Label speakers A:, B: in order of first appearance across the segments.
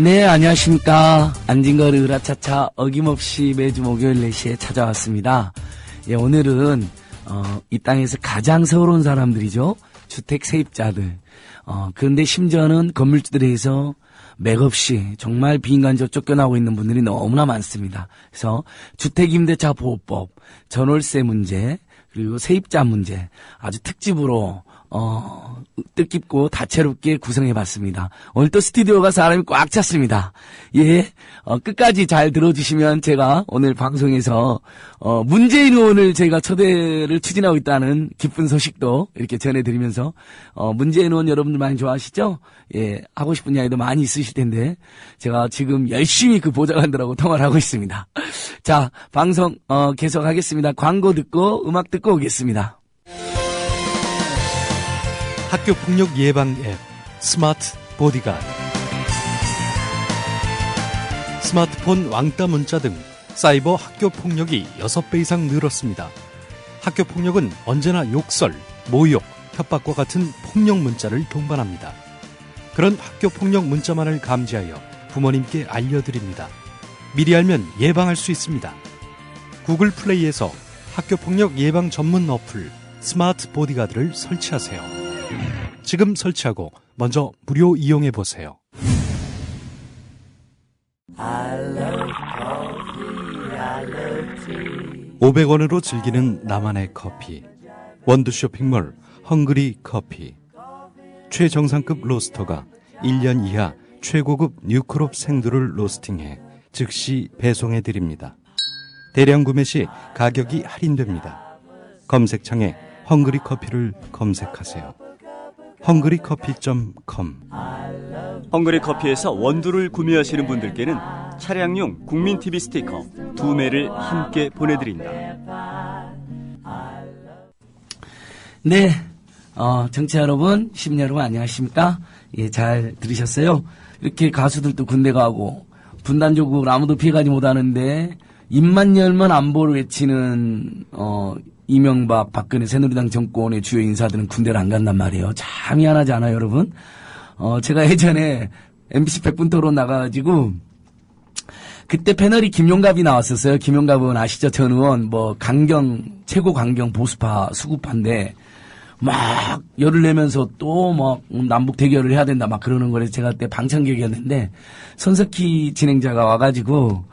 A: 네, 안녕하십니까. 안진걸 으라차차 어김없이 매주 목요일 4시에 찾아왔습니다. 예, 오늘은 이 땅에서 가장 서러운 사람들이죠. 주택 세입자들. 그런데 심지어는 건물주들에서 맥없이 정말 비인간적으로 쫓겨나고 있는 분들이 너무나 많습니다. 그래서 주택임대차 보호법, 전월세 문제, 그리고 세입자 문제 아주 특집으로 뜻깊고 다채롭게 구성해봤습니다. 오늘 또 스튜디오가 사람이 꽉 찼습니다. 예, 끝까지 잘 들어주시면 제가 오늘 방송에서 문재인 의원을 저희가 초대를 추진하고 있다는 기쁜 소식도 이렇게 전해드리면서 문재인 의원 여러분들 많이 좋아하시죠? 예, 하고 싶은 이야기도 많이 있으실 텐데 제가 지금 열심히 그 보좌관들하고 통화를 하고 있습니다. 자, 방송 계속하겠습니다. 광고 듣고 음악 듣고 오겠습니다.
B: 학교폭력 예방 앱 스마트 보디가드. 스마트폰 왕따 문자 등 사이버 학교폭력이 6배 이상 늘었습니다. 학교폭력은 언제나 욕설, 모욕, 협박과 같은 폭력 문자를 동반합니다. 그런 학교폭력 문자만을 감지하여 부모님께 알려드립니다. 미리 알면 예방할 수 있습니다. 구글 플레이에서 학교폭력 예방 전문 어플 스마트 보디가드를 설치하세요. 지금 설치하고 먼저 무료 이용해보세요. 500원으로 즐기는 나만의 커피. 원두 쇼핑몰 헝그리 커피. 최정상급 로스터가 1년 이하 최고급 뉴크롭 생두를 로스팅해 즉시 배송해드립니다. 대량 구매 시 가격이 할인됩니다. 검색창에 헝그리 커피를 검색하세요. 헝그리커피.com.
C: 헝그리 커피에서 원두를 구매하시는 분들께는 차량용 국민 TV 스티커 2매를 함께 보내드린다.
A: 네, 정치자 여러분, 시민 여러분 안녕하십니까? 예, 잘 들으셨어요? 이렇게 가수들도 군대 가고 분단적으로 아무도 피해가지 못하는데 입만 열면 안보를 외치는 이명박, 박근혜, 새누리당 정권의 주요 인사들은 군대를 안 간단 말이에요. 참 미안하지 않아요, 여러분? 제가 예전에 MBC 100분 토론 나가가지고, 그때 패널이 김용갑이 나왔었어요. 김용갑은 아시죠? 전 의원, 최고 강경 보수파, 수구파인데, 막, 열을 내면서 또 남북 대결을 해야 된다, 막 그러는 거래서 제가 그때 방청객이었는데, 손석희 진행자가 와가지고,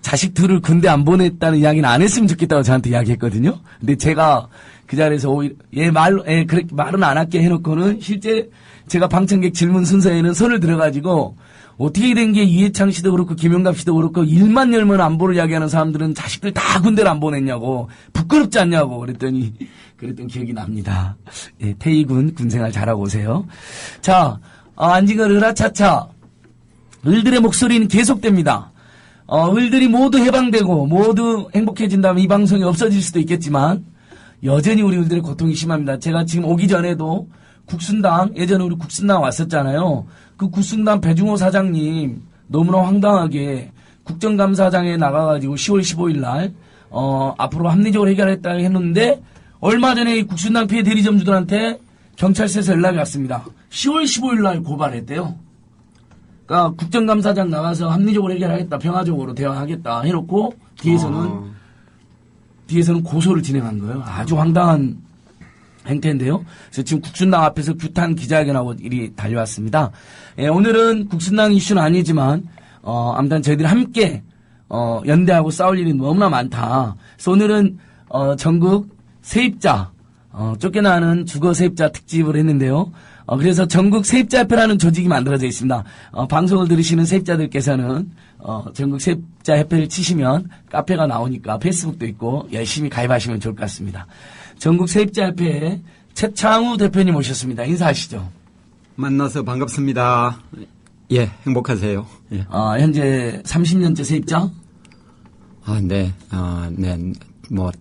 A: 자식 둘을 군대 안 보냈다는 이야기는 안 했으면 좋겠다고 저한테 이야기했거든요. 근데 제가 그 자리에서 그렇게 말은 안 할게 해놓고는 실제 제가 방청객 질문 순서에는 손을 들어가지고 어떻게 된 게 이해창 씨도 그렇고 김용갑 씨도 그렇고 일만 열면 안보를 이야기하는 사람들은 자식들 다 군대를 안 보냈냐고 부끄럽지 않냐고 그랬던 기억이 납니다. 예, 태희군 군생활 잘하고 오세요. 자, 안진걸 으라차차 을들의 목소리는 계속됩니다. 을들이 모두 해방되고 모두 행복해진다면 이 방송이 없어질 수도 있겠지만 여전히 우리 을들의 고통이 심합니다. 제가 지금 오기 전에도 국순당, 예전에 우리 국순당 왔었잖아요. 그 국순당 배중호 사장님 너무나 황당하게 국정감사장에 나가가지고 10월 15일 날 앞으로 합리적으로 해결했다 했는데 얼마 전에 이 국순당 피해 대리점주들한테 경찰서에서 연락이 왔습니다. 10월 15일 날 고발했대요. 그러니까 국정감사장 나가서 합리적으로 해결하겠다, 평화적으로 대화하겠다 해놓고 뒤에서는 고소를 진행한 거예요. 아주 황당한 행태인데요. 그래서 지금 국순당 앞에서 규탄 기자회견하고 일이 달려왔습니다. 예, 오늘은 국순당 이슈는 아니지만 아무튼 저희들이 함께 연대하고 싸울 일이 너무나 많다. 그래서 오늘은 전국 세입자 쫓겨나는 주거 세입자 특집을 했는데요. 그래서 전국 세입자협회라는 조직이 만들어져 있습니다. 방송을 들으시는 세입자들께서는 전국 세입자협회를 치시면 카페가 나오니까 페이스북도 있고 열심히 가입하시면 좋을 것 같습니다. 전국 세입자협회 최창우 대표님 오셨습니다. 인사하시죠.
D: 만나서 반갑습니다. 예, 행복하세요. 예.
A: 현재 30년째 세입자?
D: 네.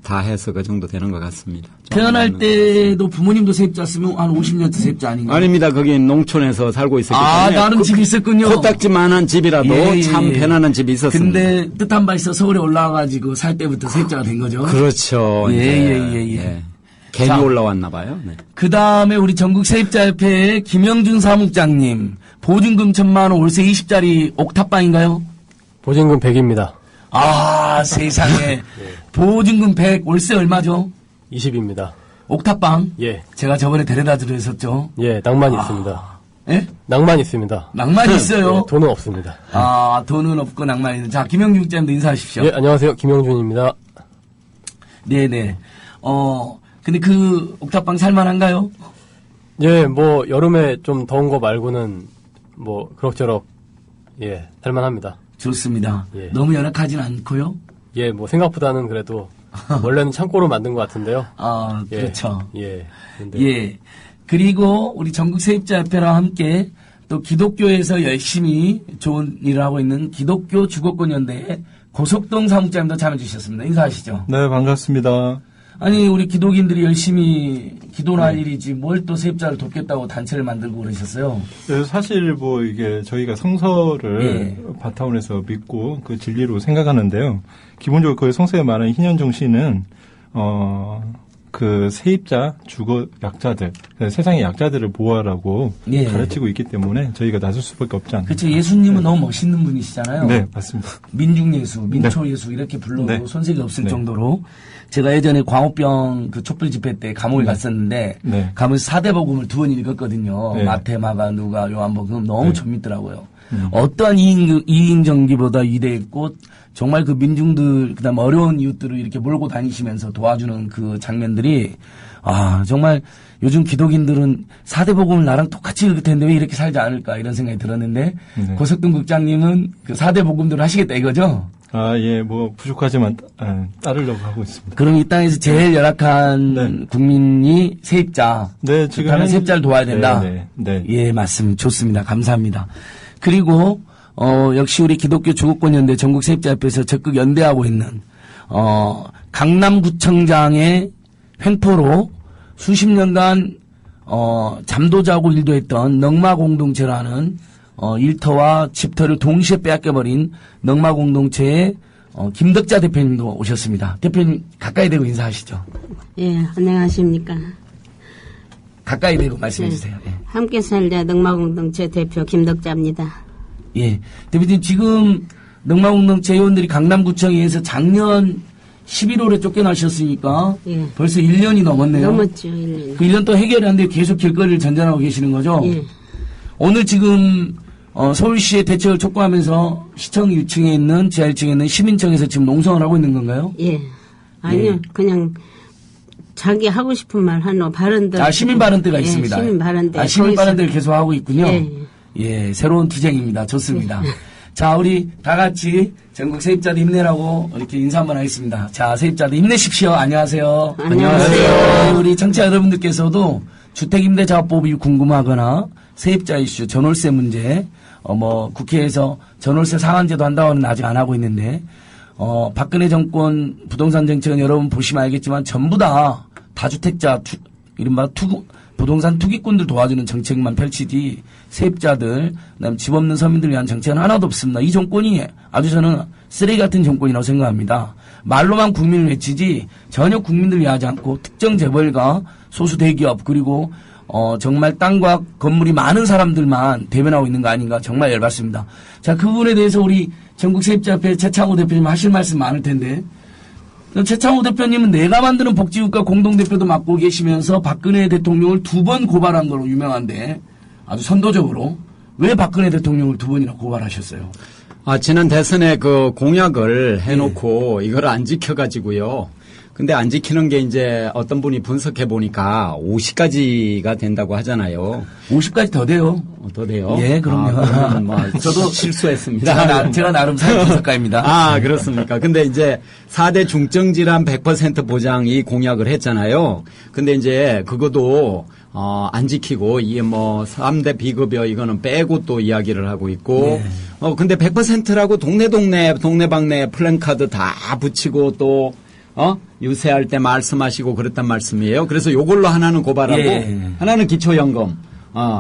D: 다 해서 그 정도 되는 것 같습니다.
A: 태어날 때도 부모님도 세입자였으면 한 50년째 세입자 아닌가요?
D: 아닙니다. 거기 농촌에서 살고 있었기 때문에.
A: 나름 집이 있었군요.
D: 코딱지만한 집이라도 참 편안한 집이 있었습니다.
A: 근데 뜻한 바 있어 서울에 올라와가지고 살 때부터 세입자가 된 거죠.
D: 그렇죠.
A: 예.
D: 괜히 올라왔나 봐요. 네.
A: 그 다음에 우리 전국 세입자협회의 김영준 사무장님, 보증금 1,000만 원, 월세 20짜리 옥탑방인가요?
E: 보증금 100입니다.
A: 아, 세상에. 보증금 100, 월세 얼마죠?
E: 20입니다.
A: 옥탑방?
E: 예.
A: 제가 저번에 데려다 드렸었죠.
E: 예, 낭만이 있습니다.
A: 예?
E: 낭만 있습니다.
A: 낭만이 있어요.
E: 예, 돈은 없습니다.
A: 아, 돈은 없고 낭만이 있는. 자, 김영준 국장님도 인사하십시오.
E: 예, 안녕하세요. 김영준입니다.
A: 네네. 근데 그 옥탑방 살만한가요?
E: 예, 뭐 여름에 좀 더운 거 말고는 뭐 그럭저럭 예, 살만합니다.
A: 좋습니다.
E: 예.
A: 너무 열악하진 않고요.
E: 예, 뭐 생각보다는 그래도 원래는 창고로 만든 것 같은데요.
A: 아,
E: 예,
A: 그렇죠.
E: 예. 근데
A: 예. 그리고 우리 전국 세입자협회와 함께 또 기독교에서 열심히 좋은 일을 하고 있는 기독교 주거권연대의 고석동 사무장님도 참여해 주셨습니다. 인사하시죠.
F: 네, 반갑습니다.
A: 아니, 우리 기독인들이 열심히 기도를 할 일이지 뭘 또 세입자를 돕겠다고 단체를 만들고 그러셨어요.
F: 네, 사실 뭐 이게 저희가 성서를
A: 예.
F: 바탕으로 해서 믿고 그 진리로 생각하는데요. 기본적으로 그 성서에 말하는 희년종 씨는 그 세입자, 주거 약자들, 세상의 약자들을 보호하라고
A: 예.
F: 가르치고 있기 때문에 저희가 나설 수밖에 없지 않나요?
A: 그렇죠. 예수님은 너무 멋있는 분이시잖아요.
F: 네, 맞습니다.
A: 민중예수, 민초예수 이렇게 불러도
F: 네.
A: 손색이 없을
F: 네.
A: 정도로 제가 예전에 광우병 그 촛불 집회 때 감옥에 갔었는데
F: 네.
A: 가면 4대 복음을 2번 읽었거든요.
F: 네.
A: 마태, 마가, 누가, 요한복음 너무
F: 네.
A: 재밌더라고요. 어떠한 이인전기보다 위대했고 정말 그 민중들 그다음 어려운 이웃들을 이렇게 몰고 다니시면서 도와주는 그 장면들이 정말 요즘 기독인들은 4대 복음을 나랑 똑같이 읽을 텐데 왜 이렇게 살지 않을까 이런 생각이 들었는데
F: 네.
A: 고석동 국장님은 그 4대 복음들을 하시겠다 이거죠?
F: 예, 뭐 부족하지만 따르려고 하고 있습니다.
A: 그럼 이 땅에서 제일 열악한
F: 네.
A: 국민이 세입자.
F: 네, 지금
A: 다른 세입자를 도와야 된다.
F: 네, 네.
A: 예, 맞습니다. 좋습니다. 감사합니다. 그리고 역시 우리 기독교 주거권연대 전국 세입자협회에서 적극 연대하고 있는 강남구청장의 횡포로 수십 년간 잠도 자고 일도 했던 넉마공동체라는 일터와 집터를 동시에 빼앗겨버린 넉마공동체의 김덕자 대표님도 오셨습니다. 대표님 가까이 대고 인사하시죠.
G: 예, 안녕하십니까.
A: 가까이 대고 말씀해 주세요. 예.
G: 함께 살자 넉마공동체 대표 김덕자입니다.
A: 예. 대표님 지금 넉마공동체 회원들이 강남구청에서 작년 11월에 쫓겨나셨으니까
G: 예.
A: 벌써 1년이 넘었네요.
G: 넘었죠, 1년.
A: 그 1년 동안 해결이 안 돼 계속 길거리를 전전하고 계시는 거죠?
G: 예.
A: 오늘 지금 서울시의 대책을 촉구하면서 시청 1층에 있는 지하 1층에 있는 시민청에서 지금 농성을 하고 있는 건가요?
G: 예. 아니요,
A: 예.
G: 그냥 자기 하고 싶은 말 하노 발언들.
A: 시민 발언대가
G: 예,
A: 있습니다.
G: 시민 발언대.
A: 시민 발언대를 계속 하고 있군요.
G: 예.
A: 예, 새로운 투쟁입니다. 좋습니다. 자, 우리 다 같이 전국 세입자들 힘내라고 이렇게 인사 한번 하겠습니다. 자, 세입자들 힘내십시오. 안녕하세요.
G: 안녕하세요.
A: 우리 청취자 여러분들께서도 주택임대차법이 궁금하거나 세입자 이슈, 전월세 문제, 국회에서 전월세 상한제도 한다고는 아직 안 하고 있는데, 박근혜 정권 부동산 정책은 여러분 보시면 알겠지만 전부 다 다주택자, 이른바 부동산 투기꾼들 도와주는 정책만 펼치지 세입자들, 그다음 집 없는 서민들 위한 정책은 하나도 없습니다. 이 정권이 아주 저는 쓰레기 같은 정권이라고 생각합니다. 말로만 국민을 외치지 전혀 국민들 위하지 않고 특정 재벌가 소수 대기업 그리고 정말 땅과 건물이 많은 사람들만 대변하고 있는 거 아닌가 정말 열받습니다. 자, 그 부분에 대해서 우리 전국 세입자협회 최창호 대표님 하실 말씀 많을 텐데 최창호 대표님은 내가 만드는 복지국가 공동대표도 맡고 계시면서 박근혜 대통령을 2번 고발한 걸로 유명한데 아주 선도적으로 왜 박근혜 대통령을 2번이나 고발하셨어요?
D: 지난 대선에 그 공약을 해놓고 이걸 안 지켜가지고요. 근데 안 지키는 게 이제 어떤 분이 분석해 보니까 50가지가 된다고 하잖아요.
A: 50까지 더 돼요.
D: 더 돼요?
A: 예, 그럼요.
D: 저도 실수했습니다.
A: 제가 나름 사회 분석가입니다.
D: 그렇습니까. 근데 이제 4대 중증질환 100% 보장 이 공약을 했잖아요. 근데 이제 그것도 안 지키고, 이게 3대 비급여 이거는 빼고 또 이야기를 하고 있고, 근데 100%라고 동네방네 플랜카드 다 붙이고 또, 유세할 때 말씀하시고 그랬단 말씀이에요. 그래서 요걸로 하나는 고발하고, 하나는 기초연금,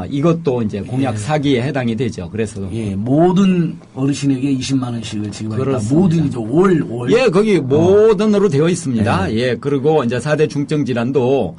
D: 이것도 이제 공약 사기에 해당이 되죠. 그래서
A: 예, 모든 어르신에게 20만 원씩을 지급하겠다.
D: 그렇습니다.
A: 모든이죠. 월.
D: 예, 거기 모든으로 되어 있습니다. 예, 그리고 이제 4대 중증 질환도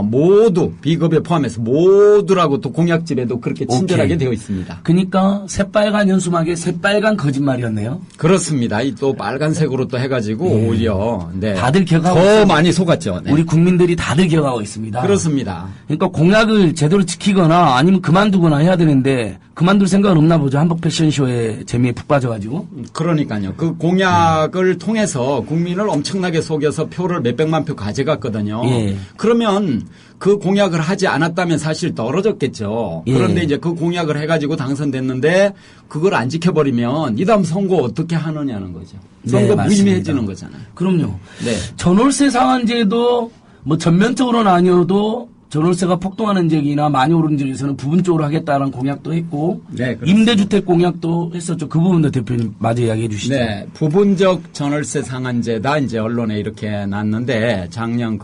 D: 모두 비급여 포함해서 모두라고 또 공약집에도 그렇게 친절하게
A: 오케이.
D: 되어 있습니다.
A: 그러니까 새빨간 현수막에 새빨간 거짓말이었네요.
D: 그렇습니다. 이 또 빨간색으로 또 해가지고 오히려 네.
A: 다들 기억하고
D: 더
A: 있어요.
D: 많이 속았죠. 네.
A: 우리 국민들이 다들 기억하고 있습니다.
D: 그렇습니다.
A: 그러니까 공약을 제대로 지키거나 아니면 그만두거나 해야 되는데 그만둘 생각은 없나 보죠. 한복 패션쇼에 재미에 푹 빠져가지고.
D: 그러니까요. 그 공약을 통해서 국민을 엄청나게 속여서 표를 몇백만 표 가져갔거든요.
A: 예.
D: 그러면 그 공약을 하지 않았다면 사실 떨어졌겠죠.
A: 예.
D: 그런데 이제 그 공약을 해가지고 당선됐는데 그걸 안 지켜버리면 이 다음 선거 어떻게 하느냐는 거죠. 선거
A: 네, 맞습니다.
D: 무의미해지는 거잖아요.
A: 그럼요.
D: 네.
A: 전월세 상한제도 뭐 전면적으로는 아니어도 전월세가 폭등하는 지역이나 많이 오른 지역에서는 부분적으로 하겠다는 공약도 했고
D: 네, 그렇습니다.
A: 임대주택 공약도 했었죠. 그 부분도 대표님 마저 이야기해 주시죠.
D: 네, 부분적 전월세 상한제다 이제 언론에 이렇게 났는데 작년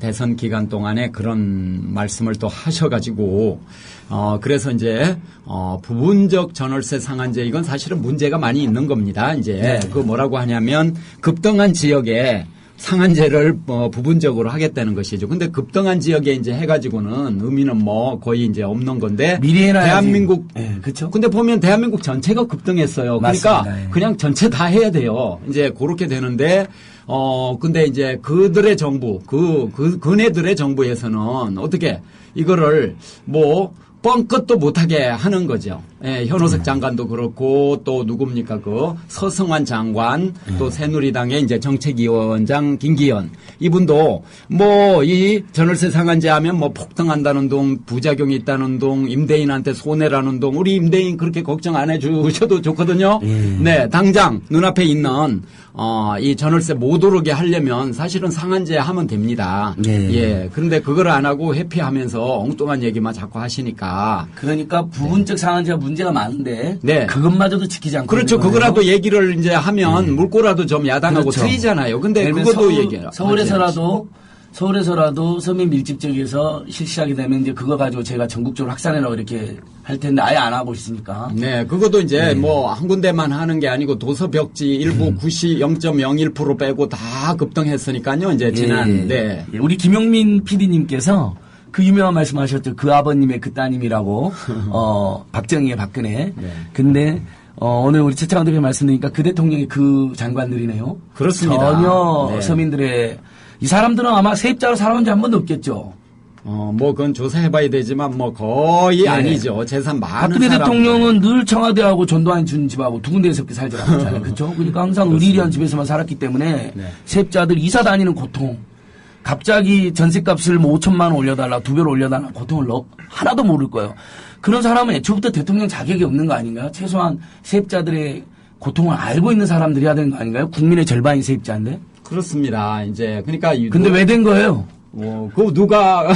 D: 대선 기간 동안에 그런 말씀을 또 하셔가지고 그래서 이제 부분적 전월세 상한제 이건 사실은 문제가 많이 있는 겁니다. 이제 그 뭐라고 하냐면 급등한 지역에 상한제를 부분적으로 하겠다는 것이죠. 근데 급등한 지역에 이제 해가지고는 의미는 뭐 거의 이제 없는 건데.
A: 미리 해놔야지.
D: 대한민국.
A: 예, 그쵸.
D: 근데 보면 대한민국 전체가 급등했어요. 그러니까
A: 맞습니다. 예.
D: 그냥 전체 다 해야 돼요. 이제 그렇게 되는데, 근데 이제 그들의 정부, 그네들의 정부에서는 어떻게 이거를 뻥끗도 못하게 하는 거죠. 예, 현호석 장관도 그렇고 또 누굽니까 서승환 장관 또 새누리당의 이제 정책위원장 김기현 이분도 이 전월세 상한제 하면 폭등한다는 동 부작용이 있다는 동 임대인한테 손해라는 동 우리 임대인 그렇게 걱정 안 해주셔도 좋거든요. 네, 당장 눈앞에 있는 이 전월세 못 오르게 하려면 사실은 상한제 하면 됩니다. 예, 그런데 그걸 안 하고 회피하면서 엉뚱한 얘기만 자꾸 하시니까.
A: 그러니까 부분적 상한제가 문제가 많은데
D: 네.
A: 그것마저도 지키지 않고
D: 그렇죠.
A: 있는 거예요.
D: 그거라도 얘기를 이제 하면 물꼬라도 좀 야당하고
A: 그렇죠.
D: 트이잖아요. 근데
A: 예를 들면
D: 그것도 얘기해요.
A: 서울에서라도 서민 밀집 지역에서 실시하게 되면 이제 그거 가지고 제가 전국적으로 확산해라고 이렇게 할 텐데 아예 안 하고 있으니까.
D: 네, 그것도 이제 한 군데만 하는 게 아니고 도서벽지 일부 0.01% 빼고 다 급등했으니까요. 이제 지난
A: 예, 우리 김용민 PD님께서 그 유명한 말씀하셨죠. 그 아버님의 그 따님이라고 박정희의 박근혜. 근데 오늘 우리 최창원 대표 말씀드리니까 그 대통령이 그 장관들이네요.
D: 그렇습니다.
A: 전혀
D: 네.
A: 서민들의 이 사람들은 아마 세입자로 살아온 지 한 번도 없겠죠.
D: 그건 조사해봐야 되지만 거의 아니죠. 재산 많은
A: 박근혜
D: 사람들.
A: 대통령은 늘 청와대하고 전두환 준 집하고 두 군데에서 그렇게 살지 않았잖아요. 그렇죠? 그러니까 항상 의리리한 집에서만 살았기 때문에 세입자들 이사 다니는 고통, 갑자기 전셋값을 5천만 원 올려달라, 2배로 올려달라 고통을 하나도 모를 거예요. 그런 사람은 애초부터 대통령 자격이 없는 거 아닌가요? 최소한 세입자들의 고통을 알고 있는 사람들이 해야 되는 거 아닌가요? 국민의 절반이 세입자인데.
D: 그렇습니다. 이제 그러니까
A: 근데 왜 된 거예요?
D: 누가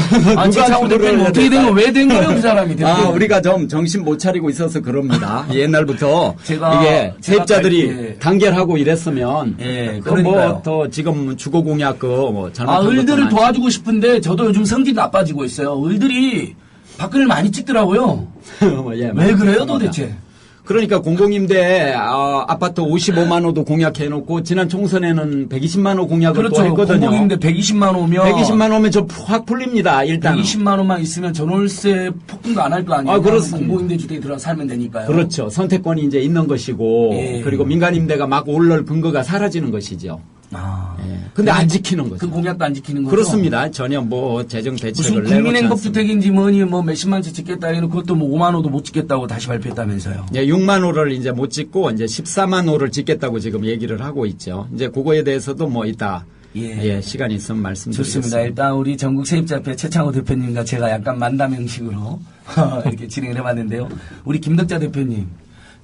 A: 최창원 대표님 어떻게 된 거 왜 된 거예요, 그 사람이?
D: 우리가 좀 정신 못 차리고 있어서 그럽니다. 옛날부터
A: 제가
D: 세입자들이 단결하고 이랬으면
A: 그러니까요.
D: 더 지금 주거 공약
A: 을들을 도와주고 싶은데 저도 요즘 성질이 나빠지고 있어요. 을들이 박근혜를 많이 찍더라고요. 왜 그래요, 도대체?
D: 그러니까 공공임대 아파트 55만 호도 공약해놓고 지난 총선에는 120만 호 공약을 또 했거든요.
A: 공공임대 120만 호면
D: 120만 호면 저 확 풀립니다. 일단
A: 120만 호만 있으면 전월세 폭등도 안 할 거 아니에요.
D: 그렇습니다.
A: 공공임대 주택에 들어가 살면 되니까요.
D: 그렇죠. 선택권이 이제 있는 것이고 그리고 민간임대가 막 오를 근거가 사라지는 것이죠. 근데 안 지키는 거죠.
A: 그 공약도 안 지키는 거죠.
D: 그렇습니다. 전혀 재정 대책을
A: 무슨 국민행복주택인지 뭐니 몇십만 채 짓겠다 해놓고 그것도 5만 호도 못 짓겠다고 다시 발표했다면서요.
D: 6만 호를 이제 못 짓고 이제 14만 호를 짓겠다고 지금 얘기를 하고 있죠. 이제 그거에 대해서도 이따 시간이 있으면 말씀드리겠습니다.
A: 좋습니다. 일단 우리 전국 세입자협회 최창호 대표님과 제가 약간 만담 형식으로 이렇게 진행을 해봤는데요. 우리 김덕자 대표님.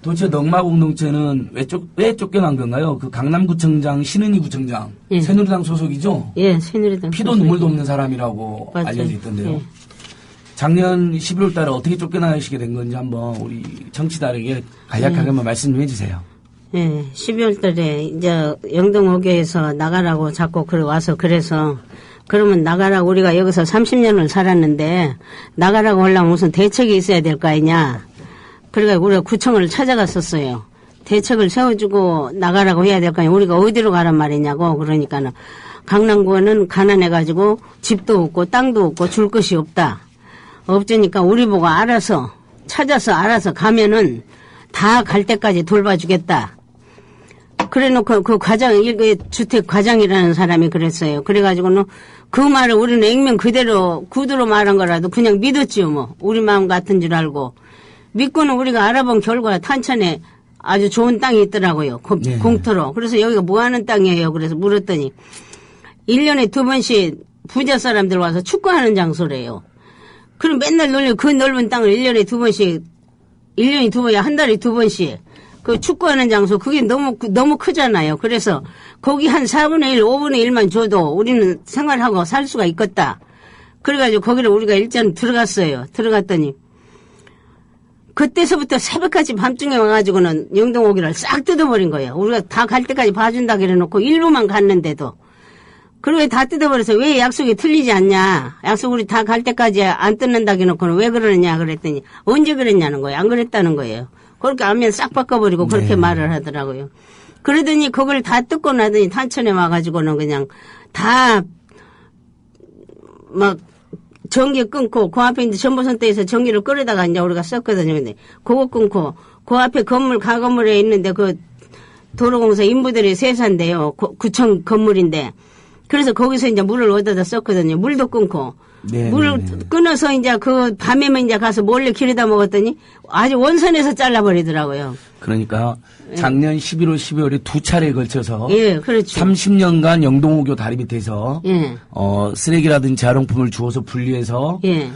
A: 도대체 넉마공동체는 왜 쫓겨난 건가요? 그 강남구청장, 신은희 구청장, 새누리당 소속이죠?
G: 예, 새누리당.
A: 피도 눈물도 없는 사람이라고
G: 맞아요.
A: 알려져 있던데요.
G: 예.
A: 작년 11월 달에 어떻게 쫓겨나시게 된 건지 한번 우리 청취자에게 간략하게 한번 말씀 좀 해주세요.
G: 예, 12월 달에 이제 영동오교에서 나가라고 자꾸 와서 그래서 그러면 나가라고 우리가 여기서 30년을 살았는데 나가라고 하려면 무슨 대책이 있어야 될 거 아니냐. 그러니까 우리가 구청을 찾아갔었어요. 대책을 세워주고 나가라고 해야 될 거 아니냐. 우리가 어디로 가란 말이냐고. 그러니까는 강남구는 가난해가지고 집도 없고 땅도 없고 줄 것이 없다. 없으니까 우리 보고 알아서 찾아서 알아서 가면은 다 갈 때까지 돌봐주겠다. 그래 놓고 그 과장, 주택 과장이라는 사람이 그랬어요. 그래가지고는 그 말을 우리는 액면 그대로 구두로 말한 거라도 그냥 믿었지요, 뭐. 우리 마음 같은 줄 알고. 믿고는 우리가 알아본 결과 탄천에 아주 좋은 땅이 있더라고요.
A: 네.
G: 공터로. 그래서 여기가 뭐 하는 땅이에요? 그래서 물었더니 1년에 2번씩 부자 사람들 와서 축구하는 장소래요. 그럼 맨날 그 넓은 땅을 1년에 2번씩, 1년에 2번이야, 한 달에 2번씩. 그 축구하는 장소, 그게 너무 크잖아요. 그래서 거기 한 4분의 1, 5분의 1만 줘도 우리는 생활하고 살 수가 있겠다. 그래가지고 거기를 우리가 일단 들어갔어요. 들어갔더니 그때서부터 새벽까지 밤중에 와가지고는 영동오기를 싹 뜯어버린 거예요. 우리가 다 갈 때까지 봐준다 그래놓고 일부만 갔는데도. 그리고 다 뜯어버려서 왜 약속이 틀리지 않냐. 약속 우리 다 갈 때까지 안 뜯는다 해놓고는 왜 그러느냐 그랬더니 언제 그랬냐는 거예요. 안 그랬다는 거예요. 그렇게 안면 싹 바꿔버리고 그렇게
A: 네.
G: 말을 하더라고요. 그러더니 그걸 다 뜯고 나더니 탄천에 와가지고는 그냥 다 막 전기 끊고 그 앞에 이제 전보선대에서 전기를 끌어다가 이제 우리가 썼거든요. 근데 그거 끊고 그 앞에 건물 가건물에 있는데 그 도로공사 인부들이 세산데요. 구청 건물인데 그래서 거기서 이제 물을 얻어다 썼거든요. 물도 끊고.
A: 네,
G: 물을
A: 네.
G: 끊어서 이제 그 밤에만 이제 가서 몰래 길에다 먹었더니 아주 원선에서 잘라버리더라고요.
A: 그러니까 작년 11월, 12월에 두 차례에 걸쳐서
G: 예, 그렇죠.
A: 30년간 영동호교 다리 밑에서
G: 예.
A: 쓰레기라든지 재활용품을 주워서 분리해서
G: 예.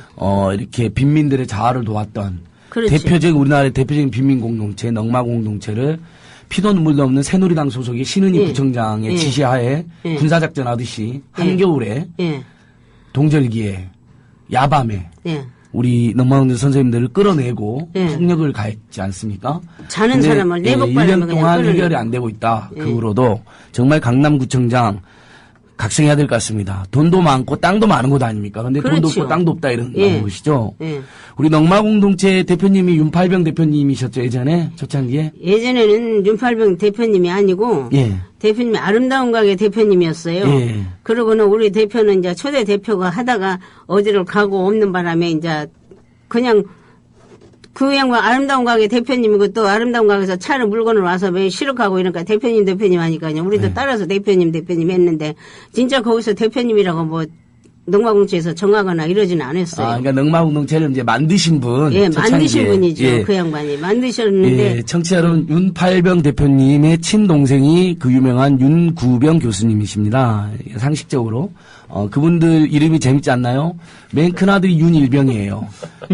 A: 이렇게 빈민들의 자아를 도왔던
G: 그렇지.
A: 우리나라의 대표적인 빈민 공동체 넉마 공동체를 피도 눈물도 없는 새누리당 소속의 신은희
G: 예.
A: 구청장의
G: 예.
A: 지시하에
G: 예.
A: 군사작전 하듯이 한겨울에
G: 예.
A: 동절기에 야밤에
G: 예.
A: 우리 넉마운드 선생님들을 끌어내고
G: 예.
A: 폭력을 가했지 않습니까?
G: 자는
A: 근데,
G: 사람을 내복
A: 1년
G: 바르면
A: 동안
G: 그냥
A: 해결이 안 되고 있다.
G: 예.
A: 그 후로도 정말 강남구청장 각성해야 될 것 같습니다. 돈도 많고 땅도 많은 곳 아닙니까? 근데 돈도
G: 그렇죠.
A: 없고 땅도 없다 이런
G: 예.
A: 것이죠.
G: 예.
A: 우리 넉마공동체 대표님이 윤팔병 대표님이셨죠, 예전에? 초창기에?
G: 예전에는 윤팔병 대표님이 아니고
A: 예.
G: 대표님이 아름다운 가게 대표님이었어요.
A: 예.
G: 그러고는 우리 대표는 이제 초대 대표가 하다가 어디를 가고 없는 바람에 이제 그냥 그 양반 아름다운 가게 대표님이고 또 아름다운 가게에서 차를 물건을 와서 왜 실어가고 이러니까 대표님 하니까요. 우리도
A: 네.
G: 따라서 대표님 했는데 진짜 거기서 대표님이라고 뭐 농마공처에서 정하거나 이러지는 않았어요.
A: 그러니까 넉마공동체를 이제 만드신 분.
G: 예,
A: 초창기에.
G: 만드신 분이죠.
A: 예.
G: 그 양반이 만드셨는데
A: 예, 청취자 여러분, 윤팔병 대표님의 친동생이 그 유명한 윤구병 교수님이십니다. 상식적으로. 그분들 이름이 재밌지 않나요? 맨 큰아들이 윤일병이에요.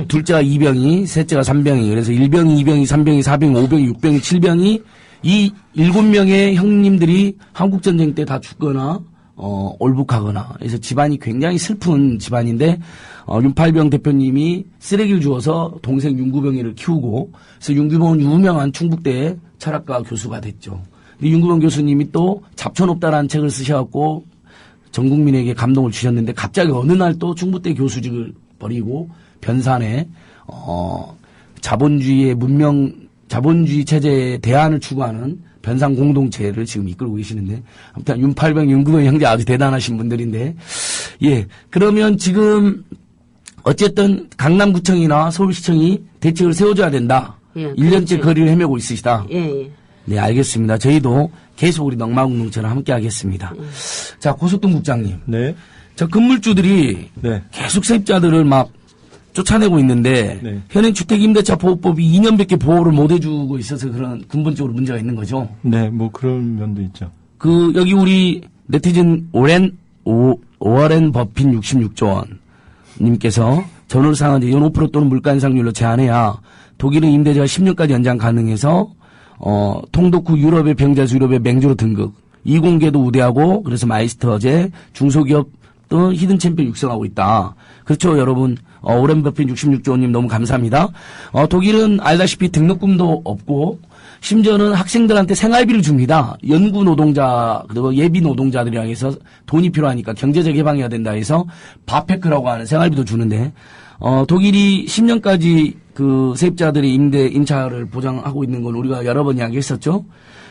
A: 둘째가 2병이, 셋째가 3병이. 그래서 1병이, 2병이, 3병이, 4병이, 5병이, 6병이, 7병이 이 7명의 형님들이 한국전쟁 때 다 죽거나 올북하거나. 그래서 집안이 굉장히 슬픈 집안인데, 윤팔병 대표님이 쓰레기를 주워서 동생 윤구병이를 키우고, 그래서 윤구병은 유명한 충북대 철학과 교수가 됐죠. 근데 윤구병 교수님이 또 잡초높다라는 책을 쓰셔갖고, 전 국민에게 감동을 주셨는데, 갑자기 어느 날 또 충북대 교수직을 버리고, 변산에, 자본주의 체제의 대안을 추구하는 변산 공동체를 지금 이끌고 계시는데, 아무튼 윤팔병, 윤구병 형제 아주 대단하신 분들인데, 예. 그러면 지금, 어쨌든 강남구청이나 서울시청이 대책을 세워줘야 된다.
G: 예,
A: 1년째
G: 그렇죠.
A: 거리를 헤매고 있으시다.
G: 예, 예.
A: 네, 알겠습니다. 저희도 계속 우리 넉마공동체랑 함께 하겠습니다. 자, 고석동 국장님.
F: 네.
A: 저 건물주들이
F: 네.
A: 계속 세입자들을 막 쫓아내고 있는데
F: 네.
A: 현행 주택임대차 보호법이 2년밖에 보호를 못 해주고 있어서 그런 근본적으로 문제가 있는 거죠.
F: 네, 뭐 그런 면도 있죠.
A: 여기 우리 네티즌 오어렌 버핀 66조 원 님께서 전월상한 연 5% 또는 물가 인상률로 제한해야 독일은 임대제가 10년까지 연장 가능해서 통독 후 유럽의 병자수 유럽의 맹주로 등극 이공계도 우대하고 그래서 마이스터제 중소기업 또 히든 챔피언 육성하고 있다. 그렇죠, 여러분. 오렌 버핀 66조 원님 너무 감사합니다. 독일은 알다시피 등록금도 없고 심지어는 학생들한테 생활비를 줍니다. 연구 노동자 그리고 예비 노동자들이랑 해서 돈이 필요하니까 경제적 해방해야 된다 해서 바페크라고 하는 생활비도 주는데 독일이 10년까지 그 세입자들의 임차를 보장하고 있는 걸 우리가 여러 번 이야기했었죠.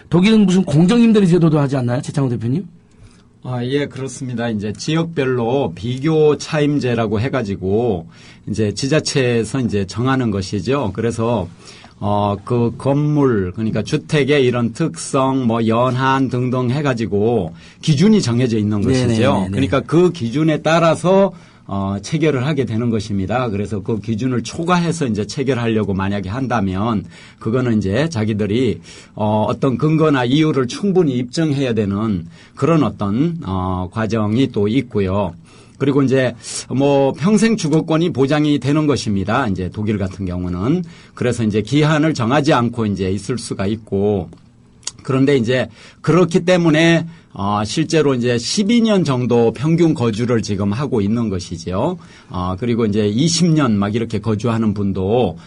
A: 독일은 무슨 공정임대리 제도도 하지 않나요, 최창호 대표님?
D: 예, 그렇습니다. 이제 지역별로 비교 차임제라고 해가지고 이제 지자체에서 이제 정하는 것이죠. 그래서 그 건물, 그러니까 주택의 이런 특성, 뭐 연한 등등 해가지고 기준이 정해져 있는 것이죠.
A: 네네네네.
D: 그러니까 그 기준에 따라서 체결을 하게 되는 것입니다. 그래서 그 기준을 초과해서 이제 체결하려고 만약에 한다면 그거는 이제 자기들이 어떤 근거나 이유를 충분히 입증해야 되는 그런 어떤 과정이 또 있고요. 그리고 이제 뭐 평생 주거권이 보장이 되는 것입니다. 이제 독일 같은 경우는 그래서 이제 기한을 정하지 않고 이제 있을 수가 있고 그런데 이제 그렇기 때문에 실제로 이제 12년 정도 평균 거주를 지금 하고 있는 것이죠. 그리고 이제 20년 막 이렇게 거주하는 분도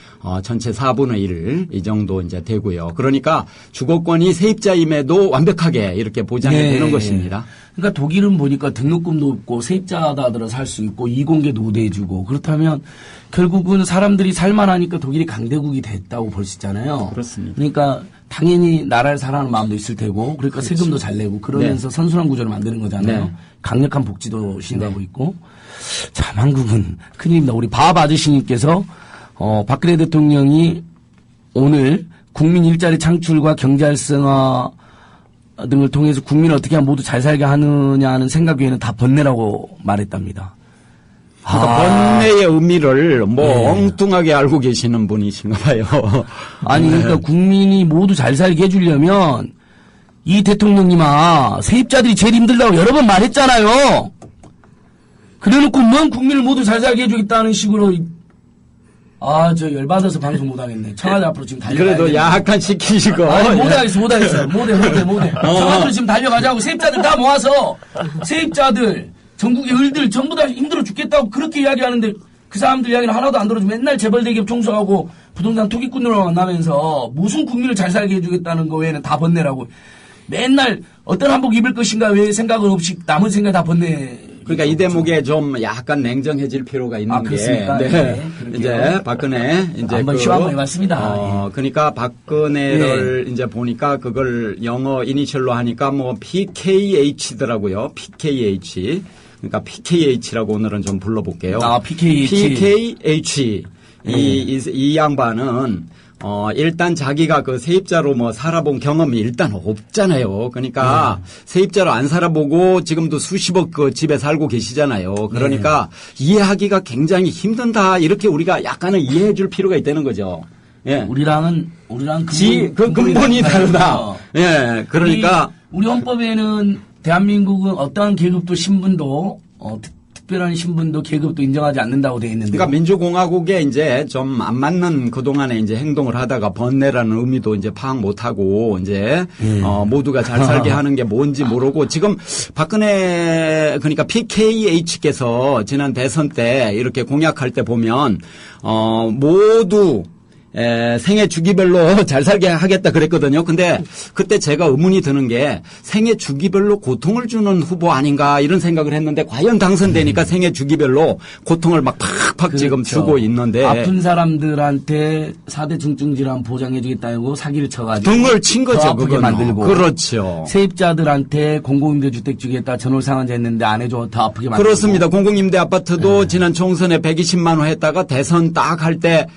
D: 전체 4분의 1 이 정도 이제 되고요. 그러니까 주거권이 세입자임에도 완벽하게 이렇게 보장이 되는 것입니다.
A: 그러니까 독일은 보니까 등록금도 없고 세입자들은 살 수 있고 이공계도 우대해주고 그렇다면 결국은 사람들이 살만하니까 독일이 강대국이 됐다고 볼 수 있잖아요.
D: 그렇습니다.
A: 그러니까 당연히 나라를 사랑하는 마음도 있을 테고 그러니까
D: 그렇죠.
A: 세금도 잘 내고 그러면서 선순환 구조를 만드는 거잖아요.
D: 네.
A: 강력한 복지도 시행하고 있고 참 한국은 큰일입니다. 우리 밥 아저씨님께서 박근혜 대통령이 오늘 국민 일자리 창출과 경제 활성화 등을 통해서 국민을 어떻게 하면 모두 잘 살게 하느냐 하는 생각 외에는 다 번뇌라고 말했답니다.
D: 그러니까 번뇌의 의미를 뭐
A: 네.
D: 엉뚱하게 알고 계시는 분이신가 봐요.
A: 아니 그러니까 국민이 모두 잘 살게 해주려면 이 대통령님아 세입자들이 제일 힘들다고 여러 번 말했잖아요. 그래놓고 뭔 국민을 모두 잘 살게 해주겠다는 식으로 저 열받아서 방송 못하겠네. 청와대 앞으로 지금 달려가야
D: 그래도 약간 시키시고.
A: 아니 못하겠어. 못해. 청와대로 지금 달려가자고 세입자들 다 모아서 세입자들 전국의 을들 전부 다 힘들어 죽겠다고 그렇게 이야기하는데 그 사람들 이야기는 하나도 안 들어주고 맨날 재벌대기업 총수하고 부동산 투기꾼으로 만나면서 무슨 국민을 잘 살게 해주겠다는 거 외에는 다 번뇌라고 맨날 어떤 한복 입을 것인가 외에 생각은 없이 남은 생각 다 번뇌.
D: 그러니까 이 대목에 좀 약간 냉정해질 필요가 있는 게.
A: 그렇습니까?
D: 네.
A: 네,
D: 이제 박근혜 이제
A: 한번 시험 한번 해봤습니다.
D: 그러니까 박근혜를 이제 보니까 그걸 영어 이니셜로 하니까 뭐 PKH더라고요. PKH. 그러니까 PKH라고 오늘은 좀 불러볼게요.
A: PKH.
D: PKH. 이 양반은 일단 자기가 그 세입자로 뭐 살아본 경험이 일단 없잖아요. 그러니까 세입자로 안 살아보고 지금도 수십억 그 집에 살고 계시잖아요. 그러니까 이해하기가 굉장히 힘든다. 이렇게 우리가 약간은 이해해 줄 필요가 있다는 거죠. 예.
A: 우리랑
D: 근본이 다르다. 예. 그러니까
A: 우리 헌법에는 대한민국은 어떠한 계급도 신분도 특별한 신분도 계급도 인정하지 않는다고 되어 있는데.
D: 그러니까 민주공화국에 이제 좀 안 맞는 그동안에 이제 행동을 하다가 번뇌라는 의미도 이제 파악 못 하고 이제 모두가 잘 살게 하는 게 뭔지 모르고 지금 박근혜 그러니까 PKH께서 지난 대선 때 이렇게 공약할 때 보면 모두 생애 주기별로 잘 살게 하겠다 그랬거든요. 근데 그때 제가 의문이 드는 게 생애 주기별로 고통을 주는 후보 아닌가 이런 생각을 했는데 과연 당선되니까 생애 주기별로 고통을 막 팍팍 지금 주고 있는데
A: 아픈 사람들한테 4대 중증 질환 보장해주겠다고 사기를 쳐가지고
D: 등을 친 거죠.
A: 더 아프게
D: 그거는.
A: 만들고
D: 그렇죠.
A: 세입자들한테 공공임대주택 주겠다 전월상한제 했는데 안 해줘 더 아프게 만들고
D: 그렇습니다. 공공임대 아파트도 지난 총선에 120만 호 했다가 대선 딱 할 때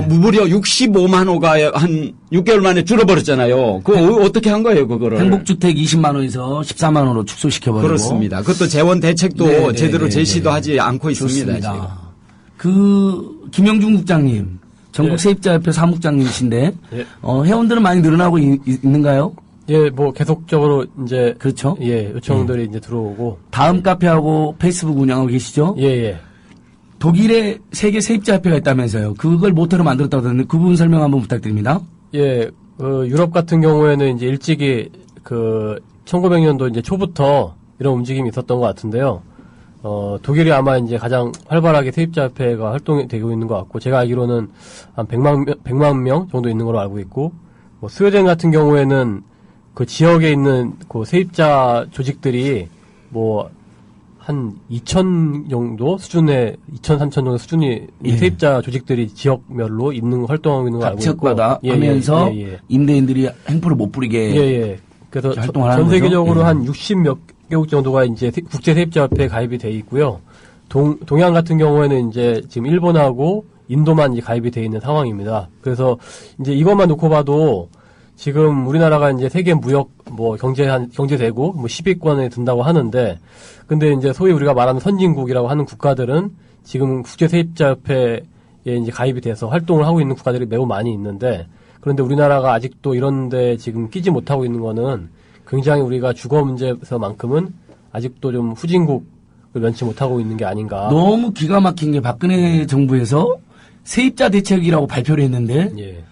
D: 무려 65만 호가 한 6개월 만에 줄어버렸잖아요. 그거 어떻게 한 거예요, 그거를?
A: 행복주택 20만 원에서 14만 원으로 축소시켜버리고.
D: 그렇습니다. 그것도 재원 대책도 제대로 제시도 하지 않고 있습니다.
A: 좋습니다. 그 김영중 국장님, 전국 세입자협회 사무국장님이신데 회원들은 많이 늘어나고 있는가요?
E: 예, 뭐 계속적으로 이제
A: 그렇죠.
E: 요청들이 이제 들어오고
A: 다음 카페하고 페이스북 운영하고 계시죠?
E: 예.
A: 독일에 세계 세입자협회가 있다면서요. 그걸 모토로 만들었다고 하는데 그 부분 설명 한번 부탁드립니다.
E: 예, 유럽 같은 경우에는 이제 일찍이 1900년도 이제 초부터 이런 움직임이 있었던 것 같은데요. 독일이 아마 이제 가장 활발하게 세입자협회가 활동이 되고 있는 것 같고, 제가 알기로는 한 100만 명 정도 있는 걸로 알고 있고, 뭐 스웨덴 같은 경우에는 그 지역에 있는 그 세입자 조직들이 뭐 한 2,000 정도 수준의 2,000, 3,000 정도 수준의
A: 예.
E: 세입자 조직들이 지역별로 있는 활동하고 있는 거 알고 있고
A: 각척마다 하면서 임대인들이 행포를 못 부리게
E: 예. 그래서
A: 활동을 하는
E: 전 세계적으로
A: 거죠?
E: 한 60몇 개국 정도가 이제 국제 세입자 협회에 가입이 돼 있고요. 동양 같은 경우에는 이제 지금 일본하고 인도만 이제 가입이 돼 있는 상황입니다. 그래서 이제 이것만 놓고 봐도 지금 우리나라가 이제 세계 무역 뭐 경제대국 뭐 10위권에 든다고 하는데, 근데 이제 소위 우리가 말하는 선진국이라고 하는 국가들은 지금 국제 세입자 협회에 이제 가입이 돼서 활동을 하고 있는 국가들이 매우 많이 있는데, 그런데 우리나라가 아직도 이런데 지금 끼지 못하고 있는 거는 굉장히 우리가 주거 문제에서만큼은 아직도 좀 후진국을 면치 못하고 있는 게 아닌가.
A: 너무 기가 막힌 게 박근혜 정부에서 세입자 대책이라고 발표를 했는데
E: 예.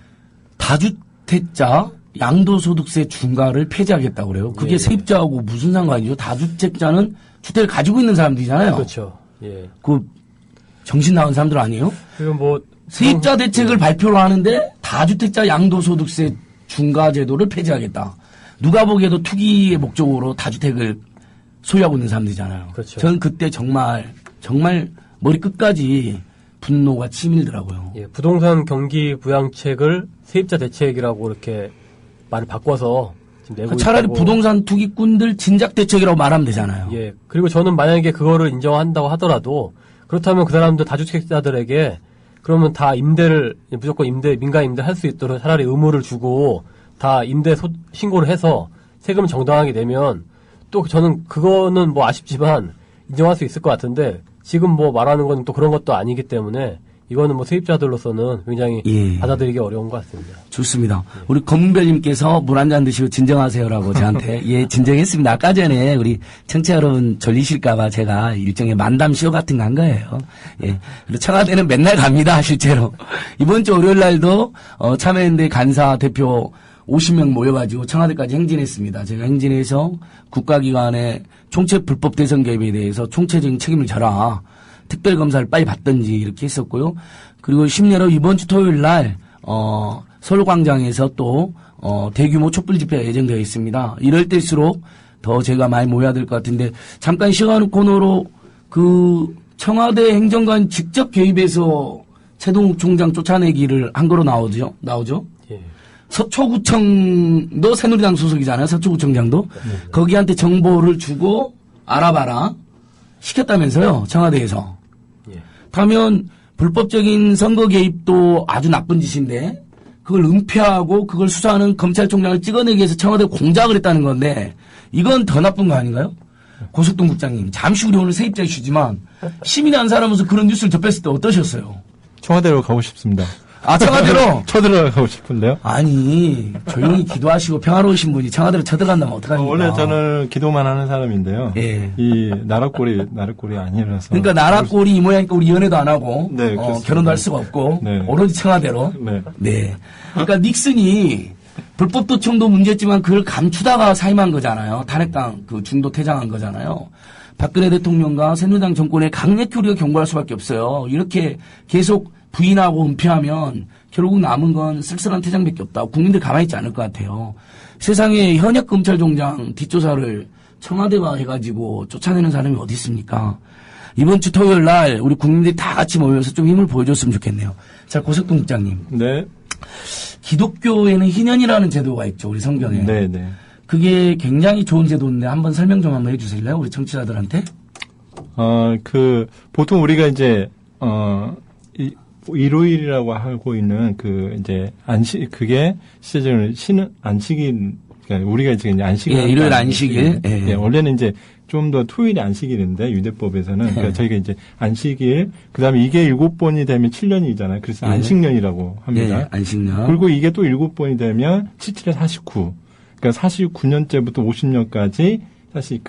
A: 다주택자 양도소득세 중과를 폐지하겠다고 그래요. 그게
E: 예.
A: 세입자하고 무슨 상관이죠? 다주택자는 주택을 가지고 있는 사람들이잖아요.
E: 그렇죠. 예.
A: 그 정신 나간 사람들 아니에요?
E: 지금 뭐
A: 세입자 대책을 발표를 하는데 다주택자 양도소득세 중과 제도를 폐지하겠다. 누가 보기에도 투기의 목적으로 다주택을 소유하고 있는 사람들이잖아요.
E: 그렇죠.
A: 저는 그때 정말 머리 끝까지 분노가 치밀더라고요.
E: 예, 부동산 경기 부양책을 세입자 대책이라고 이렇게 말을 바꿔서 지금 내고
A: 차라리
E: 있다고.
A: 부동산 투기꾼들 진작 대책이라고 말하면 되잖아요.
E: 예. 그리고 저는 만약에 그거를 인정한다고 하더라도 그렇다면 그 사람들 다주택자들에게 그러면 다 임대를 무조건 민간 임대 할 수 있도록 차라리 의무를 주고 다 임대 신고를 해서 세금을 정당하게 내면 또 저는 그거는 뭐 아쉽지만 인정할 수 있을 것 같은데 지금 뭐 말하는 건 또 그런 것도 아니기 때문에 이거는 뭐 세입자들로서는 굉장히
A: 예.
E: 받아들이기 어려운 것 같습니다.
A: 좋습니다. 우리 검은별님께서 물 한 잔 드시고 진정하세요라고 저한테 예 진정했습니다. 아까 전에 우리 청취자 여러분 졸리실까봐 제가 일종의 만담 쇼 같은 거 한 거예요. 예. 그리고 청와대는 맨날 갑니다 실제로. 이번 주 월요일 날도 참여연대 간사 대표 50명 모여가지고 청와대까지 행진했습니다. 제가 행진해서 국가기관의 총체 불법 대선 개입에 대해서 총체적인 책임을 져라. 특별검사를 빨리 받든지 이렇게 했었고요. 그리고 심려로 이번 주 토요일 날 서울광장에서 또 대규모 촛불 집회가 예정되어 있습니다. 이럴 때일수록 더 제가 많이 모여야 될 것 같은데 잠깐 시간 코너로 그 청와대 행정관 직접 개입해서 최동욱 총장 쫓아내기를 한 거로 나오죠.
E: 예.
A: 서초구청도 새누리당 소속이잖아요. 서초구청장도. 거기한테 정보를 주고 알아봐라 시켰다면서요. 청와대에서.
E: 예.
A: 그러면 불법적인 선거 개입도 아주 나쁜 짓인데 그걸 은폐하고 그걸 수사하는 검찰총장을 찍어내기 위해서 청와대 공작을 했다는 건데 이건 더 나쁜 거 아닌가요? 고석동 국장님. 잠시 우리 오늘 세입자 이슈지만 시민이 한 사람으로서 그런 뉴스를 접했을 때 어떠셨어요?
F: 청와대로 가고 싶습니다.
A: 아, 청와대로?
F: 쳐들어가고 싶은데요.
A: 아니, 조용히 기도하시고 평화로우신 분이 청와대로 쳐들어간다면 어떡합니까?
F: 원래 저는 기도만 하는 사람인데요.
A: 예.
F: 이 나라꼴이 아니라서.
A: 그러니까 나라꼴이 이 모양이니까 우리 연애도 안 하고,
F: 네, 그렇습니다.
A: 결혼도 할 수가 없고,
F: 네.
A: 오로지 청와대로.
F: 네.
A: 네. 그러니까 닉슨이 불법 도청도 문제지만 그걸 감추다가 사임한 거잖아요. 탄핵당 그 중도 퇴장한 거잖아요. 박근혜 대통령과 새누리당 정권에 강력히 우리가 경고할 수밖에 없어요. 이렇게 계속 부인하고 은폐하면 결국 남은 건 쓸쓸한 퇴장밖에 없다. 국민들 가만히 있지 않을 것 같아요. 세상에 현역 검찰총장 뒷조사를 청와대가 해가지고 쫓아내는 사람이 어디 있습니까? 이번 주 토요일 날 우리 국민들이 다 같이 모여서 좀 힘을 보여줬으면 좋겠네요. 자, 고석동 국장님.
F: 네.
A: 기독교에는 희년이라는 제도가 있죠. 우리 성경에.
F: 네, 네.
A: 그게 굉장히 좋은 제도인데 한번 설명 좀 한번 해주실래요? 우리 청취자들한테.
F: 보통 우리가 이제 일요일이라고 하고 있는 이제 그게 실제로는 안식일, 그러니까 우리가 이제 안식일.
A: 예, 일요일 안식일. 예.
F: 예, 원래는 이제 좀 더 토요일이 안식일인데, 유대법에서는. 그러니까 저희가 이제 안식일, 그 다음에 이게 7번이 되면 7년이잖아요. 그래서
A: 예.
F: 안식년이라고 합니다.
A: 예, 안식년.
F: 그리고 이게 또 7번이 되면 77에 49. 그러니까 49년째부터 50년까지 사실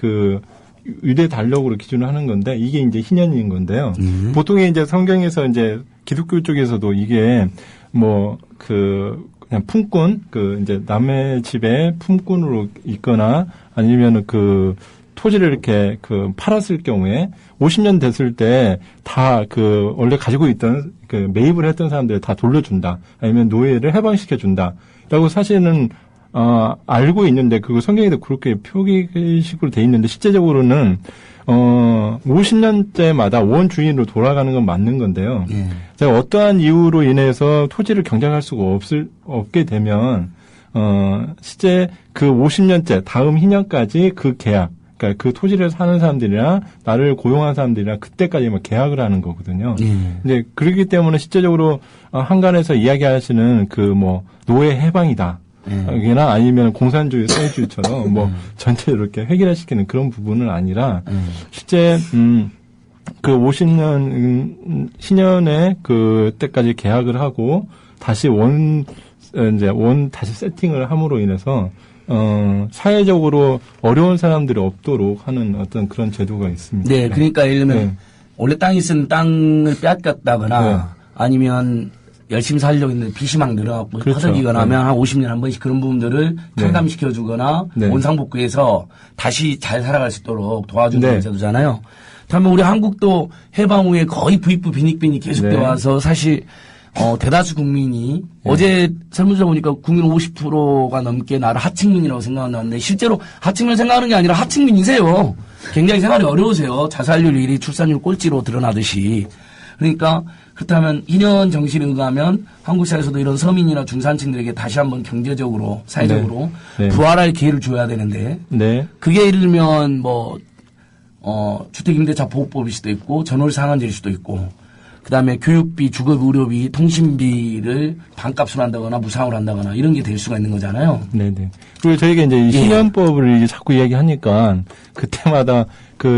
F: 유대 달력으로 기준을 하는 건데 이게 이제 희년인 건데요. 보통에 이제 성경에서 이제 기독교 쪽에서도 이게 그냥 품꾼 이제 남의 집에 품꾼으로 있거나 아니면은 토지를 이렇게 팔았을 경우에 50년 됐을 때 다 원래 가지고 있던 매입을 했던 사람들 다 돌려준다. 아니면 노예를 해방시켜준다. 라고 사실은 알고 있는데 그거 성경에도 그렇게 표기식으로 돼 있는데 실제적으로는 50년째마다 원 주인으로 돌아가는 건 맞는 건데요. 제가 어떠한 이유로 인해서 토지를 경작할 수가 없게 되면 실제 그 50년째 다음 희년까지 그 계약, 그러니까 그 토지를 사는 사람들이랑 나를 고용한 사람들이랑 그때까지 계약을 하는 거거든요. 이제 그렇기 때문에 실제적으로 한간에서 이야기하시는 노예 해방이다. 이나 아니면 공산주의 사회주의처럼 전체를 이렇게 획일화시키는 그런 부분은 아니라 실제 그 50년 신년에 그때까지 계약을 하고 다시 다시 세팅을 함으로 인해서 사회적으로 어려운 사람들이 없도록 하는 어떤 그런 제도가 있습니다.
A: 네, 그러니까 예를 들면 원래 땅이 있는 땅을 빼앗겼다거나 아니면 열심히 살려고 했는데 빚이 막 늘어갖고 허덕이거나 하면 한 50년 한 번씩 그런 부분들을 탕감시켜주거나 원상복구해서 다시 잘 살아갈 수 있도록 도와주는 제도잖아요. 그러면 우리 한국도 해방 후에 거의 부익부 빈익빈이 계속돼 와서 사실 대다수 국민이 어제 설문조사 보니까 국민 50%가 넘게 나를 하층민이라고 생각하는데 실제로 하층민을 생각하는 게 아니라 하층민이세요. 굉장히 생활이 어려우세요. 자살률 1위, 출산율 꼴찌로 드러나듯이. 그러니까 그렇다면 인연 정신에 의하면 한국 사회에서도 이런 서민이나 중산층들에게 다시 한번 경제적으로 사회적으로 부활할 기회를 줘야 되는데 그게 예를 들면 주택임대차 보호법일 수도 있고 전월상한제일 수도 있고 그다음에 교육비, 주거 의료비, 통신비를 반값으로 한다거나 무상으로 한다거나 이런 게 될 수가 있는 거잖아요.
F: 네네. 그리고 저희가 이제 신현법을 이제 자꾸 이야기하니까 그때마다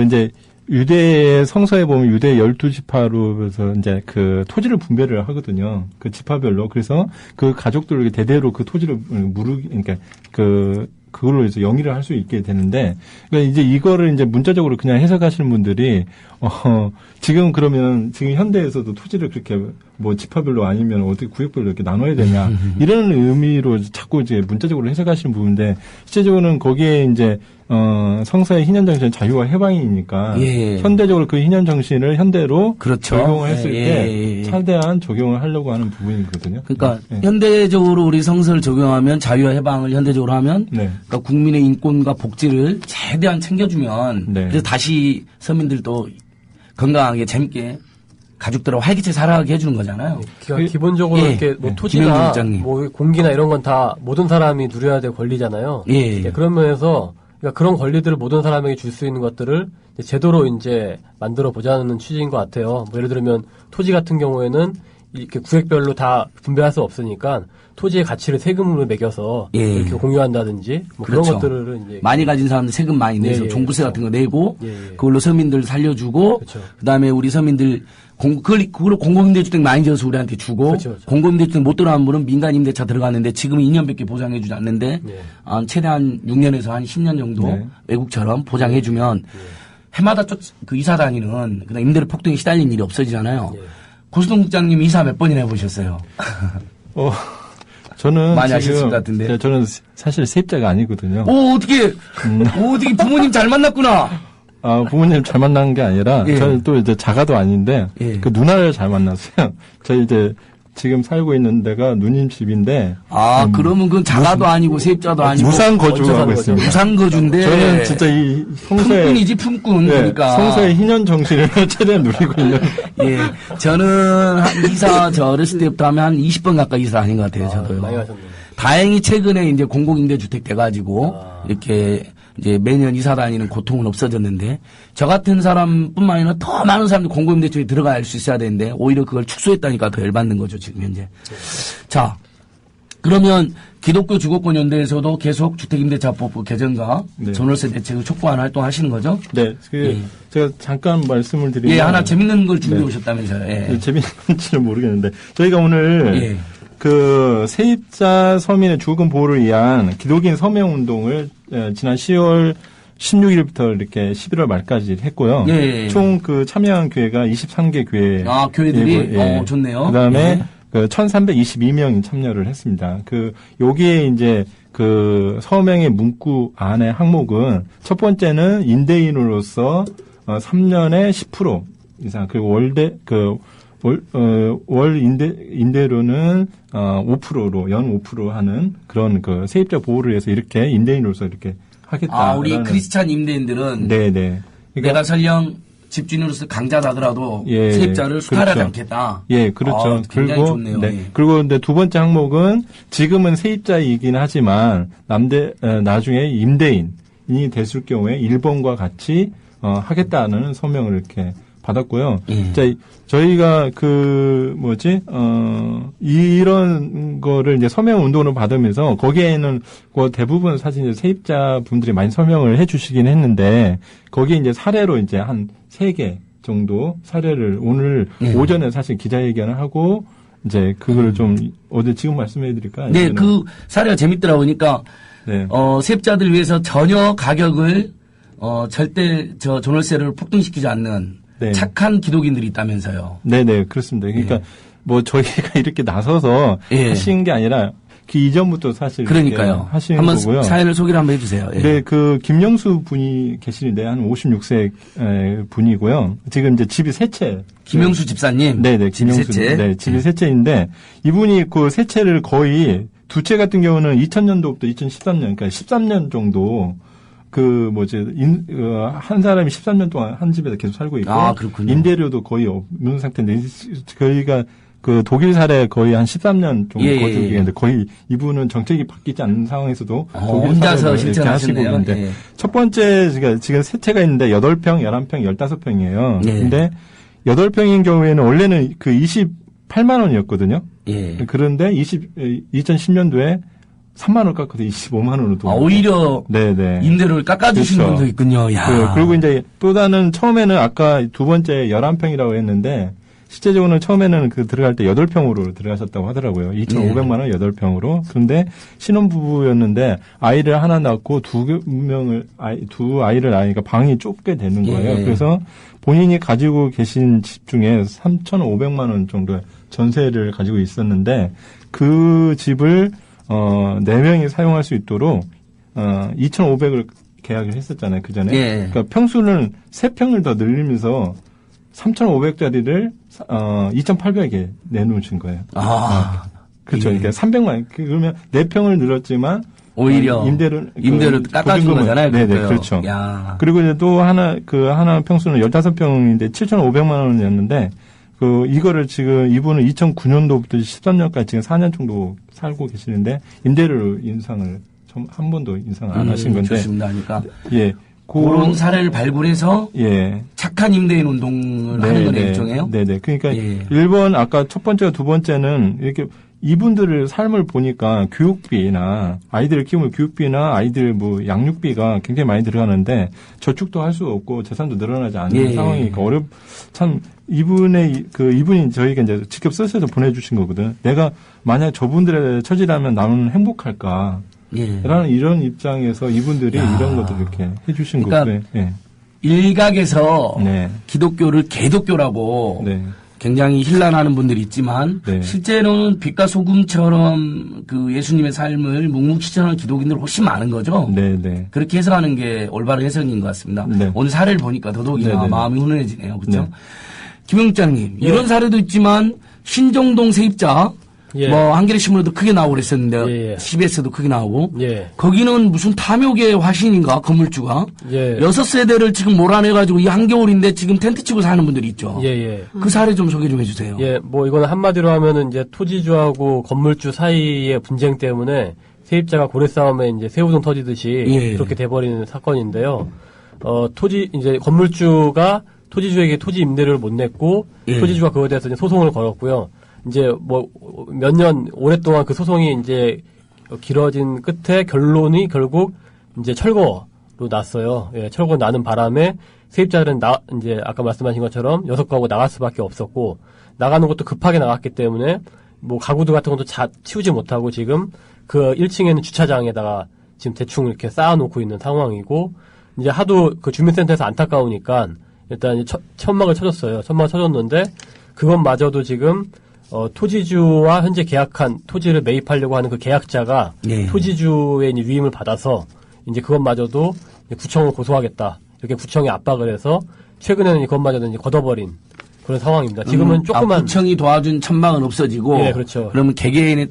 F: 이제 유대 성서에 보면 유대 12지파로 해서 이제 토지를 분배를 하거든요. 그 지파별로. 그래서 그 가족들 대대로 그 토지를 그러니까 그걸로 해서 영위를 할 수 있게 되는데, 그러니까 이제 이거를 이제 문자적으로 그냥 해석하시는 분들이, 지금 그러면 지금 현대에서도 토지를 그렇게 지파별로 아니면 어떻게 구역별로 이렇게 나눠야 되냐, 이런 의미로 자꾸 이제 문자적으로 해석하시는 부분인데, 실제적으로는 거기에 이제, 성서의 희년정신은 자유와 해방이니까, 현대적으로 그 희년정신을 현대로 적용을 했을 때, 차대한 적용을 하려고 하는 부분이거든요.
A: 그러니까, 현대적으로 우리 성서를 적용하면 자유와 해방을 현대적으로 하면, 그러니까 국민의 인권과 복지를 최대한 챙겨주면, 그래서 다시 서민들도 건강하게 재밌게 가족들하고 활기차게 살아가게 해주는 거잖아요.
E: 기본적으로 이렇게 토지나 공기나 이런 건 다 모든 사람이 누려야 될 권리잖아요. 그런 면에서 그러니까 그런 권리들을 모든 사람에게 줄 수 있는 것들을 제도로 이제 만들어 보자는 취지인 것 같아요. 예를 들면 토지 같은 경우에는 이렇게 구획별로 다 분배할 수 없으니까 토지의 가치를 세금으로 매겨서 이렇게 공유한다든지 그런 것들을 이제
A: 많이 가진 사람들 세금 많이 내서 종부세 같은 거 내고 그걸로 서민들 살려주고 그다음에 우리 서민들 그걸로 공공임대주택 많이 지어서 우리한테 주고 공공임대주택 못 들어간 분은 민간임대차 들어갔는데 지금은 2년밖에 보장해주지 않는데 최대한 6년에서 한 10년 정도 외국처럼 보장해주면 해마다 그 이사 다니는 그다음 임대료 폭등에 시달린 일이 없어지잖아요. 고수동 국장님 이사 몇 번이나 해보셨어요?
F: 저는
A: 많이 하셨을 것 같은데.
F: 저는 사실 세입자가 아니거든요.
A: 어떻게 부모님 잘 만났구나.
F: 부모님 잘 만난 게 아니라 저는 또 이제 자가도 아닌데 그 누나를 잘 만났어요. 저 이제 지금 살고 있는 데가 누님 집인데.
A: 그러면 그건 자가도 아니고 세입자도 아니고.
F: 무상거주하고 있습니다.
A: 무상거주인데.
F: 저는 진짜 이 성서의.
A: 품꾼이지, 품꾼. 그러니까.
F: 성서의 희년 정신을 최대한 누리고 있는.
A: 저는 저 어렸을 때부터 하면 한 20번 가까이 이사 다닌 것 같아요, 저도요.
E: 많이 가셨네요.
A: 다행히 최근에 이제 공공임대주택 돼가지고, 이렇게 이제 매년 이사 다니는 고통은 없어졌는데, 저 같은 사람뿐만 아니라 더 많은 사람들이 공공임대주택에 들어갈 수 있어야 되는데, 오히려 그걸 축소했다니까 더 열받는 거죠, 지금 현재. 자, 그러면 기독교 주거권연대에서도 계속 주택임대차법 개정과 전월세 대책을 촉구하는 활동 하시는 거죠?
F: 네. 제가 잠깐 말씀을 드리면.
A: 하나 재밌는 걸 준비해 오셨다면서요.
F: 재밌는 건지는 모르겠는데, 저희가 오늘 그 세입자 서민의 주거권 보호를 위한 기독인 서명 운동을 지난 10월 16일부터 이렇게 11월 말까지 했고요. 총 그 참여한 교회가 23개 교회.
A: 교회들이? 좋네요.
F: 그 다음에 그 1,322명이 참여를 했습니다. 여기에 이제 그 서명의 문구 안에 항목은 첫 번째는 임대인으로서 3년에 10% 이상, 그리고 월 임대료는 5%로 연 5% 하는 그런 그 세입자 보호를 위해서 이렇게 임대인으로서 이렇게 하겠다.
A: 우리 크리스찬 임대인들은
F: 네네. 그러니까
A: 내가 설령 집주인으로서 강자다더라도
F: 예,
A: 세입자를 수탈하지
F: 그렇죠.
A: 않겠다.
F: 예, 그렇죠.
A: 굉장히
F: 그리고
A: 좋네요.
F: 네.
A: 예.
F: 그리고 근데 두 번째 항목은 지금은 세입자이긴 하지만 나중에 임대인이 됐을 경우에 1번과 같이 하겠다는 서명을 이렇게 받았고요. 자, 저희가 이런 거를 이제 서명 운동을 받으면서 거기에는 대부분 사실 이제 세입자분들이 많이 서명을 해 주시긴 했는데 거기에 이제 사례로 이제 한 3개 정도 사례를 오늘 오전에 사실 기자회견을 하고 이제 그거를 좀 어제 지금 말씀해 드릴까요?
A: 네, 그 사례가 재밌더라고. 그러니까
F: 네.
A: 세입자들 위해서 전혀 가격을 절대 전월세를 폭등시키지 않는
F: 네.
A: 착한 기독인들이 있다면서요.
F: 네네, 그렇습니다. 그러니까 저희가 이렇게 나서서 하신 게 아니라 그 이전부터 사실
A: 그러니까요.
F: 하시는
A: 한번
F: 거고요.
A: 사연을 소개를 한번 해주세요. 예.
F: 네, 김영수 분이 계시는데 한 56세 분이고요. 지금 이제 집이 세 채.
A: 김영수 집사님.
F: 네네,
A: 집이 세 채.
F: 네, 집이 세 채인데 이분이 그 세 채를 거의 두 채 같은 경우는 2000년도부터 2013년, 그러니까 13년 정도 한 사람이 13년 동안 한 집에서 계속 살고 있고.
A: 그렇군요.
F: 임대료도 거의 없는 상태인데, 저희가 독일 사례 거의 한 13년 정도 거주기인데 거의 이분은 정책이 바뀌지 않는 상황에서도 독일
A: 혼자서
F: 사례를 이렇게 하시고
A: 실천하셨네요.
F: 있는데 첫 번째 지금 세 채가 있는데 8평, 11평, 15평이에요. 근데 8평인 경우에는 원래는 28만 원이었거든요. 그런데 2010년도에 3만 원 깎아서 25만 원으로
A: 오히려
F: 네네.
A: 임대료를 깎아주시는
F: 그렇죠.
A: 분도 있군요. 야.
F: 그리고 이제 또 다른 처음에는 아까 두 번째 11평이라고 했는데 실제적으로는 처음에는 들어갈 때 8평으로 들어가셨다고 하더라고요. 2,500만 원 8평으로. 그런데 신혼부부였는데 아이를 하나 낳고 두 아이를 낳으니까 방이 좁게 되는 거예요. 그래서 본인이 가지고 계신 집 중에 3,500만 원 정도의 전세를 가지고 있었는데 그 집을 4명이 사용할 수 있도록 2,500을 계약을 했었잖아요. 그 전에. 그러니까 평수는 3평을 더 늘리면서 3,500짜리를 2,800에 내놓으신 거예요. 그렇죠. 그러니까 300만. 그러면 4평을 늘었지만
A: 오히려 임대료를 깎아준 거잖아요.
F: 네네, 그렇죠.
A: 야.
F: 그리고 이제 또 하나 평수는 15평인데 7,500만 원이었는데 이거를 지금 이분은 2009년도부터 13년까지 지금 4년 정도 살고 계시는데 임대료 인상을 한 번도 인상을 안 하신 건데.
A: 좋습니다. 그러니까
F: 그런
A: 사례를 발굴해서 착한 임대인 운동을 하는 건 일종이에요.
F: 네네. 그러니까 1번 아까 첫 번째와 두 번째는 이렇게 이분들의 삶을 보니까 교육비나 아이들을 키우면 교육비나 아이들 양육비가 굉장히 많이 들어가는데 저축도 할 수 없고 재산도 늘어나지 않는 상황이니까 참 이분이 저희가 이제 직접 써서 보내주신 거거든. 내가 만약 저분들의 처지라면 나는 행복할까? 라는 이런 입장에서 이분들이 이런 것들 이렇게 해주신 거고요.
A: 일각에서 기독교를 개독교라고 굉장히 힐난하는 분들이 있지만 실제로는 빛과 소금처럼 예수님의 삶을 묵묵시전하는 기독인들 훨씬 많은 거죠. 그렇게 해석하는 게 올바른 해석인 것 같습니다. 오늘 사례를 보니까 더더욱이나 마음이 훈훈해지네요. 그렇죠? 김영장님 이런 사례도 있지만 신정동 세입자 한겨레신문에도 크게 나오고 그랬었는데 CBS도 크게 나오고 거기는 무슨 탐욕의 화신인가 건물주가 6세대를 지금 몰아내가지고 이 한겨울인데 지금 텐트 치고 사는 분들이 있죠. 그 사례 좀 소개 좀 해주세요.
E: 이거는 한마디로 하면은 이제 토지주하고 건물주 사이의 분쟁 때문에 세입자가 고래 싸움에 이제 새우등 터지듯이 그렇게 돼버리는 사건인데요. 이제 건물주가 토지주에게 토지 임대료를 못 냈고 토지주가 그거에 대해서 이제 소송을 걸었고요. 이제 몇 년 오랫동안 그 소송이 이제 길어진 끝에 결론이 결국 이제 철거로 났어요. 철거 나는 바람에 세입자들은 이제 아까 말씀하신 것처럼 6가구 나갈 수밖에 없었고 나가는 것도 급하게 나갔기 때문에 가구들 같은 것도 치우지 못하고 지금 그 1층에는 주차장에다가 지금 대충 이렇게 쌓아놓고 있는 상황이고 이제 하도 그 주민센터에서 안타까우니까 일단 천막을 쳐줬어요. 천막을 쳐줬는데 그것마저도 지금 토지주와 현재 계약한 토지를 매입하려고 하는 그 계약자가
A: 예.
E: 토지주의 이제 위임을 받아서 이제 그것마저도 이제 구청을 고소하겠다. 이렇게 구청에 압박을 해서 최근에는 그것마저도 이제 걷어버린 그런 상황입니다. 지금은 조그만
A: 구청이 도와준 천막은 없어지고
E: 예, 그렇죠.
A: 그러면 개개인의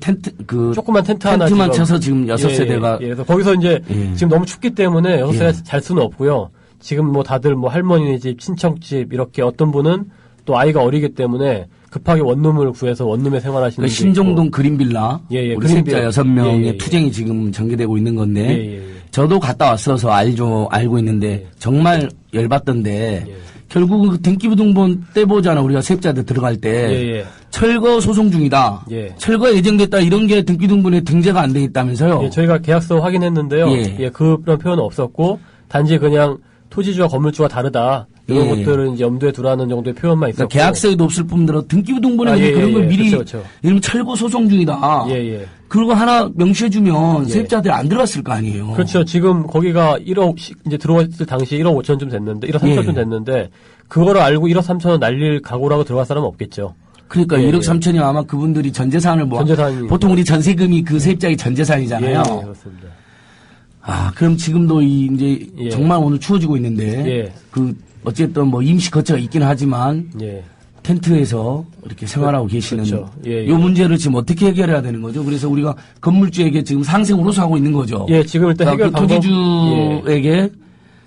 E: 조그만 텐트 하나
A: 텐트만
E: 지금
A: 쳐서 지금 6세대가
E: 그래서 거기서 이제
A: 예.
E: 지금 너무 춥기 때문에 6세대가
A: 예.
E: 잘 수는 없고요. 지금 뭐 다들 뭐 할머니네 집, 친척집 이렇게 어떤 분은 또 아이가 어리기 때문에 급하게 원룸을 구해서 원룸에 생활하시는
A: 그 신종동 그린빌라
E: 예,
A: 우리
E: 그린빌라.
A: 세입자 6명의
E: 예.
A: 투쟁이 지금 전개되고 있는 건데
E: 예.
A: 저도 갔다 왔어서 알고 있는데 정말 열받던데
E: 예.
A: 결국은 그 등기부등본 떼보잖아 우리가 세입자들 들어갈 때
E: 예.
A: 철거 소송 중이다.
E: 예.
A: 철거 예정됐다 이런 게 등기등본에 등재가 안 돼 있다면서요.
E: 예, 저희가 계약서 확인했는데요.
A: 예.
E: 그런 표현은 없었고 단지 그냥 토지주와 건물주가 다르다. 이런
A: 예.
E: 것들은 이제 염두에 두라는 정도의 표현만 있었고.
A: 그러니까 계약서에도 없을 뿐더러 등기부등본에
E: 예,
A: 그런 걸 미리
E: 그렇죠.
A: 이러면 철거 소송 중이다.
E: 예.
A: 그리고 하나 명시해주면
E: 예.
A: 세입자들이 안 들어갔을 거 아니에요.
E: 그렇죠. 지금 거기가 1억 이제 들어왔을 당시 1억 5천쯤 됐는데 1억 3천쯤
A: 예.
E: 됐는데 그거를 알고 1억 3천원 날릴 각오라고 들어갈 사람은 없겠죠.
A: 그러니까
E: 예,
A: 1억
E: 예.
A: 3천이 아마 그분들이 전재산을
E: 전재산이
A: 보통 우리 전세금이 그 세입자의 전재산이잖아요.
E: 예, 그렇습니다.
A: 아, 그럼 지금도 이제
E: 예.
A: 정말 오늘 추워지고 있는데
E: 예.
A: 그 어쨌든 뭐 임시 거처가 있긴 하지만
E: 예.
A: 텐트에서 이렇게 생활하고 계시는
E: 그렇죠. 예, 예.
A: 이 문제를 지금 어떻게 해결해야 되는 거죠? 그래서 우리가 건물주에게 지금 상생 우로사하고 있는 거죠.
E: 예, 지금 일단 해결
A: 그
E: 방법
A: 토지주에게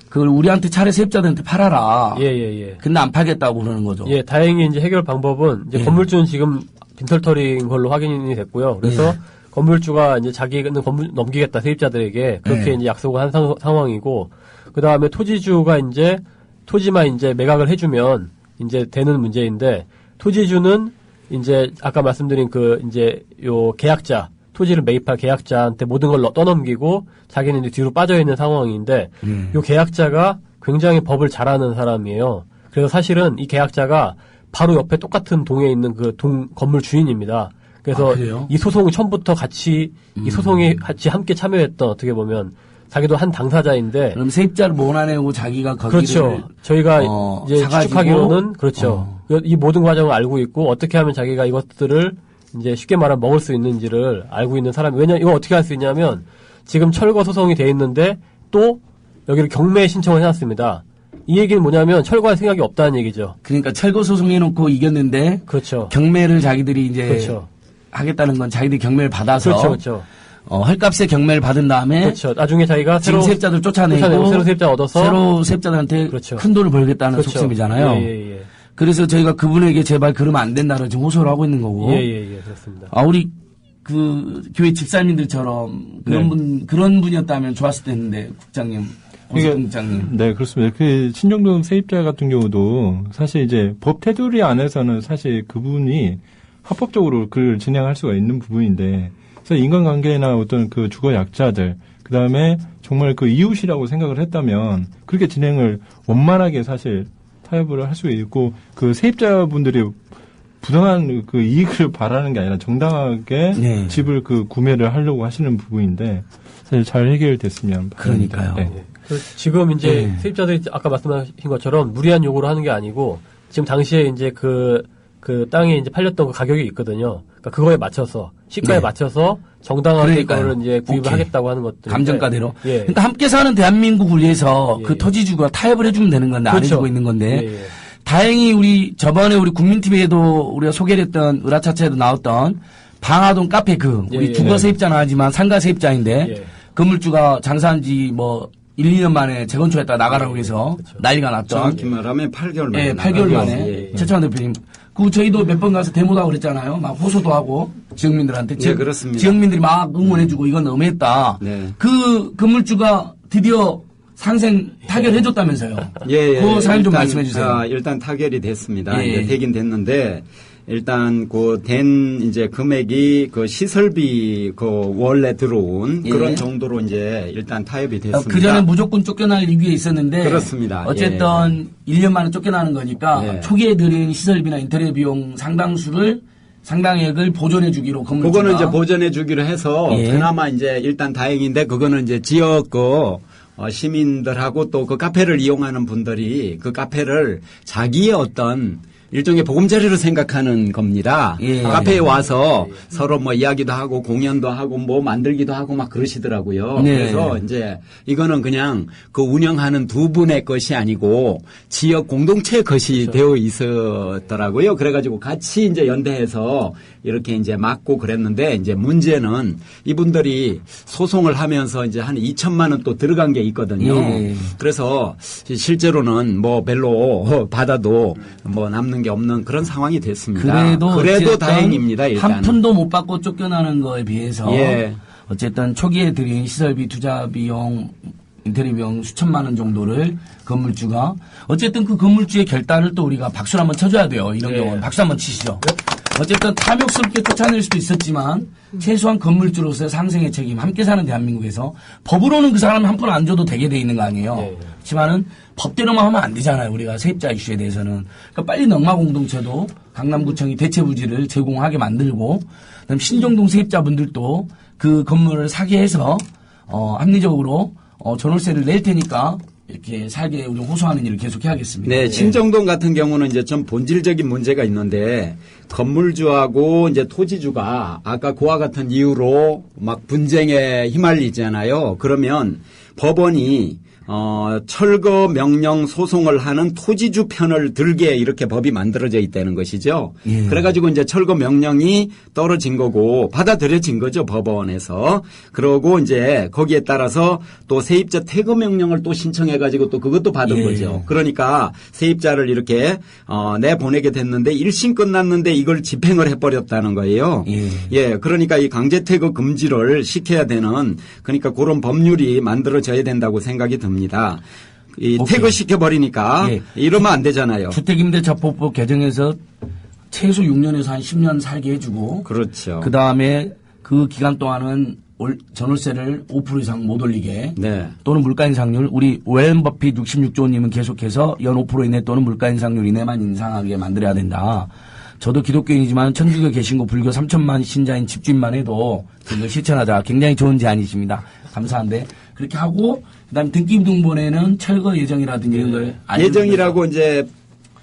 A: 그걸 우리한테 차례 세입자들한테 팔아라.
E: 예.
A: 근데 안 팔겠다고 그러는 거죠.
E: 예, 다행히 이제 해결 방법은 이제
A: 예.
E: 건물주는 지금 빈털터리인 걸로 확인이 됐고요. 그래서
A: 예.
E: 건물주가 이제 자기는 건물 넘기겠다 세입자들에게 그렇게
A: 예.
E: 이제 약속을 한 상황이고 그 다음에 토지주가 이제 토지만 이제 매각을 해주면 이제 되는 문제인데 토지주는 이제 아까 말씀드린 그 이제 요 계약자 토지를 매입할 계약자한테 모든 걸 떠넘기고 자기는 이제 뒤로 빠져 있는 상황인데 요 계약자가 굉장히 법을 잘 아는 사람이에요. 그래서 사실은 이 계약자가 바로 옆에 똑같은 동에 있는 그 건물 주인입니다. 그래서
A: 아, 그래요?
E: 이 소송이 처음부터 같이 이 소송에 같이 함께 참여했던 어떻게 보면 자기도 한 당사자인데
A: 그럼 세입자를 몰아내고 자기가 거기를
E: 그렇죠. 저희가 이제
A: 사가지고,
E: 추측하기로는 그렇죠. 이 모든 과정을 알고 있고 어떻게 하면 자기가 이것들을 이제 쉽게 말하면 먹을 수 있는지를 알고 있는 사람이 왜냐 이거 어떻게 할 수 있냐면 지금 철거 소송이 돼 있는데 또 여기를 경매 신청을 해놨습니다. 이 얘기는 뭐냐면 철거할 생각이 없다는 얘기죠.
A: 그러니까 철거 소송 해놓고 이겼는데
E: 그렇죠.
A: 경매를 자기들이 이제
E: 그렇죠.
A: 하겠다는 건 자기들이 경매를 받아서
E: 그렇죠.
A: 헐값에 경매를 받은 다음에
E: 그렇죠. 나중에 자기가
A: 지금
E: 새로
A: 세입자들 쫓아내고
E: 새로 세입자 얻어서
A: 새로 세입자들한테
E: 그렇죠.
A: 큰 돈을 벌겠다는
E: 그렇죠.
A: 속셈이잖아요.
E: 예.
A: 그래서 저희가 그분에게 제발 그러면 안 된다는 지금 호소를 하고 있는 거고.
E: 예, 그렇습니다.
A: 아, 우리 그 교회 집사님들처럼 그런 분이었다면 좋았을 텐데 국장님, 국장님.
F: 네, 그렇습니다. 그 신정동 세입자 같은 경우도 사실 이제 법 테두리 안에서는 사실 그분이 합법적으로 그걸 진행할 수가 있는 부분인데, 그래서 인간관계나 어떤 그 주거 약자들, 그 다음에 정말 그 이웃이라고 생각을 했다면 그렇게 진행을 원만하게 사실 타협을 할 수 있고 그 세입자분들이 부당한 그 이익을 바라는 게 아니라 정당하게
A: 네.
F: 집을 그 구매를 하려고 하시는 부분인데 사실 잘 해결됐으면
A: 그러니까요.
F: 네.
E: 지금 이제
A: 네.
E: 세입자들이 아까 말씀하신 것처럼 무리한 요구를 하는 게 아니고 지금 당시에 이제 그 땅이 이제 팔렸던 그 가격이 있거든요. 그러니까 그거에 맞춰서 시가에
A: 네.
E: 맞춰서 정당하게
A: 그러니까요.
E: 그거를 이제 구입을
A: 오케이.
E: 하겠다고 하는 것들.
A: 감정가대로.
E: 예.
A: 그러니까 함께 사는 대한민국을 위해서
E: 예.
A: 그 토지주가 타협을 해주면 되는 건데 안
E: 그렇죠.
A: 해주고 있는 건데.
E: 예.
A: 다행히 저번에 우리 국민TV에도 우리가 소개를 했던 으라차차에도 나왔던 방화동 카페 우리
E: 예.
A: 주거 세입자는 하지만 상가 세입자인데
E: 예.
A: 건물주가 장사한 지 1, 2년 만에 재건축했다가 나가라고 해서
E: 그렇죠.
A: 난리가 났던.
D: 정확히 말하면 8개월 만에.
A: 예, 8개월 만에.
E: 예.
A: 최창원 대표님. 저희도 몇 번 가서 데모도 하고 그랬잖아요. 막 호소도 하고 지역민들한테.
D: 네, 그렇습니다.
A: 지역민들이 막 응원해주고 이건 너무했다.
D: 네.
A: 그 건물주가 드디어 상생 타결해줬다면서요.
D: 예.
A: 그 사연 좀
D: 일단,
A: 말씀해 주세요.
D: 일단 타결이 됐습니다.
A: 예.
D: 이제 되긴 됐는데 일단 이제 금액이 그 시설비 원래 들어온
A: 예.
D: 그런 정도로 이제 일단 타협이 됐습니다.
A: 그 전에 무조건 쫓겨날 위기에 있었는데.
D: 그렇습니다.
A: 어쨌든 1년 만에 쫓겨나는 거니까
D: 예.
A: 초기에 들인 시설비나 인테리어 비용 상당액을 보존해 주기로 건물주가.
D: 그거는 이제 보전해 주기로 해서
A: 예.
D: 그나마 이제 일단 다행인데 그거는 이제 지역 시민들하고 또 그 카페를 이용하는 분들이 그 카페를 자기의 어떤 일종의 보금자리로 생각하는 겁니다.
A: 예.
D: 카페에 와서 서로 뭐 이야기도 하고 공연도 하고 뭐 만들기도 하고 막 그러시더라고요.
A: 네.
D: 그래서 이제 이거는 그냥 그 운영하는 두 분의 것이 아니고 지역 공동체의 것이 되어 있었더라고요. 그래가지고 같이 이제 연대해서 이렇게 이제 맡고 그랬는데 이제 문제는 이분들이 소송을 하면서 이제 한 2천만 원 또 들어간 게 있거든요.
A: 예.
D: 그래서 실제로는 뭐 별로 받아도 뭐 남는 게 없는 그런 상황이 됐습니다.
A: 그래도 어쨌든
D: 다행입니다. 일단은.
A: 한 푼도 못 받고 쫓겨나는 거에 비해서
D: 예.
A: 어쨌든 초기에 들인 시설비, 투자 비용, 인테리어 비용 수천만 원 정도를 건물주가 어쨌든 그 건물주의 결단을 또 우리가 박수를 한번 쳐줘야 돼요. 이런
E: 예.
A: 경우는 박수 한번 치시죠. 어쨌든 탐욕스럽게 쫓아낼 수도 있었지만 최소한 건물주로서의 상생의 책임, 함께 사는 대한민국에서 법으로는 그 사람 한 푼 안 줘도 되게 돼 있는 거 아니에요.
E: 예.
A: 그렇지만은 법대로만 하면 안 되잖아요. 우리가 세입자 이슈에 대해서는. 그러니까 빨리 넉마 공동체도 강남구청이 대체 부지를 제공하게 만들고 그다음 신정동 세입자분들도 그 건물을 사게 해서 합리적으로 전월세를 낼 테니까 이렇게 살게 우리 호소하는 일을 계속 해야겠습니다.
D: 네,
A: 예.
D: 신정동 같은 경우는 이제 좀 본질적인 문제가 있는데 건물주하고 이제 토지주가 아까 그와 같은 이유로 막 분쟁에 휘말리잖아요. 그러면 법원이 철거 명령 소송을 하는 토지주 편을 들게 이렇게 법이 만들어져 있다는 것이죠.
A: 예.
D: 그래가지고 이제 철거 명령이 떨어진 거고 받아들여진 거죠, 법원에서. 그러고 이제 거기에 따라서 또 세입자 퇴거 명령을 또 신청해가지고 또 그것도 받은
A: 예.
D: 거죠. 그러니까 세입자를 이렇게 내보내게 됐는데 1심 끝났는데 이걸 집행을 해버렸다는 거예요.
A: 예.
D: 예, 그러니까 이 강제 퇴거 금지를 시켜야 되는 그러니까 그런 법률이 만들어져야 된다고 생각이 듭니다. 이
A: 오케이.
D: 퇴거시켜 버리니까
A: 예.
D: 이러면 안 되잖아요.
A: 주택임대차법법 개정해서 최소 6년에서 한 10년 살게 해주고
D: 그렇죠.
A: 그 다음에 그 기간 동안은 전월세를 5% 이상 못 올리게
D: 네.
A: 또는 물가 인상률 우리 웰런 버핏 66조님은 계속해서 연 5% 이내 또는 물가 인상률 이내만 인상하게 만들어야 된다. 저도 기독교인이지만 천주교 개신교 불교 3천만 신자인 집주인만 해도 이걸 실천하자. 굉장히 좋은 제안이십니다. 감사한데 그렇게 하고 그다음에 등기부등본에는 철거 예정이라든지 이런 걸
D: 예정이라고 이제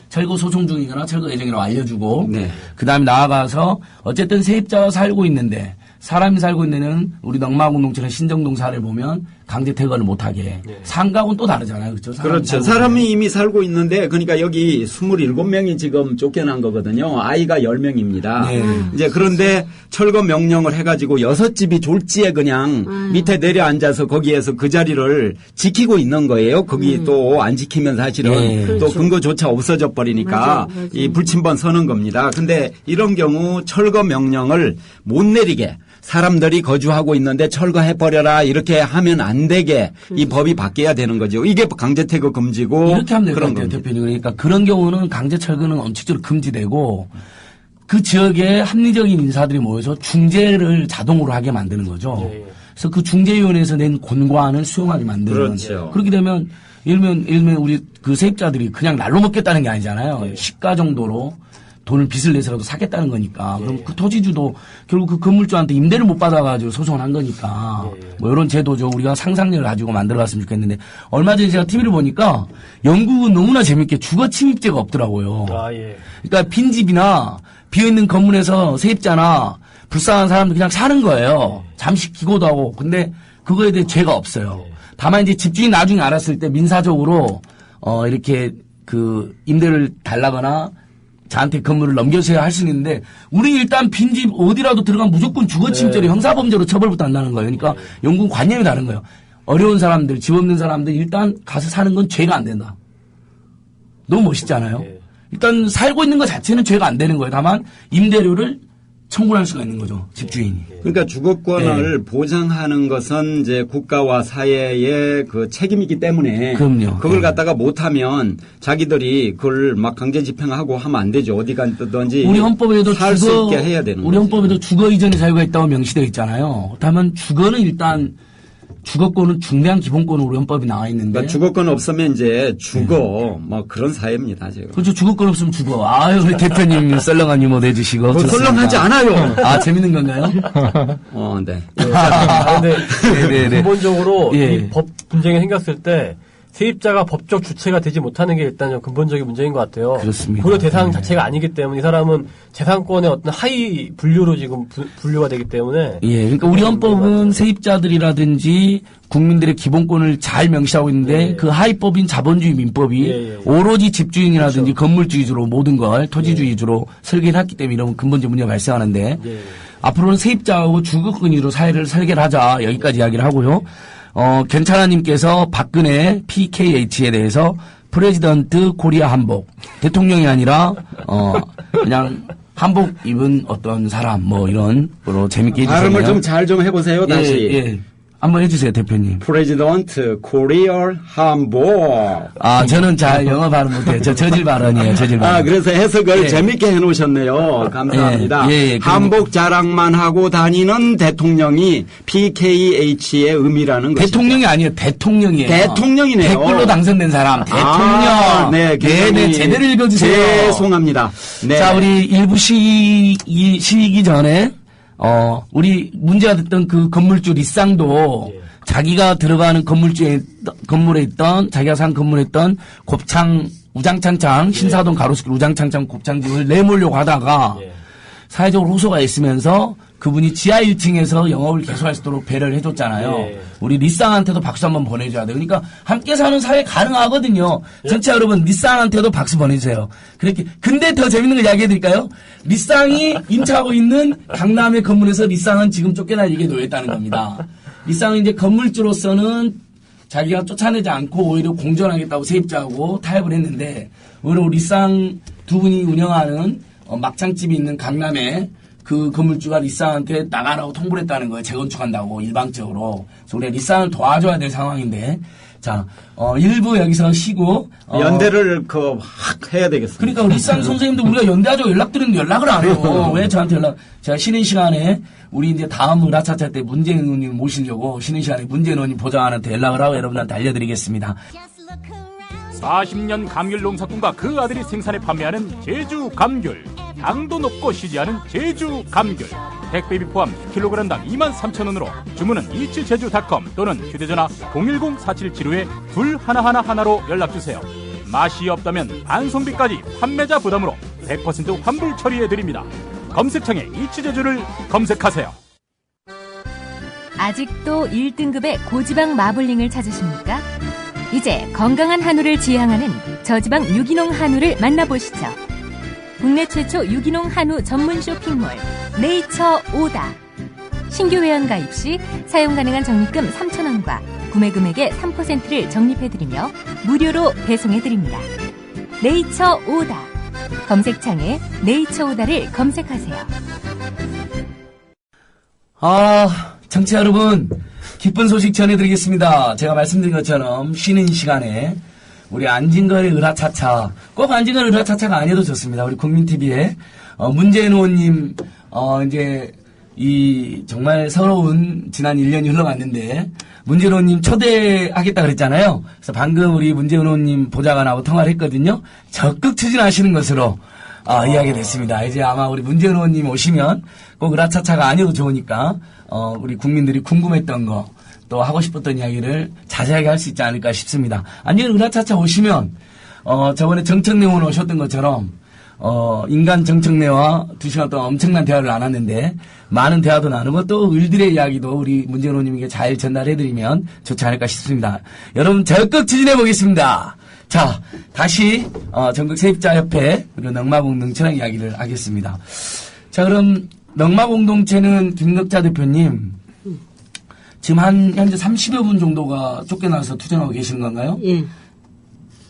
A: 철거 소송 중이거나 철거 예정이라고 알려주고
D: 네.
A: 그다음에 나아가서 어쨌든 세입자가 살고 있는데 사람이 살고 있는 데는 우리 넉마 공동체는 신정동 사를 보면 강제 퇴거를 못하게 상가하고는 또 다르잖아요. 그렇죠?
D: 그렇죠. 사람이 이미 살고 있는데 그러니까 여기 27명이 지금 쫓겨난 거거든요. 아이가 10명입니다.
A: 네.
D: 이제 그런데 철거 명령을 해가지고 6집이 졸지에 그냥 밑에 내려앉아서 거기에서 그 자리를 지키고 있는 거예요. 거기 또 안 지키면 사실은
A: 네.
D: 또
G: 그렇죠.
D: 근거조차 없어져 버리니까
G: 맞아요.
D: 이 불침번 서는 겁니다. 근데 이런 경우 철거 명령을 못 내리게 사람들이 거주하고 있는데 철거해버려라 이렇게 하면 안 되게 이 법이 바뀌어야 되는 거죠. 이게 강제퇴거 금지고
A: 이렇게 하면 될 것
D: 그런
A: 같아요,
D: 겁니다.
A: 대표님. 그러니까 그런 경우는 강제 철거는 원칙적으로 금지되고 그 지역에 합리적인 인사들이 모여서 중재를 자동으로 하게 만드는 거죠.
E: 예.
A: 그래서 그 중재위원회에서 낸 권고안을 수용하게 만드는.
D: 그렇죠.
A: 그렇게 되면 예를 들면 우리 그 세입자들이 그냥 날로 먹겠다는 게 아니잖아요. 시가 정도로 돈을 빚을 내서라도 사겠다는 거니까. 그럼 그 토지주도 결국 그 건물주한테 임대를 못 받아가지고 소송을 한 거니까. 뭐 이런 제도죠. 우리가 상상력을 가지고 만들어갔으면 좋겠는데 얼마 전에 제가 TV를 보니까 영국은 너무나 재밌게 주거 침입죄가 없더라고요.
E: 아, 예.
A: 그러니까 빈집이나 비어있는 건물에서 세입자나 불쌍한 사람들 그냥 사는 거예요. 잠시 기고도 하고. 근데 그거에 대해 죄가 없어요. 다만 이제 집주인 나중에 알았을 때 민사적으로 이렇게 그 임대를 달라거나 저한테 건물을 넘겨서야 할 수 있는데 우리 일단 빈집 어디라도 들어가면 무조건 주거침입죄로 형사범죄로 처벌부터 한다는 거예요. 그러니까 영국은 관념이 다른 거예요. 어려운 사람들, 집 없는 사람들 일단 가서 사는 건 죄가 안 된다. 너무 멋있잖아요. 일단 살고 있는 것 자체는 죄가 안 되는 거예요. 다만 임대료를 청구할 수가 있는 거죠. 집주인이.
D: 그러니까 주거권을 보장하는 것은 이제 국가와 사회의 그 책임이기 때문에
A: 그럼요.
D: 그걸
A: 네.
D: 갖다가 못하면 자기들이 그걸 막 강제 집행하고 하면 안 되죠. 어디 갔든지
A: 우리 헌법에도
D: 살 수 있게 해야 되는
A: 우리
D: 거죠.
A: 헌법에도 주거 이전의 자유가 있다고 명시되어 있잖아요. 그렇다면 주거는 일단 주거권은 중대한 기본권으로 우리 헌법이 나와 있는데.
D: 그러니까 주거권 없으면 이제 죽어 뭐 그런 사회입니다 지금.
A: 그렇죠. 주거권 없으면 죽어. 아유, 우리 대표님 썰렁한 유머 내주시고.
D: 뭐
A: 좋습니다.
D: 썰렁하지 않아요.
A: 아, 재밌는 건가요?
D: 네.
E: 그런데
A: 네네네.
E: 기본적으로
A: 예.
E: 이 법 분쟁이 생겼을 때 세입자가 법적 주체가 되지 못하는 게 일단 좀 근본적인 문제인 것 같아요.
A: 그렇습니다.
E: 고려 대상
A: 네.
E: 자체가 아니기 때문에 이 사람은 재산권의 어떤 하위 분류로 지금 분류가 되기 때문에.
A: 예, 그러니까 우리 헌법은 세입자들이라든지 국민들의 기본권을 잘 명시하고 있는데
E: 예.
A: 그 하위법인 자본주의 민법이
E: 예.
A: 오로지 집주인이라든지
E: 그렇죠.
A: 건물주의 위주로 모든 걸 토지주의 위주로 설계를 했기 때문에 이런 근본적 문제가 발생하는데
E: 예.
A: 앞으로는 세입자하고 주거권 위주로 사회를 설계를 하자 여기까지 이야기를 하고요. 괜찮아님께서 박근혜 PKH에 대해서 프레지던트 코리아 한복 대통령이 아니라 그냥 한복 입은 어떤 사람 뭐 이런 거로 재밌게 해주세요.
D: 발음을 좀 잘 좀 해보세요. 다시.
A: 예. 한번 해주세요, 대표님.
D: 프레지던트 코리아 한복.
A: 아, 저는 잘 영어 발음 못해요. 저질 발언이에요, 저질 발언.
D: 아, 그래서 해석을
A: 예.
D: 재밌게 해놓으셨네요. 감사합니다.
A: 예,
D: 한복 자랑만 하고 다니는 대통령이 PKH의 의미라는 것이죠.
A: 대통령이 아니에요, 대통령이에요.
D: 대통령이네요.
A: 댓글로 당선된 사람, 대통령.
D: 아, 네,
A: 네, 제대로 읽어주세요.
D: 죄송합니다. 네.
A: 자, 우리 일부 시기 전에, 우리 문제가 됐던 그 건물주 리쌍도 자기가 들어가는 건물에 있던, 자기가 산 건물에 있던 곱창, 우장창창, 신사동 가로수길 우장창창 곱창집을 내몰려고 하다가 사회적으로 호소가 있으면서 그분이 지하 1층에서 영업을 계속할 수 있도록 배려를 해줬잖아요. 우리 리쌍한테도 박수 한번 보내줘야 돼요. 그러니까 함께 사는 사회 가능하거든요. 전체 여러분 리쌍한테도 박수 보내주세요. 그렇게 근데 더 재밌는 걸 이야기해드릴까요? 리쌍이 임차하고 있는 강남의 건물에서 리쌍은 지금 쫓겨날 얘기에 놓여있다는 겁니다. 리쌍은 이제 건물주로서는 자기가 쫓아내지 않고 오히려 공존하겠다고 세입자하고 타협을 했는데 오히려 리쌍 두 분이 운영하는 막창집이 있는 강남에 그 건물주가 리쌍한테 나가라고 통보를 했다는 거예요. 재건축한다고 일방적으로. 그래서 우리가 리쌍을 도와줘야 될 상황인데 자 일부 여기서 쉬고
D: 연대를 확 해야 되겠습니다.
A: 그러니까 리쌍 선생님도 우리가 연대하자고 연락드렸는데 연락을 안 해요. 왜 저한테 제가 쉬는 시간에 우리 이제 다음 으라차차 때 문재인 의원님 모시려고 쉬는 시간에 문재인 의원님 보좌관한테 연락을 하고 여러분한테 알려드리겠습니다.
H: 40년 감귤 농사꾼과 그 아들이 생산해 판매하는 제주 감귤. 당도 높고 쉬지 않은 제주 감귤. 택배비 포함 킬로그램당 23,000원으로 주문은 27제주.com 또는 휴대전화 010-4775-2111로 연락주세요. 맛이 없다면 반송비까지 판매자 부담으로 100% 환불 처리해드립니다. 검색창에 이치제주를 검색하세요.
I: 아직도 1등급의 고지방 마블링을 찾으십니까? 이제 건강한 한우를 지향하는 저지방 유기농 한우를 만나보시죠. 국내 최초 유기농 한우 전문 쇼핑몰 네이처 오다. 신규 회원 가입 시 사용 가능한 적립금 3,000원과 구매 금액의 3%를 적립해드리며 무료로 배송해드립니다. 네이처 오다. 검색창에 네이처 오다를 검색하세요.
A: 청취자 여러분, 기쁜 소식 전해드리겠습니다. 제가 말씀드린 것처럼 쉬는 시간에 우리 안진걸의 으라차차, 꼭 안진걸의 으라차차가 아니어도 좋습니다. 우리 국민TV에 문재인 의원님 이제 이 정말 서러운 지난 1년이 흘러갔는데 문재인 의원님 초대하겠다 그랬잖아요. 그래서 방금 우리 문재인 의원님 보좌관하고 통화를 했거든요. 적극 추진하시는 것으로 이야기가 됐습니다. 이제 아마 우리 문재인 의원님 오시면 꼭 으라차차가 아니어도 좋으니까 우리 국민들이 궁금했던 거 또 하고 싶었던 이야기를 자세하게 할 수 있지 않을까 싶습니다. 아니면 으라차차 오시면 저번에 정청래 의원 오셨던 것처럼 인간 정청래와 2시간 동안 엄청난 대화를 나눴는데 많은 대화도 나누고 또 을들의 이야기도 우리 문재인 의원님에게 잘 전달해드리면 좋지 않을까 싶습니다. 여러분 적극 추진해 보겠습니다. 자, 다시 전국 세입자협회 그리고 넉마공동체랑 이야기를 하겠습니다. 자, 그럼 넉마공동체는 김덕자 대표님 지금 현재 30여 분 정도가 쫓겨나서 투쟁하고 계시는 건가요?
G: 예.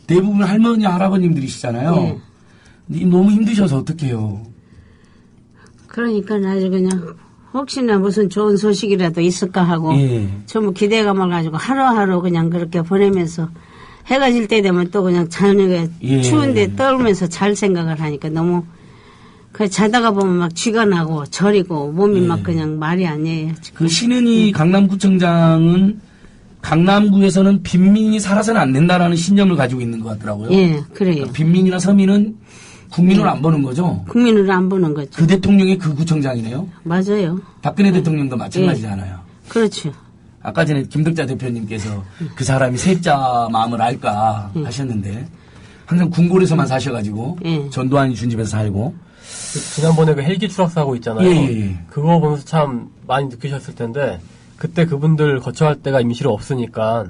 A: 대부분 할머니, 할아버님들이시잖아요. 예. 너무 힘드셔서 어떡해요?
G: 그러니까 아주 그냥 혹시나 무슨 좋은 소식이라도 있을까 하고
A: 예.
G: 전부 기대감을 가지고 하루하루 그냥 그렇게 보내면서 해가 질 때 되면 또 그냥 저녁에
A: 예.
G: 추운데 떨면서 잘 생각을 하니까 너무 그 자다가 보면 막 쥐가 나고 저리고 몸이 막 그냥 말이 아니에요.
A: 그 신은희 강남구청장은 강남구에서는 빈민이 살아서는 안 된다라는 신념을 가지고 있는 것 같더라고요.
G: 예, 그래요.
A: 그러니까 빈민이나 서민은 국민을 안 보는 거죠.
G: 국민을 안 보는 거죠.
A: 그 대통령이 그 구청장이네요.
G: 맞아요.
A: 박근혜 대통령도 마찬가지잖아요.
G: 그렇죠.
A: 아까 전에 김덕자 대표님께서 그 사람이 세입자 마음을 알까 하셨는데 항상 궁궐에서만 사셔가지고 전두환이 준 집에서 살고
E: 지난번에 그 헬기 추락 사고 있잖아요.
A: 예.
E: 그거 보면서 참 많이 느끼셨을 텐데 그때 그분들 거처할 데가 임시로 없으니까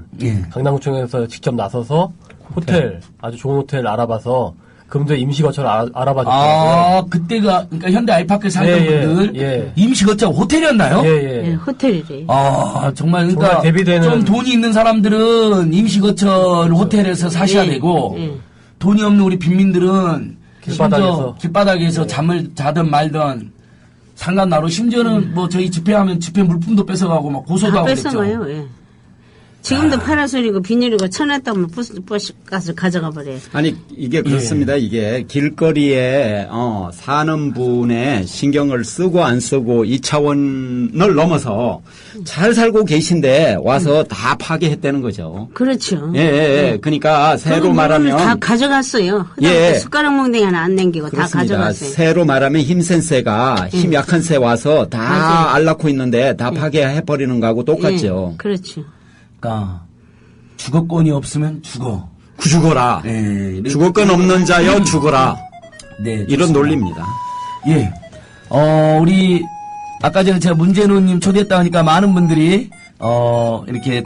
E: 강남구청에서 직접 나서서 호텔 아주 좋은 호텔 알아봐서 그분들 임시 거처를 알아봐 줬더라고요.
A: 그때가 그러니까 현대 아이파크에 살던 분들 임시 거처 호텔이었나요?
G: 예, 호텔이래.
A: 정말 그러니까
E: 대비되는
A: 좀 돈이 있는 사람들은 임시 거처를 호텔에서 사셔야 되고 돈이 없는 우리 빈민들은 길바닥에서 잠을 자든 말든 상관나로 심지어는 뭐 저희 집회하면 집회 물품도 뺏어가고 막 고소도 하고 그랬죠.
G: 뺏어가요. 예. 지금도 파라솔이고 비닐이고 쳐냈다면 버스 가서 가져가 버려요.
D: 아니 이게 그렇습니다. 이게 길거리에 사는 분의 신경을 쓰고 안 쓰고 이 차원을 넘어서 잘 살고 계신데 와서 다 파괴했다는 거죠.
G: 그렇죠.
D: 예. 그러니까 새로 말하면
G: 다 가져갔어요. 숟가락 몽댕이 하나 안 남기고 다 가져갔어요.
D: 새로 말하면 힘센 새가 힘 약한 새 와서 다 앓고 있는데 다 파괴해 버리는 거하고 똑같죠.
G: 그렇죠.
A: 그러니까 주거권이 없으면
D: 죽어라. 주거권 없는 자여 죽어라.
A: 네,
D: 이런 논리입니다.
A: 예. 우리 아까 전에 제가 문재인 의원님 초대했다 하니까 많은 분들이 이렇게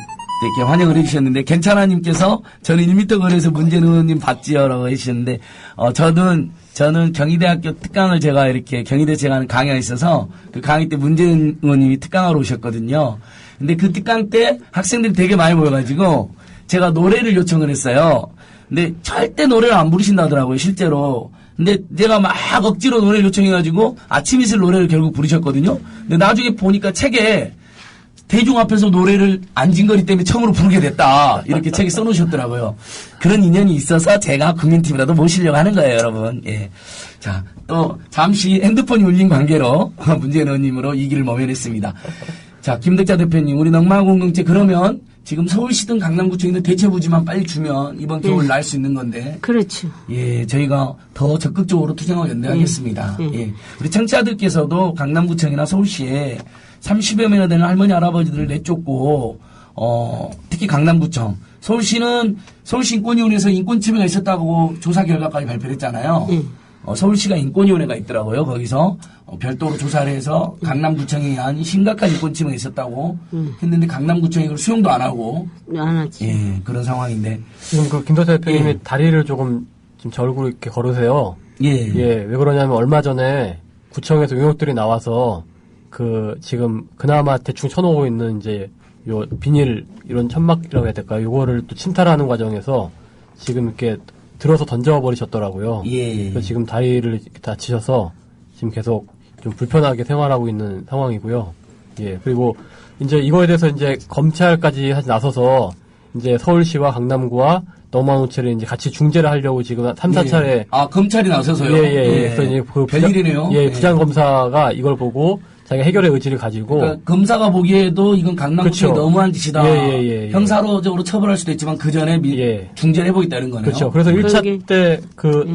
A: 환영을 해주셨는데 괜찮아님께서 저는 1m 거리에서 문재인 의원님 봤지요라고 해주셨는데 저는 경희대학교 특강을 제가 이렇게 경희대 제가 하는 강의가 있어서 그 강의 때 문재인 의원님이 특강하러 오셨거든요. 근데 그 특강 때 학생들이 되게 많이 모여가지고 제가 노래를 요청을 했어요. 근데 절대 노래를 안 부르신다더라고요, 실제로. 근데 제가 막 억지로 노래를 요청해가지고 아침 이슬 노래를 결국 부르셨거든요. 근데 나중에 보니까 책에 대중 앞에서 노래를 안진거리 때문에 처음으로 부르게 됐다. 이렇게 책에 써놓으셨더라고요. 그런 인연이 있어서 제가 국민TV라도 모시려고 하는 거예요, 여러분. 예. 자, 또 잠시 핸드폰이 울린 관계로 문재인 의원님으로 이 길을 모면했습니다. 자, 김덕자 대표님, 우리 넉마공동체 그러면 지금 서울시든 강남구청이든 대체부지만 빨리 주면 이번 겨울 날 수 있는 건데.
G: 그렇죠.
A: 예, 저희가 더 적극적으로 투쟁하고 연대하겠습니다. 예. 우리 청취자들께서도 강남구청이나 서울시에 30여 명이나 되는 할머니, 할아버지들을 내쫓고, 특히 강남구청. 서울시 인권위원회에서 인권침해가 있었다고 조사 결과까지 발표를 했잖아요. 서울시가 인권위원회가 있더라고요. 거기서 별도로 조사를 해서 강남구청에 의한 심각한 인권침해가 있었다고 했는데 강남구청이 그걸 수용도 안 하고.
G: 안 하지.
A: 예, 그런 상황인데.
E: 지금 그 김덕자 대표님이 다리를 조금 좀 절고 이렇게 걸으세요. 예, 왜 그러냐면 얼마 전에 구청에서 용역들이 나와서 지금 그나마 대충 쳐놓고 있는 이제 요 비닐 이런 천막이라고 해야 될까요? 요거를 또 침탈하는 과정에서 지금 이렇게 들어서 던져버리셨더라고요. 그래서 지금 다리를 다치셔서 지금 계속 좀 불편하게 생활하고 있는 상황이고요. 예, 그리고 이제 이거에 대해서 이제 검찰까지 나서서 이제 서울시와 강남구와 넉마운체를 이제 같이 중재를 하려고 지금 3, 4차례.
A: 검찰이 나서서요?
E: 그래서 이제
A: 별일이네요.
E: 부장검사가 이걸 보고 자기가 해결의 의지를 가지고.
A: 그러니까 검사가 보기에도 이건 강남구청이 너무한 짓이다. 형사적으로 처벌할 수도 있지만 그 전에 중재를 해보겠다는 거네요.
E: 그렇죠. 그래서 1차 때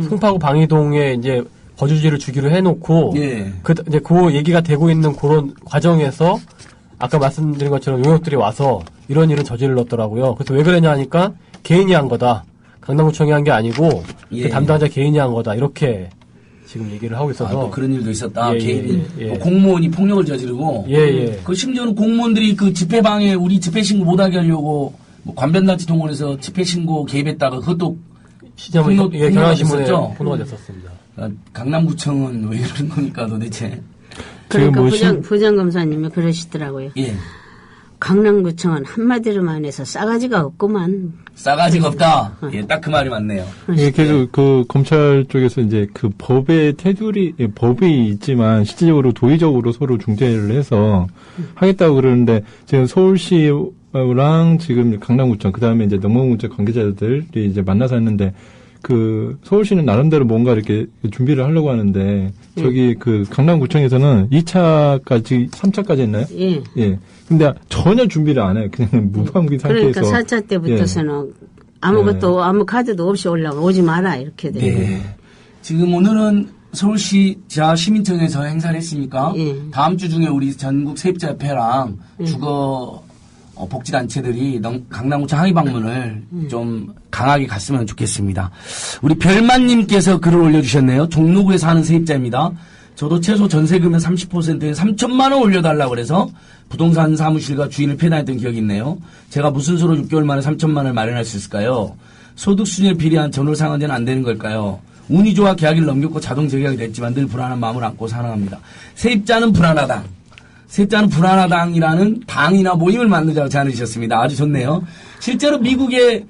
E: 송파구 방이동에 이제 거주지를 주기로 해놓고. 이제 그 얘기가 되고 있는 그런 과정에서 아까 말씀드린 것처럼 용역들이 와서 이런 일은 저질렀더라고요. 그래서 왜 그러냐 하니까 개인이 한 거다. 강남구청이 한 게 아니고 그 담당자 개인이 한 거다. 이렇게 지금 얘기를 하고 있어서.
A: 그런 일도 있었다. 개인이. 공무원이 폭력을 저지르고. 그 심지어는 공무원들이 그 집회방에 우리 집회신고 못하게 하려고 뭐 관변단체 동원해서 집회신고 개입했다가 그것도
E: 경향신문에 보도가 됐었습니다.
A: 강남구청은 왜 이러는 겁니까 도대체.
G: 그러니까 부장검사님이 그러시더라고요. 강남구청은 한마디로 말해서 싸가지가 없구만.
A: 싸가지가 없다. 딱 그 말이 맞네요.
F: 그래서 그 검찰 쪽에서 이제 그 법의 법이 있지만 실질적으로 도의적으로 서로 중재를 해서 하겠다고 그러는데 지금 서울시랑 지금 강남구청 그다음에 이제 넉마공동체 관계자들이 이제 만나서 했는데 그 서울시는 나름대로 뭔가 이렇게 준비를 하려고 하는데 저기 그 강남구청에서는 2차까지 3차까지 했나요? 근데 전혀 준비를 안 해요. 그냥 무방비 상태에서.
G: 그러니까 4차 때부터서는 아무것도 아무 카드도 없이 오지 마라 이렇게 되고.
A: 지금 오늘은 서울시 지하시민청에서 행사를 했으니까 다음 주 중에 우리 전국 세입자협회랑 주거 복지단체들이 강남구청 항의 방문을 좀 강하게 갔으면 좋겠습니다. 우리 별만님께서 글을 올려주셨네요. 종로구에 사는 세입자입니다. 저도 최소 전세금의 30%인 3천만 원 올려달라고 그래서 부동산 사무실과 주인을 폐단했던 기억이 있네요. 제가 무슨 수로 6개월 만에 3천만 원을 마련할 수 있을까요? 소득 수준에 비례한 전월 상한제는 안 되는 걸까요? 운이 좋아 계약일 넘겼고 자동 재계약이 됐지만 늘 불안한 마음을 안고 살아갑니다. 세입자는 불안하당. 세입자는 불안하당이라는 당이나 모임을 만들자고 제안해 주셨습니다. 아주 좋네요. 실제로 미국의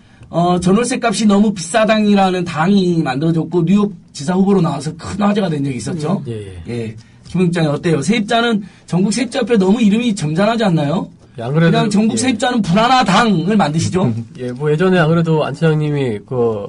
A: 전월세 값이 너무 비싸당이라는 당이 만들어졌고 뉴욕 지사 후보로 나와서 큰 화제가 된 적이 있었죠. 예. 김영장이 어때요? 세입자는 전국 세입자협회 너무 이름이 점잖하지 않나요?
E: 예, 안 그래도
A: 그냥 전국 세입자는 불안하당을 만드시죠.
E: 예, 뭐 예전에 안 그래도 안 차장님이 그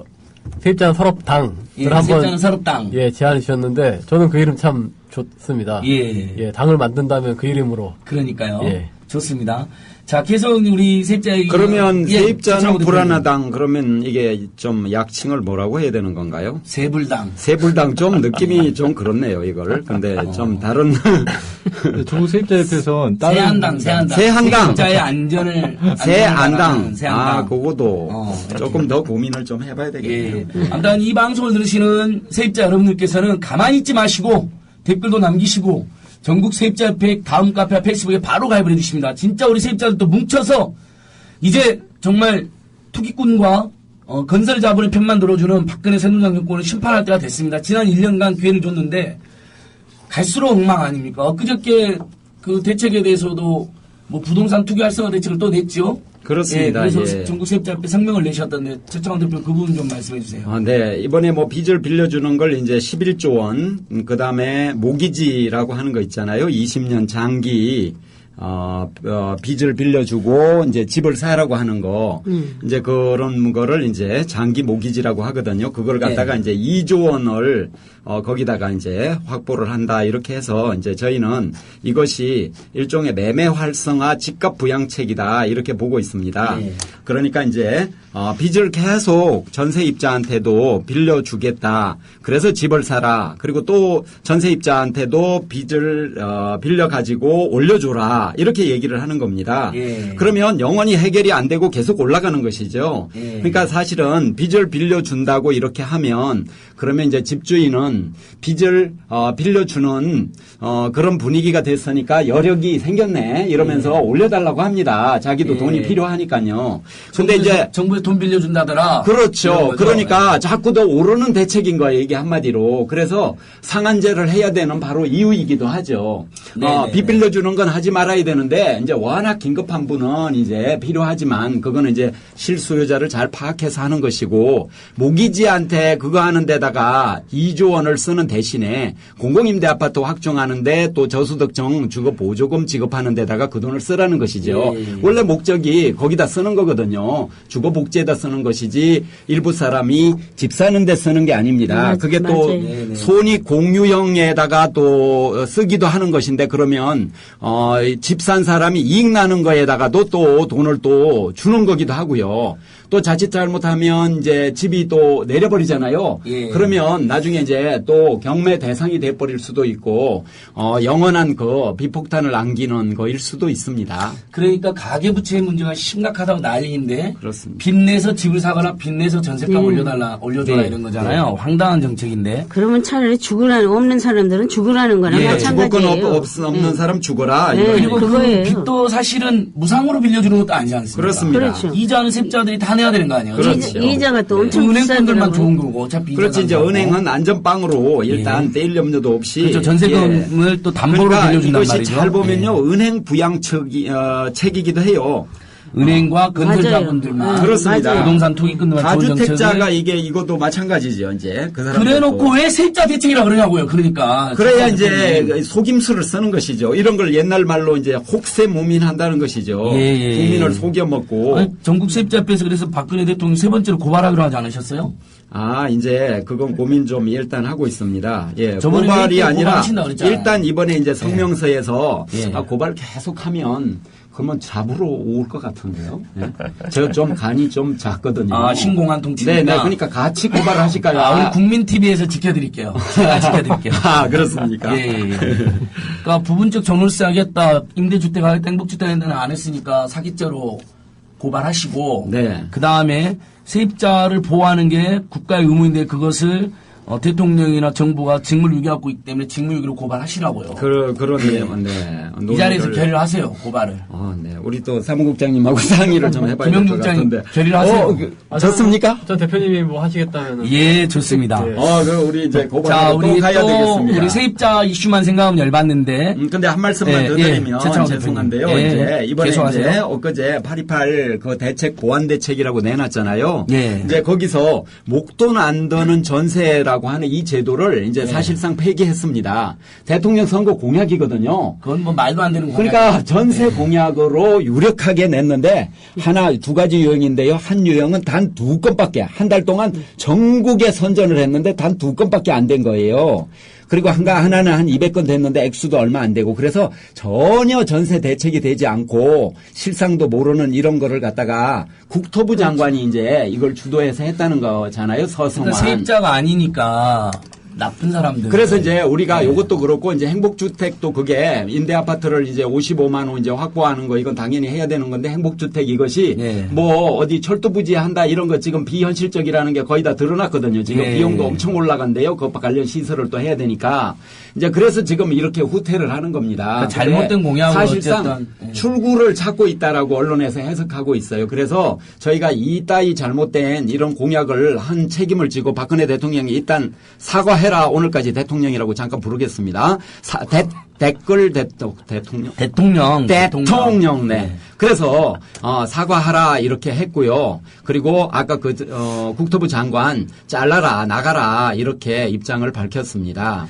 E: 세입자는 서럽당을 한번
A: 세입자는 서럽당.
E: 예, 제안해 주셨는데 저는 그 이름 참 좋습니다. 예, 당을 만든다면 그 이름으로.
A: 그러니까요.
E: 예.
A: 좋습니다. 자, 계속 우리 세입자 얘기.
D: 그러면 세입자는 불안하당
A: 니다
D: 그러면 이게 좀 약칭을 뭐라고 해야 되는 건가요?
A: 세불당.
D: 세불당 좀 느낌이 좀 그렇네요, 이걸. 근데 좀 다른.
F: 전국 세입자협회에서 다른
A: 세한당. 세입자의 안전을.
D: 세안당.
A: 세한당.
D: 그거도 조금 더 고민을 좀 해봐야 되겠네요.
A: 예. 아무튼 이 방송을 들으시는 세입자 여러분들께서는 가만히 있지 마시고 댓글도 남기시고 전국 세입자협회 다음 카페와 페이스북에 바로 가입을 해주십니다. 진짜 우리 세입자들도 뭉쳐서 이제 정말 투기꾼과 건설 자본의 편만 들어주는 박근혜 새누리당 정권을 심판할 때가 됐습니다. 지난 1년간 기회를 줬는데 갈수록 엉망 아닙니까? 엊그저께 그 대책에 대해서도 뭐 부동산 투기 활성화 대책을 또 냈죠.
D: 그렇습니다.
A: 예, 그래서 전국 세입자협회 성명을 내셨던데 최창원 대표 그 부분 좀 말씀해 주세요.
D: 네. 이번에 뭐 빚을 빌려주는 걸 이제 11조 원, 그 다음에 모기지라고 하는 거 있잖아요. 20년 장기, 빚을 빌려주고 이제 집을 사라고 하는 거, 이제 그런 거를 이제 장기 모기지라고 하거든요. 그걸 갖다가 이제 2조 원을 거기다가 이제 확보를 한다 이렇게 해서 이제 저희는 이것이 일종의 매매 활성화 집값 부양책이다 이렇게 보고 있습니다. 그러니까 이제 빚을 계속 전세입자한테도 빌려주겠다. 그래서 집을 사라. 그리고 또 전세입자한테도 빚을 빌려가지고 올려줘라. 이렇게 얘기를 하는 겁니다. 그러면 영원히 해결이 안 되고 계속 올라가는 것이죠. 그러니까 사실은 빚을 빌려준다고 이렇게 하면 그러면 이제 집주인은 빚을 빌려주는 그런 분위기가 됐으니까 여력이 생겼네 이러면서 올려달라고 합니다. 자기도 돈이 필요하니까요. 근데 이제
A: 정부에 돈 빌려준다더라.
D: 그렇죠. 그러니까 자꾸 더 오르는 대책인 거예요. 이게 한마디로. 그래서 상한제를 해야 되는 바로 이유이기도 하죠. 빚 빌려주는 건 하지 말아야 되는데 이제 워낙 긴급한 분은 이제 필요하지만 그거는 이제 실수요자를 잘 파악해서 하는 것이고 모기지한테 그거 하는 데다가 2조 원을 쓰는 대신에 공공임대 아파트 확정하는데 또 저소득층 주거 보조금 지급하는 데다가 그 돈을 쓰라는 것이죠. 원래 목적이 거기다 쓰는 거거든요. 주거 복지에다 쓰는 것이지 일부 사람이 집 사는 데 쓰는 게 아닙니다. 그게 또 손익 공유형에다가 또 쓰기도 하는 것인데 그러면 집 산 사람이 이익 나는 거에다가도 또 돈을 또 주는 거기도 하고요. 또 자칫 잘못하면 이제 집이 또 내려버리잖아요. 그러면 나중에 이제 또 경매 대상이 돼버릴 수도 있고 영원한 그 비폭탄을 안기는 거일 수도 있습니다.
A: 그러니까 가계부채의 문제가 심각하다고 난리인데
D: 그렇습니다.
A: 빚내서 집을 사거나 빚내서 전세값 올려줘라 이런 거잖아요. 황당한 정책인데.
G: 그러면 차라리 죽으라는 없는 사람들은 죽으라는 거랑 마찬가지예요.
D: 죽을 건 없는 사람 죽어라.
A: 그리고 그
G: 그거예요.
A: 빚도 사실은 무상으로 빌려주는 것도 아니지 않습니까?
D: 그렇습니다.
G: 그렇죠.
A: 이자는 세입자들이 다 내야 되는 거 아니에요?
D: 그렇죠.
G: 이자가 또 엄청
A: 은행분들만
G: 비싸더라고요.
A: 좋은 거고 어차피
D: 그렇지. 이제 은행은 안전빵으로 일단 떼일 염려도 없이
A: 그렇죠. 전세금을 또 담보로
D: 그러니까
A: 빌려준단
D: 이것이
A: 말이죠.
D: 잘 보면요. 은행 부양책이기도 해요.
A: 은행과 건설자분들만
D: 그렇습니다.
A: 부동산 투기꾼들만
D: 다주택자가 이것도 마찬가지죠. 이제 그 사람
A: 그래놓고 왜 세입자 대책이라 그러냐고요. 그러니까
D: 그래야 이제 속임수를 쓰는 것이죠. 이런 걸 옛날 말로 이제 혹세무민한다는 것이죠. 국민을 속여 먹고.
A: 전국 세입자협회에서 그래서 박근혜 대통령 세 번째로 고발하기로 하지 않으셨어요?
D: 이제 그건 고민 좀 일단 하고 있습니다.
A: 저번에
D: 고발이 아니라
A: 고발하신다고 그랬잖아요.
D: 일단 이번에 이제 성명서에서 고발 계속하면 그러면 잡으러 올 것 같은데요. 네. 제가 좀 간이 좀 작거든요.
A: 아, 신공한 통치니까.
D: 네네. 그러니까 같이 고발을 하실까요?
A: 우리 국민TV에서 지켜드릴게요. 제가 지켜드릴게요.
D: 아, 그렇습니까?
A: 예. 그러니까 부분적 전월세 하겠다, 임대주택 하겠다, 행복주택 하겠다는 안 했으니까 사기죄로 고발하시고.
D: 네.
A: 그 다음에 세입자를 보호하는 게 국가의 의무인데 그것을 대통령이나 정부가 직무유기하고 있기 때문에 직무유기로 고발하시라고요.
D: 그러네요. 네.
A: 이 자리에서 결의를 하세요, 고발을.
D: 네. 우리 또 사무국장님하고 상의를 좀 해봐야 될 것
A: 김영주 국장님
D: 같은데.
A: 결의를 하세요.
D: 좋습니까?
E: 전 대표님이 뭐 하시겠다면.
A: 예, 좋습니다.
E: 네.
D: 그럼 우리 이제
A: 자,
D: 고발하러 또
A: 우리
D: 가야
A: 또
D: 되겠습니다.
A: 우리 세입자 이슈만 생각하면 열받는데.
D: 근데 한 말씀만 더 드리면 죄송한데요.
A: 예,
D: 이제 이번에
A: 계속하세요.
D: 이제 엊그제 828 그 대책 보완 대책이라고 내놨잖아요.
A: 예.
D: 이제 거기서 목돈 안 드는 전세라고 하는 이 제도를 이제 사실상 폐기했습니다. 대통령 선거 공약이거든요.
A: 그건 뭐 말도 안 되는 거.
D: 그러니까 전세 공약으로 유력하게 냈는데 두 가지 유형인데요. 한 유형은 단 2건밖에 한 달 동안 전국에 선전을 했는데 단 2건밖에 안 된 거예요. 그리고 하나는 한 200건 됐는데 액수도 얼마 안 되고 그래서 전혀 전세 대책이 되지 않고 실상도 모르는 이런 거를 갖다가 국토부 장관이 이제 이걸 주도해서 했다는 거잖아요. 서성환.
A: 그러니까 세입자가 아니니까 나쁜 사람들.
D: 그래서 이제 우리가 이것도 그렇고 이제 행복주택도 그게 임대 아파트를 이제 55만 원 이제 확보하는 거 이건 당연히 해야 되는 건데 행복주택 이것이 뭐 어디 철도 부지 한다 이런 거 지금 비현실적이라는 게 거의 다 드러났거든요. 지금 비용도 엄청 올라간대요. 그것과 관련 시설을 또 해야 되니까 이제 그래서 지금 이렇게 후퇴를 하는 겁니다.
A: 그러니까 잘못된 공약으로
D: 사실상 출구를 찾고 있다라고 언론에서 해석하고 있어요. 그래서 저희가 이따위 잘못된 이런 공약을 한 책임을 지고 박근혜 대통령이 일단 사과해라. 오늘까지 대통령이라고 잠깐 부르겠습니다. 대통령. 네. 그래서 사과하라 이렇게 했고요. 그리고 아까 국토부 장관 잘라라 나가라 이렇게 입장을 밝혔습니다.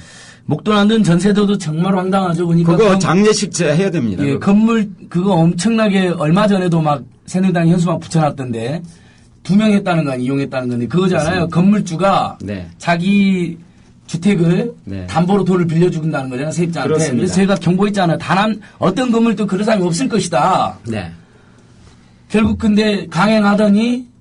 A: 목돈 안 드는 전세도도 정말 황당하죠. 그러니까
D: 그거 장례식 해야 됩니다.
A: 예, 건물 그거 엄청나게 얼마 전에도 막 새누리당 현수막 붙여놨던데 2명 했다는 거 아니 이용했다는 건데 그거잖아요. 건물주가 자기 주택을 담보로 돈을 빌려준다는 거잖아요. 세입자한테.
D: 그렇습니다.
A: 그래서 저희가 경고했잖아요. 어떤 건물도 그런 사람이 없을 것이다.
D: 네.
A: 결국 근데 강행하더니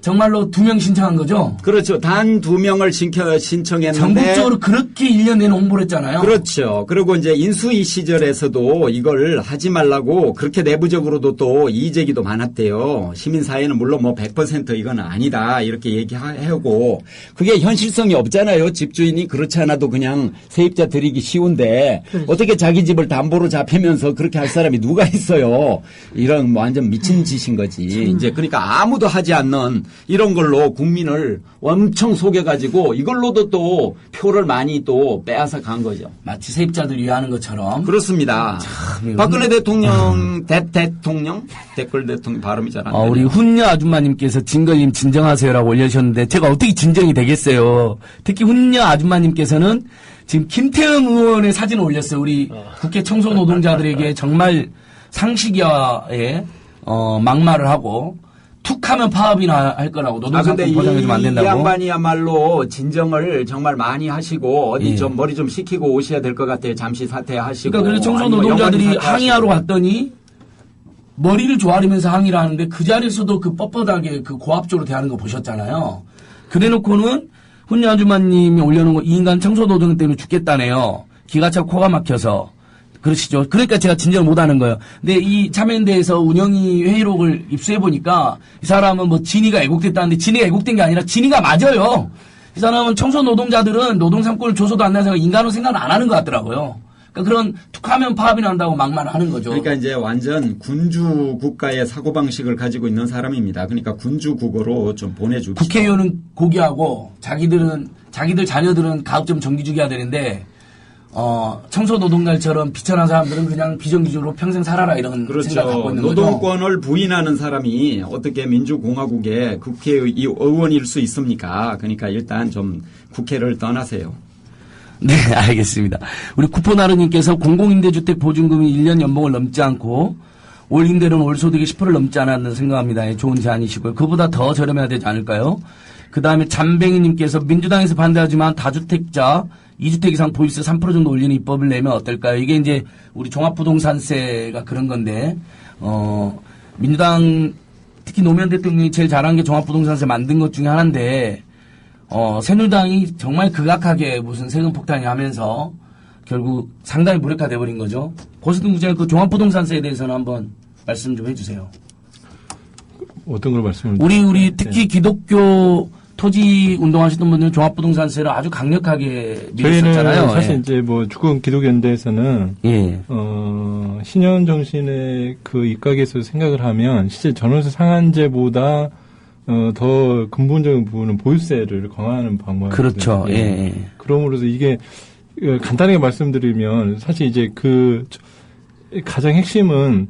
A: 정말로 2명 신청한 거죠?
D: 그렇죠. 단 2명을 신청했는데.
A: 전국적으로 그렇게 1년 내내 홍보를 했잖아요.
D: 그렇죠. 그리고 이제 인수위 시절에서도 이걸 하지 말라고 그렇게 내부적으로도 또 이의제기도 많았대요. 시민사회는 물론 뭐 100% 이건 아니다. 이렇게 얘기하고. 그게 현실성이 없잖아요. 집주인이 그렇지 않아도 그냥 세입자 드리기 쉬운데 어떻게 자기 집을 담보로 잡히면서 그렇게 할 사람이 누가 있어요. 이런 뭐 완전 미친 짓인 거지. 이제 그러니까 아무도 하지 않는 이런 걸로 국민을 엄청 속여가지고 이걸로도 또 표를 많이 또 빼앗아 간 거죠.
A: 마치 세입자들이 하는 것처럼.
D: 그렇습니다. 박근혜 대통령, 댓글 대통령 발음이 잘 안 돼요.
A: 우리 훈녀 아줌마님께서 진걸님 진정하세요라고 올려주셨는데 제가 어떻게 진정이 되겠어요. 특히 훈녀 아줌마님께서는 지금 김태형 의원의 사진을 올렸어요. 우리 국회 청소 노동자들에게 정말 상식야에 막말을 하고 툭하면 파업이나 할 거라고 노동상품 보장해주면 안 된다고.
D: 이 양반이야말로 진정을 정말 많이 하시고 어디 좀 머리 좀 식히고 오셔야 될 것 같아요. 잠시 사퇴하시고.
A: 그러니까 그래서 청소 노동자들이 항의하러 갔더니 머리를 조아리면서 항의를 하는데 그 자리에서도 그 뻣뻣하게 그 고압적으로 대하는 거 보셨잖아요. 그래놓고는 훈녀 아줌마님이 올려놓은 거 이 인간 청소 노동 때문에 죽겠다네요. 기가 차고 코가 막혀서. 그러시죠. 그러니까 제가 진정을 못하는 거예요. 근데 이 참여연대에서 운영위 회의록을 입수해보니까 이 사람은 뭐 진위가 애국됐다는데 진위가 애국된 게 아니라 진위가 맞아요. 이 사람은 청소 노동자들은 노동상권을 줘서도 안 나서 인간으로 생각을 안 하는 것 같더라고요. 그러니까 그런 툭하면 파업이 난다고 막말하는 거죠.
D: 그러니까 이제 완전 군주 국가의 사고방식을 가지고 있는 사람입니다. 그러니까 군주 국어로 좀 보내주십시오.
A: 국회의원은 고기하고 자기들 자녀들은 가급적 정규직이어야 되는데 청소 노동자처럼 비천한 사람들은 그냥 비정규직으로 평생 살아라 이런 생각을 갖고 있는 거죠.
D: 노동권을 부인하는 사람이 어떻게 민주공화국의 국회의원일 수 있습니까? 그러니까 일단 좀 국회를 떠나세요.
A: 네, 알겠습니다. 우리 쿠폰하루님께서 공공임대주택 보증금이 1년 연봉을 넘지 않고 올 임대료는 올 소득의 10%를 넘지 않았는 생각합니다. 좋은 제안이시고요. 그보다 더 저렴해야 되지 않을까요? 그 다음에 잠뱅이님께서 민주당에서 반대하지만 다주택자 2주택 이상 보유세 3% 정도 올리는 입법을 내면 어떨까요? 이게 이제 우리 종합부동산세가 그런 건데 민주당 특히 노무현 대통령이 제일 잘한 게 종합부동산세 만든 것 중에 하나인데 새누리당이 정말 극악하게 무슨 세금 폭탄이 하면서 결국 상당히 무력화돼 버린 거죠. 고승동 부장님 그 종합부동산세에 대해서는 한번 말씀 좀 해주세요.
F: 어떤 걸 말씀을?
A: 우리 특히 기독교 토지 운동하시던 분들은 종합부동산세를 아주 강력하게 밀었었잖아요.
F: 저희는 사실 이제 뭐 주권 기독연대에서는 신현 정신의 그 입각에서 생각을 하면 실제 전월세 상한제보다 더 근본적인 부분은 보유세를 강화하는 방법이거든요.
A: 그렇죠.
F: 그러므로서 이게 간단하게 말씀드리면 사실 이제 그 가장 핵심은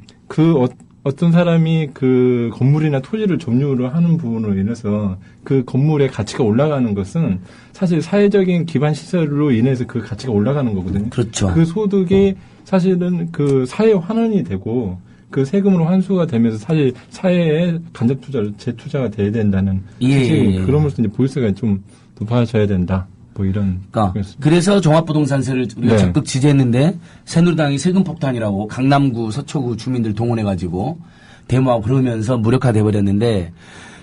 F: 어떤 사람이 그 건물이나 토지를 점유를 하는 부분으로 인해서 그 건물의 가치가 올라가는 것은 사실 사회적인 기반 시설로 인해서 그 가치가 올라가는 거거든요.
A: 그렇죠.
F: 그 소득이 사실은 그 사회 환원이 되고 그 세금으로 환수가 되면서 사실 사회에 간접 투자를 재투자가 돼야 된다는 그러면서 이제 보유세가 좀 높아져야 된다. 뭐 이런.
A: 그래서 종합부동산세를 우리가 적극 지지했는데 새누리당이 세금 폭탄이라고 강남구, 서초구 주민들 동원해가지고 데모하고 그러면서 무력화돼 버렸는데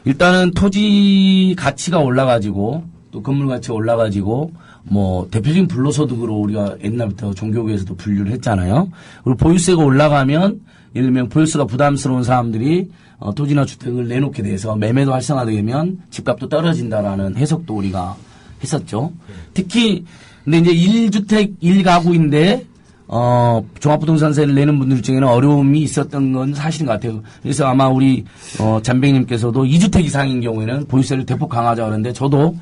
A: 일단은 토지 가치가 올라가지고 또 건물 가치가 올라가지고 뭐 대표적인 불로소득으로 우리가 옛날부터 종교계에서도 분류를 했잖아요. 그리고 보유세가 올라가면 예를 들면 보유세가 부담스러운 사람들이 토지나 주택을 내놓게 돼서 매매도 활성화되면 집값도 떨어진다라는 해석도 우리가 했었죠. 특히 근데 이제 1주택 1가구인데 종합부동산세를 내는 분들 중에는 어려움이 있었던 건 사실인 것 같아요. 그래서 아마 우리 잠백님께서도 2주택 이상인 경우에는 보유세를 대폭 강화하자 그러는데 저도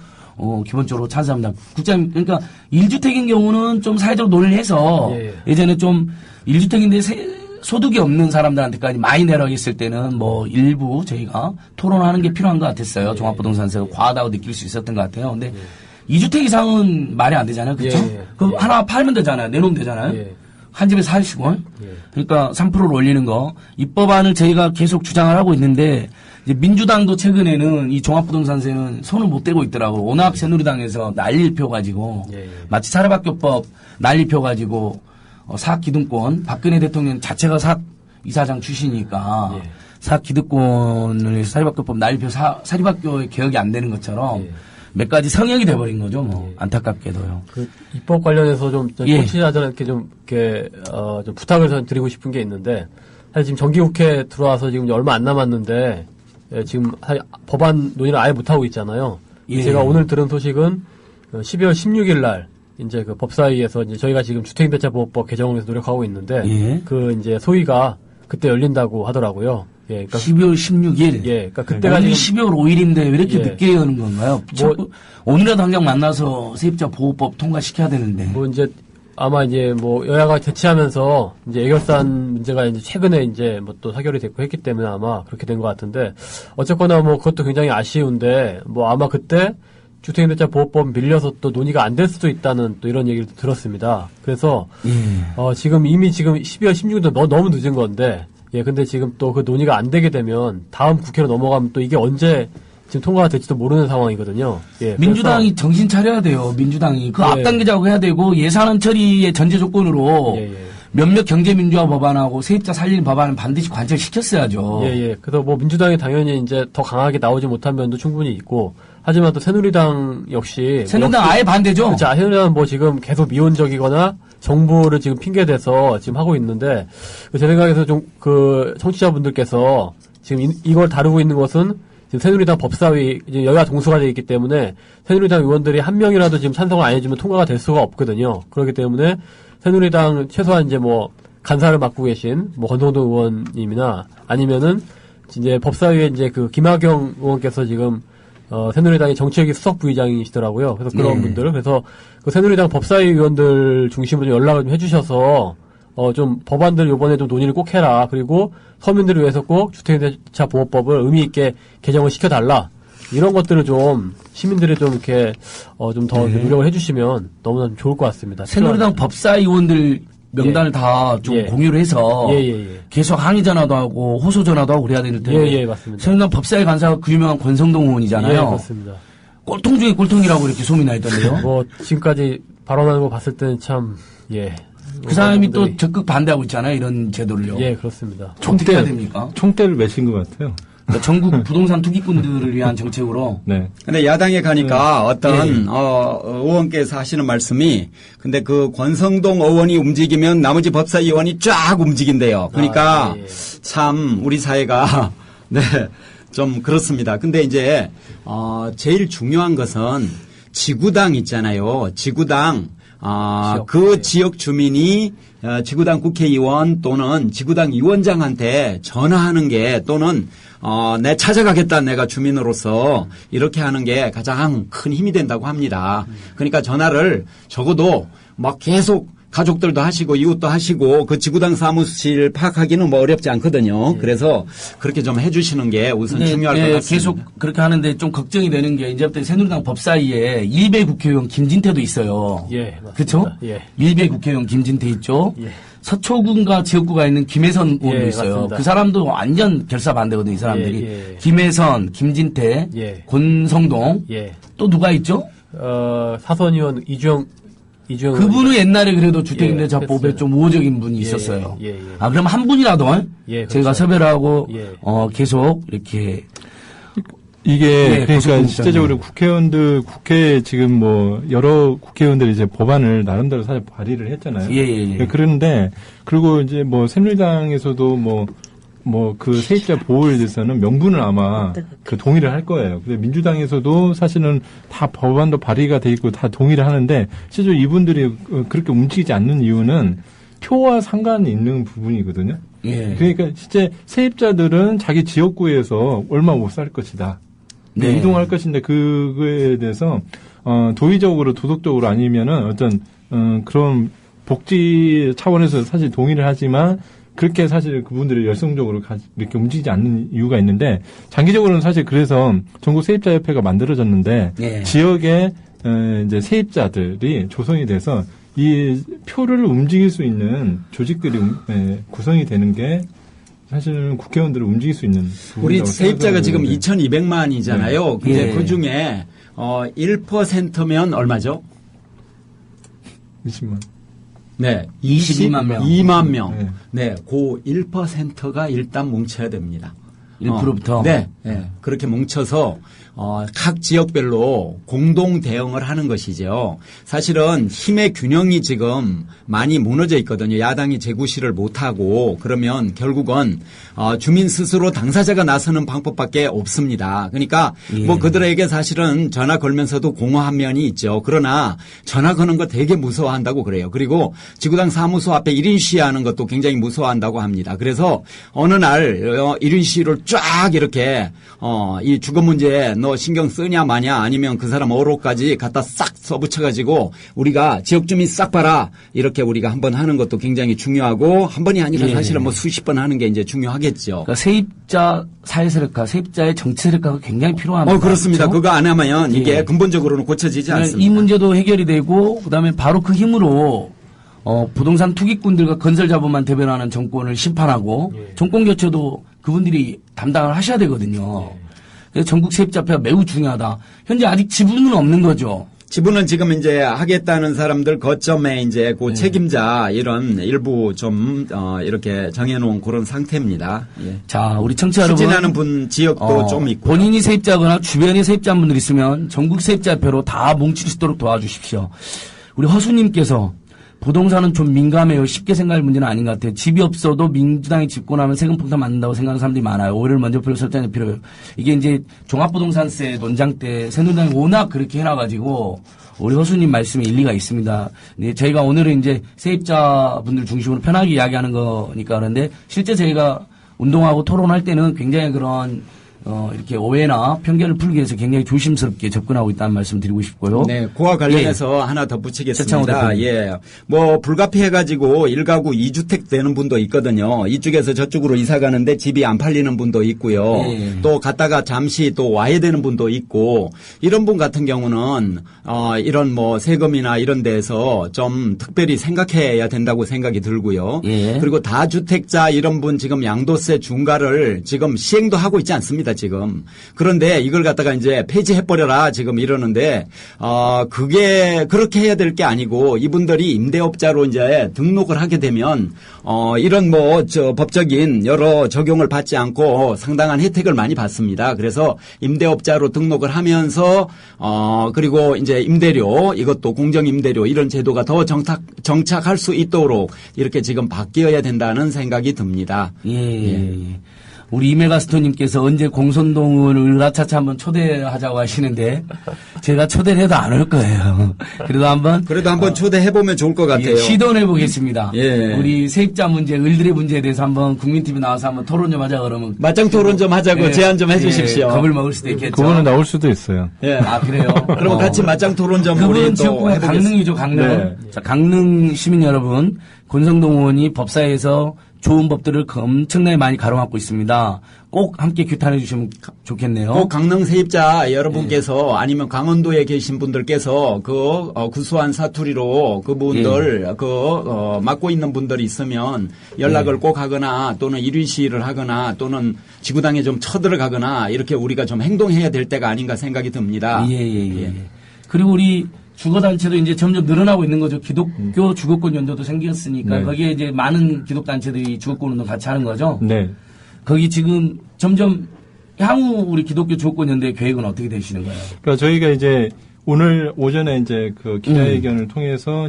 A: 기본적으로 찬성합니다. 국장님 그러니까 1주택인 경우는 좀 사회적으로 논의를 해서 예전에 좀 1주택인데 소득이 없는 사람들한테까지 많이 내라고 했을 때는 뭐 일부 저희가 토론하는 게 필요한 것 같았어요. 종합부동산세가 과하다고 느낄 수 있었던 것 같아요. 근데 2주택 이상은 말이 안 되잖아요. 그렇죠? 그럼 하나 팔면 되잖아요. 내놓으면 되잖아요. 한 집에 살시고. 그러니까 3%를 올리는 거. 입법안을 저희가 계속 주장을 하고 있는데 이제 민주당도 최근에는 이 종합부동산세는 손을 못 대고 있더라고. 워낙 새누리당에서 난리를 펴가지고 마치 사립학교법 난리 펴가지고 사학기득권 박근혜 대통령 자체가 사학이사장 출신이니까 사학기득권을 위해서 사립학교법 난리 펴 사립학교의 개혁이 안 되는 것처럼 몇 가지 성역이 돼버린 거죠, 뭐. 안타깝게도요.
E: 그 입법 관련해서 좀, 청취자들한테 좀 부탁을 드리고 싶은 게 있는데, 사실 지금 정기국회 들어와서 지금 얼마 안 남았는데, 지금 법안 논의를 아예 못하고 있잖아요. 제가 오늘 들은 소식은 12월 16일 날, 이제 그 법사위에서 이제 저희가 지금 주택임대차보호법 개정을 위해서 노력하고 있는데, 그 이제 소위가 그때 열린다고 하더라고요. 그러니까
A: 12월 16일.
E: 그러니까 그때가
A: 오늘 12월 5일인데 왜 이렇게 늦게 여는 건가요? 오늘이라도 당장 만나서 세입자 보호법 통과시켜야 되는데.
E: 뭐 이제 아마 이제 뭐 여야가 대치하면서 이제 애결산 문제가 이제 최근에 이제 뭐 또 사결이 됐고 했기 때문에 아마 그렇게 된 것 같은데 어쨌거나 뭐 그것도 굉장히 아쉬운데 뭐 아마 그때 주택임대차 보호법 밀려서 또 논의가 안 될 수도 있다는 또 이런 얘기를 들었습니다. 그래서 지금 이미 지금 12월 16일도 너무 늦은 건데 근데 지금 또 그 논의가 안 되게 되면 다음 국회로 넘어가면 또 이게 언제 지금 통과가 될지도 모르는 상황이거든요.
A: 민주당이 정신 차려야 돼요. 민주당이 그 앞당기자고 해야 되고 예산안 처리의 전제 조건으로 몇몇 경제민주화 법안하고 세입자 살리는 법안은 반드시 관철시켰어야죠.
E: 그래서 뭐 민주당이 당연히 이제 더 강하게 나오지 못한 면도 충분히 있고 하지만 또 새누리당 역시
A: 새누리당 아예 반대죠.
E: 그렇죠. 새누리당은 뭐 지금 계속 미온적이거나 정부를 지금 핑계대서 지금 하고 있는데 제 생각에서 좀 그 청취자분들께서 지금 이걸 다루고 있는 것은 지금 새누리당 법사위 이제 여야 동수가 되어 있기 때문에 새누리당 의원들이 한 명이라도 지금 찬성을 안 해주면 통과가 될 수가 없거든요. 그렇기 때문에 새누리당 최소한 이제 뭐 간사를 맡고 계신 뭐 권성동 의원님이나 아니면은 이제 법사위에 이제 그 김학영 의원께서 지금 새누리당의 정책위 수석 부의장이시더라고요. 그래서 그런 분들 그래서 그 새누리당 법사위 의원들 중심으로 연락을 좀 해주셔서 좀 법안들 요번에 좀 논의를 꼭 해라. 그리고 서민들을 위해서 꼭 주택임대차 보호법을 의미 있게 개정을 시켜달라. 이런 것들을 좀 시민들이 좀 이렇게 좀 더 노력을 해주시면 너무나 좋을 것 같습니다.
A: 새누리당 법사위 의원들 명단을 다 좀 공유를 해서 계속 항의 전화도 하고 호소 전화도 하고 그래야 되는데
E: 맞습니다.
A: 새누리당 법사위 간사가 그 유명한 권성동 의원이잖아요.
E: 맞습니다.
A: 꼴통 중에 꼴통이라고 이렇게 소문이 나 있던데요.
E: 뭐 지금까지 발언하는 거 봤을 때는 참
A: 그 사람이 또 적극 반대하고 있잖아요. 이런 제도를요.
E: 예, 그렇습니다.
A: 어떻게 해야 됩니까?
F: 총대를 매신 것 같아요.
A: 그러니까 전국 부동산 투기꾼들을 위한 정책으로.
F: 네.
D: 근데 야당에 가니까 어떤 의원께서 하시는 말씀이 근데 그 권성동 의원이 움직이면 나머지 법사위원이 쫙 움직인대요. 그러니까 참 우리 사회가 네, 좀 그렇습니다. 근데 이제 제일 중요한 것은 지구당 있잖아요. 지구당 그 지역 주민이 지구당 국회의원 또는 지구당 위원장한테 전화하는 게 또는 내 찾아가겠다 내가 주민으로서 이렇게 하는 게 가장 큰 힘이 된다고 합니다. 그러니까 전화를 적어도 막 계속 가족들도 하시고 이웃도 하시고 그 지구당 사무실 파악하기는 뭐 어렵지 않거든요. 그래서 그렇게 좀 해주시는 게 우선 중요할 것 같습니다.
A: 계속 그렇게 하는데 좀 걱정이 되는 게 이제부터 새누리당 법사위에 일베 국회의원 김진태도 있어요.
E: 예, 맞습니다.
A: 그렇죠?
E: 예.
A: 일베 국회의원 김진태 있죠.
E: 예.
A: 서초군과 지역구가 있는 김혜선 의원도
E: 예,
A: 있어요.
E: 맞습니다.
A: 그 사람도 완전 결사 반대거든요. 이 사람들이.
E: 예.
A: 김혜선, 김진태,
E: 예.
A: 권성동
E: 예.
A: 또 누가 있죠?
E: 사선 의원 이주영
A: 그분은 옛날에 그래도 주택임대차법에
E: 했어요.
A: 좀 우호적인 분이 있었어요.
E: 예.
A: 그럼 한 분이라도
E: 그렇죠.
A: 저희가 섭외를 하고
E: 예.
A: 계속 이렇게
F: 이게 그러니까
A: 고속공무원이요.
F: 실제적으로 국회에 지금 뭐 여러 국회의원들이 이제 법안을 나름대로 사실 발의를 했잖아요.
A: 예.
F: 그런데 그리고 이제 뭐 새누리당에서도 뭐 그 세입자 보호에 대해서는 명분을 아마 그 동의를 할 거예요. 근데 민주당에서도 사실은 다 법안도 발의가 돼 있고 다 동의를 하는데 실제로 이분들이 그렇게 움직이지 않는 이유는 표와 상관이 있는 부분이거든요.
A: 예.
F: 그러니까 실제 세입자들은 자기 지역구에서 얼마 못 살 것이다.
A: 네.
F: 이동할 것인데 그거에 대해서 도의적으로 도덕적으로 아니면은 어떤 그런 복지 차원에서 사실 동의를 하지만 그렇게 사실 그분들이 열성적으로 이렇게 움직이지 않는 이유가 있는데 장기적으로는 사실 그래서 전국 세입자협회가 만들어졌는데
A: 예.
F: 지역에 이제 세입자들이 조성이 돼서 이 표를 움직일 수 있는 조직들이 구성이 되는 게 사실은 국회의원들을 움직일 수 있는
D: 우리 세입자가 지금 2,200만이잖아요.
F: 네.
D: 근데
A: 예.
D: 그 중에 1%면 얼마죠?
F: 20만.
D: 네,
A: 22만 명.
D: 2만 명.
F: 네.
D: 네, 그 1%가 일단 뭉쳐야 됩니다.
A: 1%부터.
D: 네, 그렇게 뭉쳐서 각 지역별로 공동 대응을 하는 것이죠. 사실은 힘의 균형이 지금 많이 무너져 있거든요. 야당이 재구시를 못하고 그러면 결국은 주민 스스로 당사자가 나서는 방법밖에 없습니다. 그러니까 뭐 그들에게 사실은 전화 걸면서도 공허한 면이 있죠. 그러나 전화 거는 거 되게 무서워한다고 그래요. 그리고 지구당 사무소 앞에 1인 시위하는 것도 굉장히 무서워한다고 합니다. 그래서 어느 날 1인 시위를 쫙 이렇게 이 주거 문제에 너 신경 쓰냐 마냐 아니면 그 사람 어로까지 갖다 싹 써붙여가지고 우리가 지역주민 싹 봐라 이렇게 우리가 한번 하는 것도 굉장히 중요하고 한 번이 아니라 사실은 뭐 수십 번 하는 게 이제 중요하겠죠.
A: 그러니까 세입자 사회세력화, 세입자의 정치세력화가 굉장히 필요합니다.
D: 그렇습니다.
A: 그렇죠?
D: 그거 안 하면 이게
A: 예.
D: 근본적으로는 고쳐지지 않습니다.
A: 이 문제도 해결이 되고 그다음에 바로 그 힘으로 부동산 투기꾼들과 건설자본만 대변하는 정권을 심판하고 정권 교체도 그분들이 담당을 하셔야 되거든요. 그래서 전국 세입자협회가 매우 중요하다. 현재 아직 지분은 없는 거죠.
D: 지분은 지금 이제 하겠다는 사람들 거점에 이제 그 책임자 이런 일부 좀 이렇게 정해놓은 그런 상태입니다. 예.
A: 자, 우리 청취자 여러분.
D: 추진하는 분 지역도 좀 있고.
A: 본인이 세입자거나 주변에 세입자분들 있으면 전국 세입자협회로 다 뭉칠 수 있도록 도와주십시오. 우리 허수님께서 부동산은 좀 민감해요. 쉽게 생각할 문제는 아닌 것 같아요. 집이 없어도 민주당이 집권하면 세금 폭탄 맞는다고 생각하는 사람들이 많아요. 오해를 먼저 풀어 설정이 필요해요. 이게 이제 종합부동산세 논장 때 새누리당이 워낙 그렇게 해놔가지고 우리 허수님 말씀에 일리가 있습니다. 네, 저희가 오늘은 이제 세입자분들 중심으로 편하게 이야기하는 거니까 그런데 실제 저희가 운동하고 토론할 때는 굉장히 그런 이렇게 오해나 편견을 풀기 위해서 굉장히 조심스럽게 접근하고 있다는 말씀 드리고 싶고요.
D: 네, 그와 관련해서 하나 더 붙이겠습니다.
A: 대표님.
D: 예. 뭐, 불가피해가지고 1가구 2주택 되는 분도 있거든요. 이쪽에서 저쪽으로 이사 가는데 집이 안 팔리는 분도 있고요. 또 갔다가 잠시 또 와야 되는 분도 있고, 이런 분 같은 경우는, 이런 뭐 세금이나 이런 데에서 좀 특별히 생각해야 된다고 생각이 들고요. 그리고 다주택자 이런 분 지금 양도세 중과를 지금 시행도 하고 있지 않습니다. 합니다, 지금. 그런데 이걸 갖다가 이제 폐지해버려라, 지금 이러는데, 그게 그렇게 해야 될 게 아니고, 이분들이 임대업자로 이제 등록을 하게 되면, 이런 법적인 여러 적용을 받지 않고 상당한 혜택을 많이 받습니다. 그래서 임대업자로 등록을 하면서, 그리고 이제 임대료, 이것도 공정임대료 이런 제도가 더 정착할 수 있도록 이렇게 지금 바뀌어야 된다는 생각이 듭니다.
A: 예. 우리 이메가스토님께서 언제 공선동을 을라차차 한번 초대하자고 하시는데 제가 초대를 해도 안 올 거예요. 그래도 한번
D: 초대해보면 좋을 것 같아요.
A: 시도는 해보겠습니다.
D: 예.
A: 우리 세입자 문제, 을들의 문제에 대해서 한번 국민TV 나와서 한번 토론 좀 하자 그러면.
D: 맞짱 토론 좀 하자고 제안 좀 해주십시오.
A: 겁을 먹을 수도 있겠죠.
F: 그거는 나올 수도 있어요.
D: 예.
A: 그래요?
D: 그러면 같이 맞짱 토론 좀
A: 그분 지역구가 강릉이죠, 강릉.
F: 네.
A: 자, 강릉 시민 여러분, 권성동 의원이 법사위에서 좋은 법들을 엄청나게 많이 가로막고 있습니다. 꼭 함께 규탄해 주시면 좋겠네요.
D: 꼭 강릉 세입자 여러분께서 아니면 강원도에 계신 분들께서 구수한 사투리로 그분들 맡고 있는 분들이 있으면 연락을 꼭 하거나 또는 1위 시위를 하거나 또는 지구당에 좀 쳐들어가거나 이렇게 우리가 좀 행동해야 될 때가 아닌가 생각이 듭니다.
A: 예. 그리고 우리 주거단체도 이제 점점 늘어나고 있는 거죠. 기독교 주거권 연도도 생겼으니까
F: 네.
A: 거기에 이제 많은 기독단체들이 주거권 운동 같이 하는 거죠.
F: 네.
A: 거기 지금 점점 향후 우리 기독교 주거권 연대의 계획은 어떻게 되시는 거예요?
F: 그러니까 저희가 이제 오늘 오전에 이제 그 기자회견을 통해서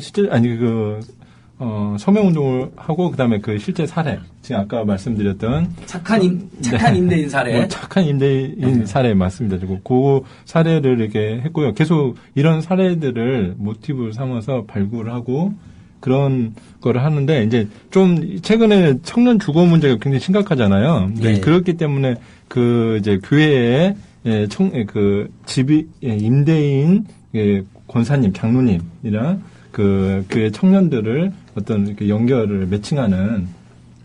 F: 서명 운동을 하고 그다음에 그 실제 사례 지금 아까 말씀드렸던
A: 착한 임대인 사례.
F: 착한 임대인 사례 맞습니다. 그리고 그 사례를 이렇게 했고요. 계속 이런 사례들을 모티브를 삼아서 발굴하고 그런 거를 하는데 이제 좀 최근에 청년 주거 문제가 굉장히 심각하잖아요.
A: 네.
F: 그렇기 때문에 이제 교회에 집이 임대인 권사님, 장로님이랑 교회 청년들을 어떤 이렇게 연결을 매칭하는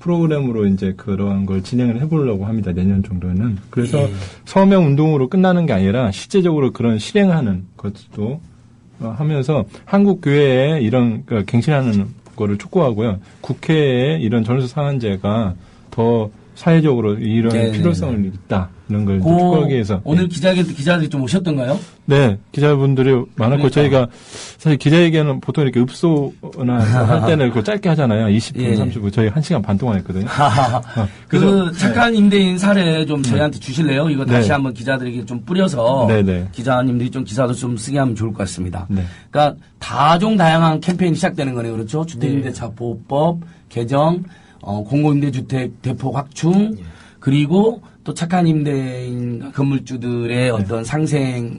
F: 프로그램으로 이제 그런 걸 진행을 해보려고 합니다. 내년 정도에는. 그래서 서명 운동으로 끝나는 게 아니라 실제적으로 그런 실행하는 것도 하면서 한국 교회에 이런 갱신하는 거를 촉구하고요. 국회에 이런 전수 상한제가 더 사회적으로 이런 필요성이 있다. 이런 걸 촉구하기 위해서.
A: 오늘 기자들이 좀 오셨던가요?
F: 네, 기자분들이 많았고, 저희가 사실 기자회견은 보통 이렇게 읍소나 할 때는 그거 짧게 하잖아요. 20분, 30분. 저희 1시간 반 동안 했거든요.
A: 그래서 착한 임대인 사례 좀 저희한테 주실래요? 이거 다시 한번 기자들에게 좀 뿌려서 기자님들이 좀 기사도 좀 쓰게 하면 좋을 것 같습니다.
F: 네.
A: 그러니까 다종다양한 캠페인이 시작되는 거네요. 그렇죠? 주택임대차 보호법 개정, 공공임대주택 대폭 확충, 그리고 또 착한 임대인 건물주들의 어떤 상생을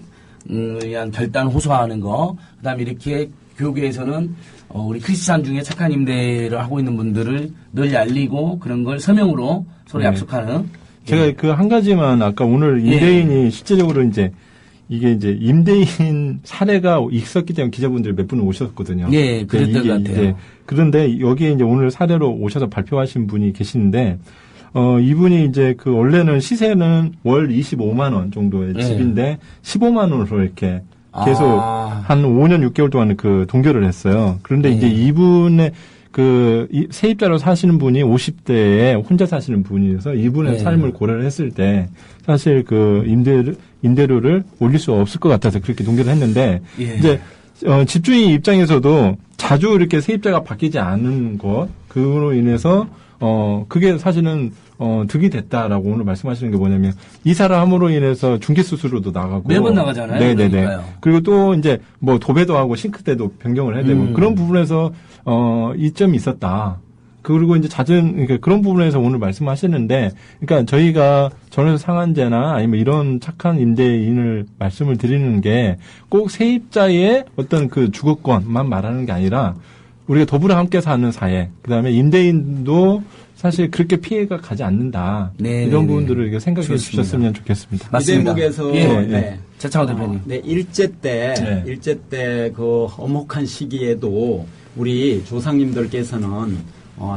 A: 위한 결단 호소하는 거, 그 다음에 이렇게 교계에서는 우리 크리스찬 중에 착한 임대를 하고 있는 분들을 널리 알리고 그런 걸 서명으로 서로 약속하는.
F: 제가 그 한 가지만 아까 오늘 임대인이 실제적으로 이게 이제 임대인 사례가 있었기 때문에 기자분들이 몇 분 오셨거든요.
A: 예, 그랬던 것 같아요.
F: 그런데 여기에 이제 오늘 사례로 오셔서 발표하신 분이 계시는데, 이분이 이제 원래는 시세는 월 25만 원 정도의 집인데 15만 원으로 이렇게 계속 한 5년 6개월 동안 동결을 했어요. 그런데 이제 이분의 세입자로 사시는 분이 50대에 혼자 사시는 분이어서 이분의 삶을 고려를 했을 때 사실 임대료를 올릴 수 없을 것 같아서 그렇게 동결을 했는데 이제 집주인 입장에서도 자주 이렇게 세입자가 바뀌지 않은 것 그로 인해서 그게 사실은 득이 됐다라고 오늘 말씀하시는 게 뭐냐면 이사를 함으로 인해서 중개 수수료도 나가고
A: 매번 나가잖아요.
F: 네네네.
A: 그러니까요.
F: 그리고 또 이제 도배도 하고 싱크대도 변경을 해야 되고 그런 부분에서 이점이 있었다. 그리고 이제 그러니까 그런 부분에서 오늘 말씀하시는데, 그러니까 저희가 전세 상한제나 아니면 이런 착한 임대인을 말씀을 드리는 게 꼭 세입자의 어떤 주거권만 말하는 게 아니라 우리가 더불어 함께 사는 사회, 그다음에 임대인도 사실 그렇게 피해가 가지 않는다. 이런 부분들을 생각해 주셨으면 좋겠습니다.
D: 맞습니다. 이 대목에서
A: 최창호 대표님.
D: 일제 때 엄혹한 시기에도 우리 조상님들께서는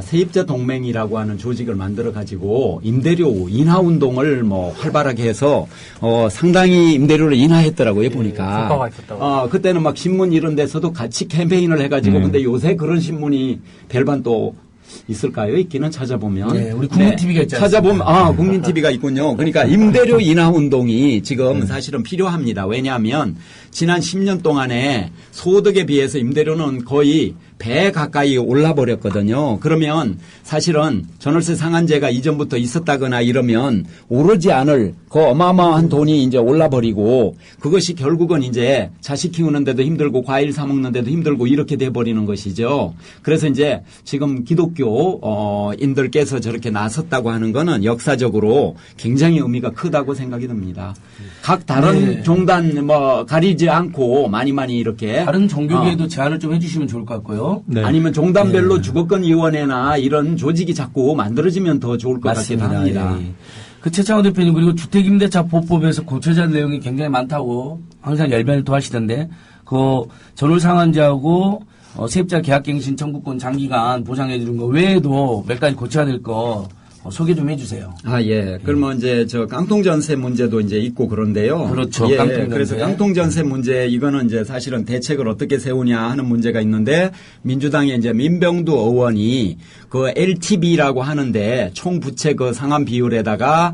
D: 세입자 동맹이라고 하는 조직을 만들어 가지고 임대료 인하 운동을 활발하게 해서 상당히 임대료를 인하했더라고요, 보니까.
E: 효과가 있었다고.
D: 그때는 막 신문 이런 데서도 같이 캠페인을 해 가지고 근데 요새 그런 신문이 별반 또 있을까요? 있기는 찾아보면.
A: 네, 우리 국민 TV가 있지 않습니까?
D: 찾아보면 국민 TV가 있군요. 그러니까 임대료 인하 운동이 지금 사실은 필요합니다. 왜냐하면 지난 10년 동안에 소득에 비해서 임대료는 거의 배 가까이 올라버렸거든요. 그러면 사실은 전월세 상한제가 이전부터 있었다거나 이러면 오르지 않을 그 어마어마한 돈이 이제 올라버리고 그것이 결국은 이제 자식 키우는데도 힘들고 과일 사 먹는데도 힘들고 이렇게 돼버리는 것이죠. 그래서 이제 지금 기독교인들께서 저렇게 나섰다고 하는 거는 역사적으로 굉장히 의미가 크다고 생각이 듭니다. 각 다른 종단 뭐 가리지 않고 많이 이렇게
A: 다른 종교계에도 제안을 좀 해주시면 좋을 것 같고요.
F: 네.
D: 아니면 종단별로 주거권위원회나 이런 조직이 자꾸 만들어지면 더 좋을 것 같기도 합니다.
A: 예. 그 최창호 대표님 그리고 주택임대차 보법에서 고쳐야 할 내용이 굉장히 많다고 항상 열변을 토하시던데 그 전월 상한제하고 세입자 계약갱신 청구권 장기간 보장해 주는 거 외에도 몇 가지 고쳐야 될 거 소개 좀 해주세요.
D: 예. 그러면 이제 저 깡통전세 문제도 이제 있고 그런데요.
A: 그렇죠.
D: 예.
A: 깡통전세.
D: 그래서 깡통전세 문제 이거는 이제 사실은 대책을 어떻게 세우냐 하는 문제가 있는데 민주당의 이제 민병두 의원이 그 LTV라고 하는데 총 부채 그 상환 비율에다가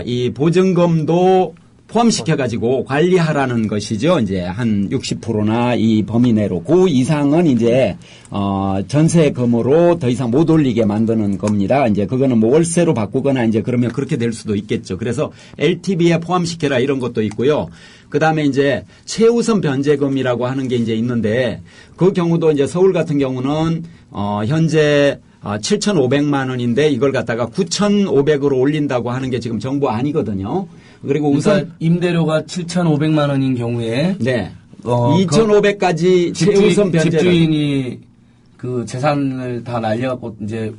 D: 이 보증금도 포함시켜가지고 관리하라는 것이죠. 이제 한 60%나 이 범위 내로. 그 이상은 이제, 전세금으로 더 이상 못 올리게 만드는 겁니다. 이제 그거는 뭐 월세로 바꾸거나 이제 그러면 그렇게 될 수도 있겠죠. 그래서 LTV에 포함시켜라 이런 것도 있고요. 그 다음에 이제 최우선 변제금이라고 하는 게 이제 있는데 그 경우도 이제 서울 같은 경우는, 현재 7,500만 원인데 이걸 갖다가 9,500으로 올린다고 하는 게 지금 정부 아니거든요. 그리고 우선
A: 그러니까 임대료가 7,500만 원인 경우에
D: 네. 2,500까지 최우선 변제를
A: 집주인이 그 재산을 다 날려갖고 이제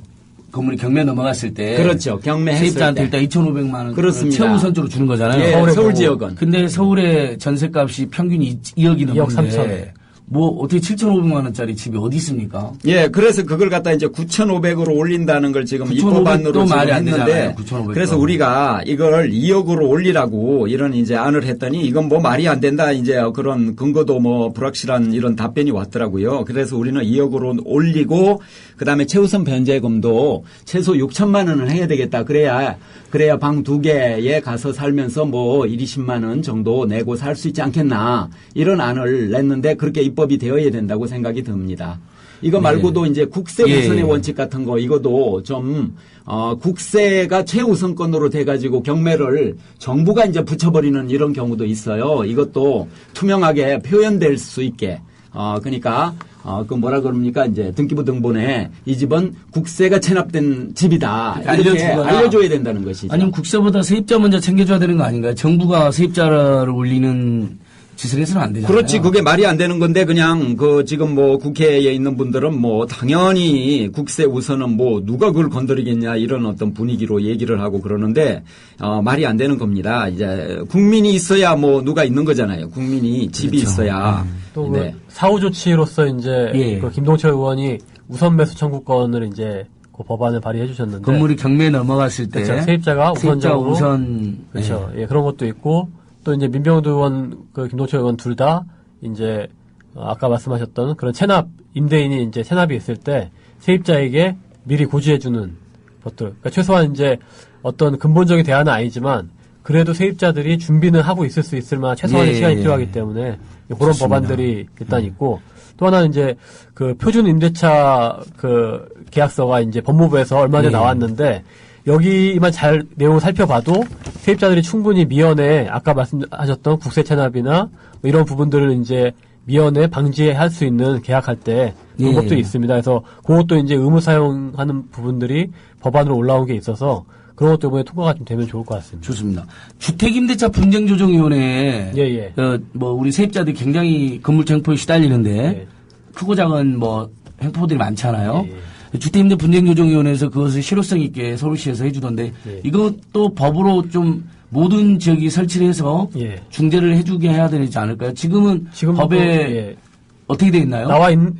A: 건물이 경매 넘어갔을 때
D: 그렇죠. 경매했을
A: 세입자한테
D: 때.
A: 일단 2,500만 원
D: 그렇습니다.
A: 최우선적으로 주는 거잖아요.
D: 예, 서울 지역은.
A: 근데 서울의 전세값이 평균이 2억이 넘는데
E: 3천.
A: 뭐 어떻게 7,500만 원짜리 집이 어디 있습니까?
D: 예, 그래서 그걸 갖다 이제 9,500으로 올린다는 걸 지금
A: 9,500
D: 입법안으로
A: 도
D: 지금
A: 말이 안
D: 했는데
A: 되잖아요. 9,500
D: 그래서
A: 도.
D: 우리가 이걸 2억으로 올리라고 이런 이제 안을 했더니 이건 뭐 말이 안 된다 이제 그런 근거도 뭐 불확실한 이런 답변이 왔더라고요. 그래서 우리는 2억으로 올리고 그다음에 최우선 변제금도 최소 6천만 원을 해야 되겠다. 그래야 방 2개에 가서 살면서 뭐 20만 원 정도 내고 살 수 있지 않겠나 이런 안을 냈는데 그렇게 입법이 되어야 된다고 생각이 듭니다. 이거 말고도 이제 국세 우선의 원칙 같은 거 이것도 좀 국세가 최우선권으로 돼가지고 경매를 정부가 이제 붙여버리는 이런 경우도 있어요. 이것도 투명하게 표현될 수 있게 그러니까 그 뭐라 그럽니까 이제 등기부 등본에 이 집은 국세가 체납된 집이다 이렇게 알려줘야 된다는 것이죠.
A: 아니면 국세보다 세입자 먼저 챙겨줘야 되는 거 아닌가요? 정부가 세입자를 올리는 짓을 해서는 안 되잖아요.
D: 그렇지. 그게 말이 안 되는 건데 그냥 그 지금 뭐 국회에 있는 분들은 뭐 당연히 국세 우선은 뭐 누가 그걸 건드리겠냐 이런 어떤 분위기로 얘기를 하고 그러는데 말이 안 되는 겁니다. 이제 국민이 있어야 뭐 누가 있는 거잖아요. 국민이 집이
A: 그렇죠.
D: 있어야.
E: 또
D: 네.
E: 그 사후 조치로서 이제 그 김동철 의원이 우선 매수 청구권을 이제 그 법안을 발의해 주셨는데
A: 건물이 경매에 넘어갔을 때
E: 그렇죠. 세입자가 우선적으로
A: 우선
E: 그렇죠. 예, 그런 것도 있고 또 이제 민병두 의원, 그 김동철 의원 둘 다 이제 아까 말씀하셨던 그런 체납 임대인이 이제 체납이 있을 때 세입자에게 미리 고지해주는 것들. 그러니까 최소한 이제 어떤 근본적인 대안은 아니지만 그래도 세입자들이 준비는 하고 있을 수 있을 만한 최소한의 시간이 필요하기 때문에 그런 법안들이 일단 있고 또 하나는 이제 그 표준 임대차 그 계약서가 이제 법무부에서 얼마 전에 나왔는데. 여기만 잘 내용을 살펴봐도 세입자들이 충분히 미연에 아까 말씀하셨던 국세 체납이나 뭐 이런 부분들을 이제 미연에 방지할 수 있는 계약할 때 그런 것도 있습니다. 그래서 그것도 이제 의무 사용하는 부분들이 법안으로 올라온 게 있어서 그런 것 때문에 통과가 좀 되면 좋을 것 같습니다.
A: 좋습니다. 주택임대차 분쟁조정위원회 뭐 우리 세입자들이 굉장히 건물주 횡포에 시달리는데 크고 작은 뭐 횡포들이 많잖아요. 주택임대 분쟁조정위원회에서 그것을 실효성 있게 서울시에서 해주던데 이것도 법으로 좀 모든 지역이 설치를 해서 중재를 해주게 해야 되지 않을까요? 지금 법에 어떻게 돼 있나요?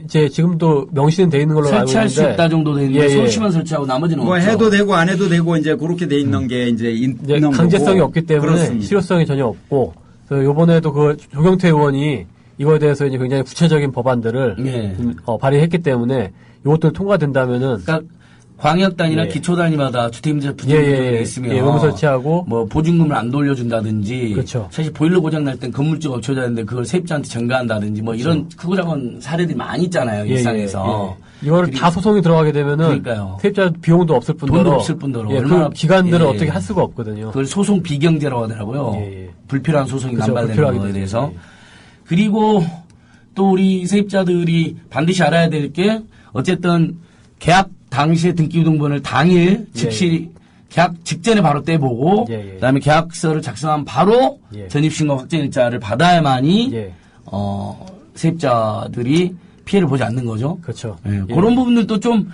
E: 이제 지금도 명시는 돼 있는 걸로 알고 있는데
A: 설치할 수 있다 정도 돼 있는데 서울시만 설치하고 나머지는
D: 뭐
A: 없죠.
D: 해도 되고 안 해도 되고 이제 그렇게 돼 있는 게 이제 있는
E: 강제성이
D: 거고.
E: 없기 때문에
D: 그렇습니다.
E: 실효성이 전혀 없고 이번에도 그 조경태 의원이 이거에 대해서 이제 굉장히 구체적인 법안들을 발의했기 때문에 이것들 통과된다면은
A: 그러니까 광역단위나
E: 예.
A: 기초단위마다 주택임대 부담금이 있으면
E: 의무 설치하고
A: 뭐 보증금을 안 돌려준다든지
E: 그렇죠.
A: 사실 보일러 고장 날 땐 건물주가 없어져야 되는데 그걸 세입자한테 전가한다든지 뭐 이런 크고 작은 사례들이 많이 있잖아요. 일상에서.
E: 이거를 다 소송이 들어가게 되면은
A: 그러니까요.
E: 세입자 비용도 없을 뿐더러
A: 돈도 없을 뿐더러
E: 예,
A: 얼마나
E: 그 기간들을
A: 예.
E: 어떻게 할 수가 없거든요.
A: 그걸 소송 비경제라고 하더라고요.
E: 예.
A: 불필요한 소송이
E: 그렇죠.
A: 남발되는
E: 불필요하게
A: 거에
E: 되죠.
A: 대해서.
E: 예.
A: 그리고 또 우리 세입자들이 반드시 알아야 될 게 어쨌든 계약 당시에 등기부등본을 당일 즉시 계약 직전에 바로 떼보고 그다음에 계약서를 작성한 바로 전입신고 확정일자를 받아야만이 세입자들이 피해를 보지 않는 거죠.
E: 그렇죠.
A: 예, 그런 부분들도 좀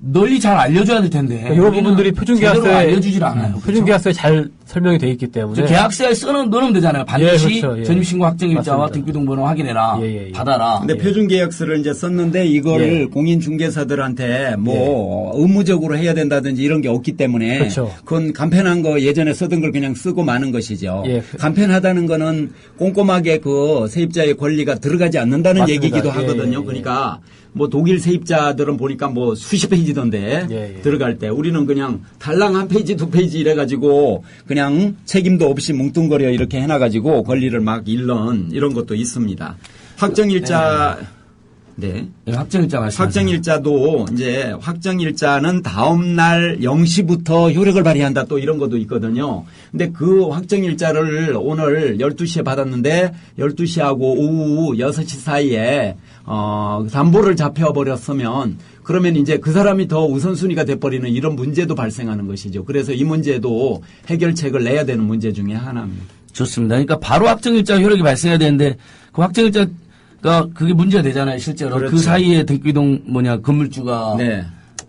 A: 널리 잘 알려줘야 될 텐데.
E: 그러니까 이런 부분들이 표준계약서에
A: 알려주질 않아요.
E: 표준계약서에 잘 설명이 돼 있기 때문에
A: 계약서에 넣으면 되잖아요. 반드시
E: 그렇죠.
A: 전입신고 확정일자와 등기부등본을 확인해라, 받아라.
D: 근데 표준계약서를 이제 썼는데 이걸 공인중개사들한테 뭐 의무적으로 해야 된다든지 이런 게 없기 때문에
E: 그렇죠.
D: 그건 간편한 거 예전에 쓰던 걸 그냥 쓰고 마는 것이죠.
E: 예.
D: 간편하다는 거는 꼼꼼하게 그 세입자의 권리가 들어가지 않는다는
E: 맞습니다.
D: 얘기기도 하거든요. 그러니까 뭐 독일 세입자들은 보니까 뭐 수십 페이지던데 들어갈 때 우리는 그냥 달랑 한 페이지 두 페이지 이래가지고 그냥 책임도 없이 뭉뚱거려 이렇게 해놔가지고 권리를 막 잃는 이런 것도 있습니다. 확정일자
A: 확정일자 말씀.
D: 확정일자도 이제 확정일자는 다음 날 0시부터 효력을 발휘한다 또 이런 것도 있거든요. 근데 그 확정일자를 오늘 12시에 받았는데 12시하고 오후 6시 사이에 담보를 잡혀버렸으면 그러면 이제 그 사람이 더 우선순위가 돼버리는 이런 문제도 발생하는 것이죠. 그래서 이 문제도 해결책을 내야 되는 문제 중에 하나입니다.
A: 좋습니다. 그러니까 바로 확정일자 효력이 발생해야 되는데 그 확정일자가 그게 문제가 되잖아요. 실제로.
D: 그렇죠.
A: 그 사이에 건물주가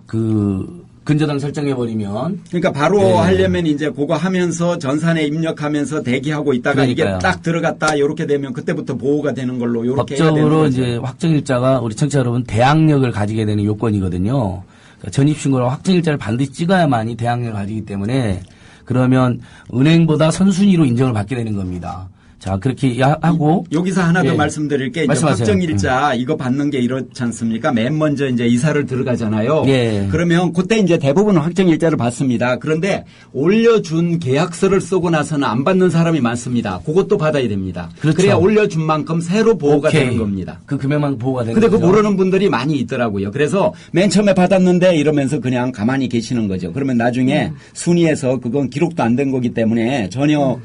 A: 그 근저당 설정해버리면.
D: 그러니까 바로 하려면 이제 그거 하면서 전산에 입력하면서 대기하고 있다가
A: 그러니까요.
D: 이게 딱 들어갔다 이렇게 되면 그때부터 보호가 되는 걸로 이렇게 해야 되는
A: 법적으로
D: 거죠.
A: 이제 확정일자가 우리 청취자 여러분 대항력을 가지게 되는 요건이거든요. 그러니까 전입신고랑 확정일자를 반드시 찍어야만이 대항력을 가지기 때문에 그러면 은행보다 선순위로 인정을 받게 되는 겁니다. 자, 그렇게 하고.
D: 여기서 하나 더 말씀드릴 게, 이제
A: 말씀하세요.
D: 확정일자 이거 받는 게 이렇지 않습니까? 맨 먼저 이제 이사를 들어가잖아요. 그러면 그때 이제 대부분 확정일자를 받습니다. 그런데 올려준 계약서를 쓰고 나서는 안 받는 사람이 많습니다. 그것도 받아야 됩니다.
A: 그렇죠.
D: 그래야 올려준 만큼 새로 보호가 되는 겁니다.
A: 그 금액만 보호가 되는
D: 근데
A: 거죠.
D: 그 모르는 분들이 많이 있더라고요. 그래서 맨 처음에 받았는데 이러면서 그냥 가만히 계시는 거죠. 그러면 나중에 순위에서 그건 기록도 안 된 거기 때문에 전혀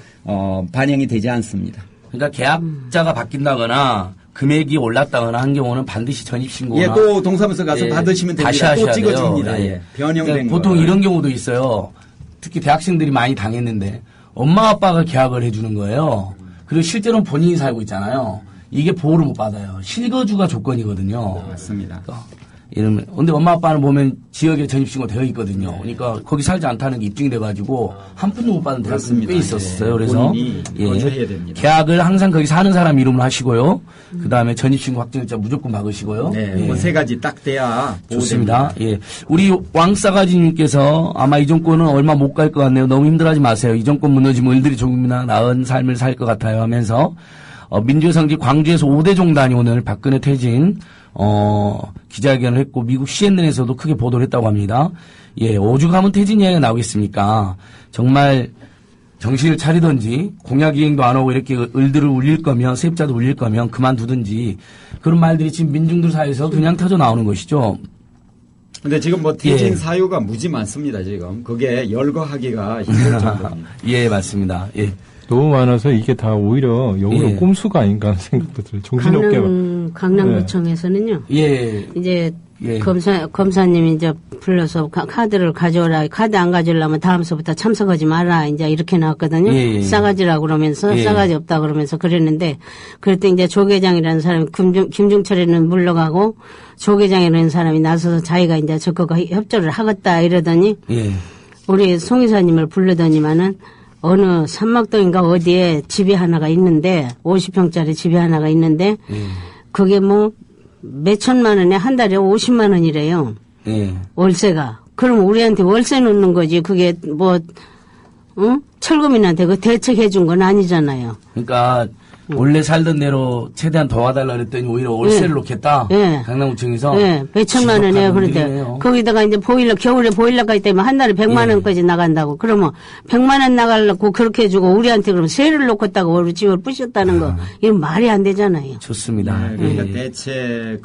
D: 반영이 되지 않습니다.
A: 그러니까 계약자가 바뀐다거나 금액이 올랐다거나 한 경우는 반드시 전입신고나
D: 또 동사무소 가서 받으시면
A: 다시
D: 됩니다. 또
A: 하셔야
D: 찍어줍니다.
A: 돼요.
D: 변형된
A: 그러니까
D: 거.
A: 보통 이런 경우도 있어요. 특히 대학생들이 많이 당했는데 엄마 아빠가 계약을 해주는 거예요. 그리고 실제로는 본인이 살고 있잖아요. 이게 보호를 못 받아요. 실거주가 조건이거든요.
D: 맞습니다.
A: 이러면 근데 엄마 아빠는 보면 지역에 전입신고 되어 있거든요. 그러니까 거기 살지 않다는 게 입증이 돼가지고 한 푼도 못 받은 대학생이 꽤 있었어요. 그래서
D: 거주해야 됩니다.
A: 계약을 항상 거기 사는 사람 이름으로 하시고요. 그 다음에 전입신고 확정일자 무조건 박으시고요.
D: 뭐 세 가지 딱 돼야
A: 좋습니다. 우리 왕싸가지님께서 아마 이 정권은 얼마 못 갈 것 같네요. 너무 힘들어하지 마세요. 이 정권 무너지면 을들이 조금이나 나은 삶을 살 것 같아요 하면서 민주의 성지 광주에서 5대 종단이 오늘 박근혜 퇴진 기자회견을 했고 미국 CNN에서도 크게 보도를 했다고 합니다. 오죽하면 퇴진 이야기가 나오겠습니까? 정말 정신을 차리든지 공약 이행도 안 하고 이렇게 을들을 울릴 거면 세입자도 울릴 거면 그만두든지 그런 말들이 지금 민중들 사이에서 그냥 터져 나오는 것이죠.
D: 근데 지금 뭐 퇴진 사유가 무지 많습니다. 지금 그게 열거하기가 힘들 정도입니다.
A: 맞습니다.
F: 너무 많아서 이게 다 오히려 역으로 꼼수가 아닌가 하는 생각도 들어요. 정신없게.
G: 강남구청에서는요. 이제 검사님이 이제 불러서 카드를 가져오라. 카드 안 가져오려면 다음서부터 참석하지 마라. 이제 이렇게 나왔거든요. 싸가지라고 그러면서 싸가지 없다 그러면서 그랬는데 그랬더니 이제 조계장이라는 사람이 김중철에는 물러가고 조계장이라는 사람이 나서서 자기가 이제 적극 협조를 하겠다 이러더니 우리 송 이사님을 부르더니만은 어느 산막동인가 어디에 집이 하나가 있는데 50평짜리 집이 하나가 있는데 그게 뭐 몇천만 원에 한 달에 50만 원이래요. 월세가. 그럼 우리한테 월세 놓는 거지. 그게 뭐 철거민한테 그 대책해 준 건 아니잖아요.
A: 그러니까 원래 살던 대로 최대한 도와달라 그랬더니 오히려 월세를 놓겠다.
G: 예.
A: 강남구청에서.
G: 예, 몇천만 원이에요. 그런데 거기다가 이제 보일러 겨울에 보일러까지 때문에 한 달에 100만 원까지 나간다고. 그러면 100만 원 나가려고 그렇게 해주고 우리한테 그럼 세를 놓겠다고 우리 집을 부셨다는 거 이건 말이 안 되잖아요.
A: 좋습니다.
D: 네, 그러니까 대책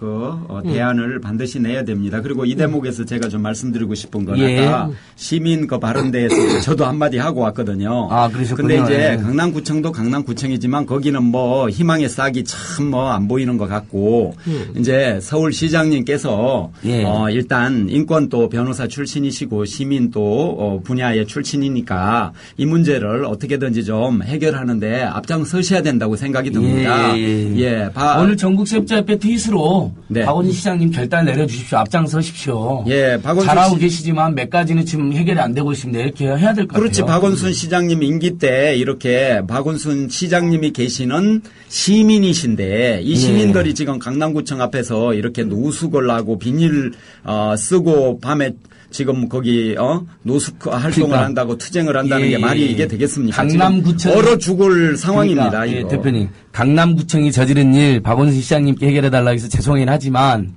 D: 대안을 반드시 내야 됩니다. 그리고 이 대목에서 제가 좀 말씀드리고 싶은 건 아까 시민 그 발언대에서 저도 한마디 하고 왔거든요.
A: 아, 그러셨군요.
D: 근데 이제
A: 예.
D: 강남구청도 강남구청이지만 거기는 뭐 희망의 싹이 참 뭐 안 보이는 것 같고 이제 서울시장님께서 일단 인권 또 변호사 출신이시고 시민 또 분야의 출신이니까 이 문제를 어떻게든지 좀 해결하는데 앞장서셔야 된다고 생각이 듭니다.
A: 오늘 전국 세입자협회 트윗으로 박원순 시장님 결단 내려주십시오. 앞장서십시오. 잘하고 계시지만 몇 가지는 지금 해결이 안 되고 있습니다. 이렇게 해야 될 것 같아요.
D: 그렇지. 박원순 시장님 임기 때 이렇게 박원순 시장님이 계시는 시민이신데 이 시민들이 지금 강남구청 앞에서 이렇게 노숙을 하고 비닐 쓰고 밤에 지금 거기 노숙 활동을 한다고 투쟁을 한다는 게 말이 이게 되겠습니까?
A: 강남구청
D: 얼어 죽을 상황입니다.
A: 그러니까,
D: 이거.
A: 대표님 강남구청이 저지른 일 박원순 시장님께 해결해달라고 해서 죄송하긴 하지만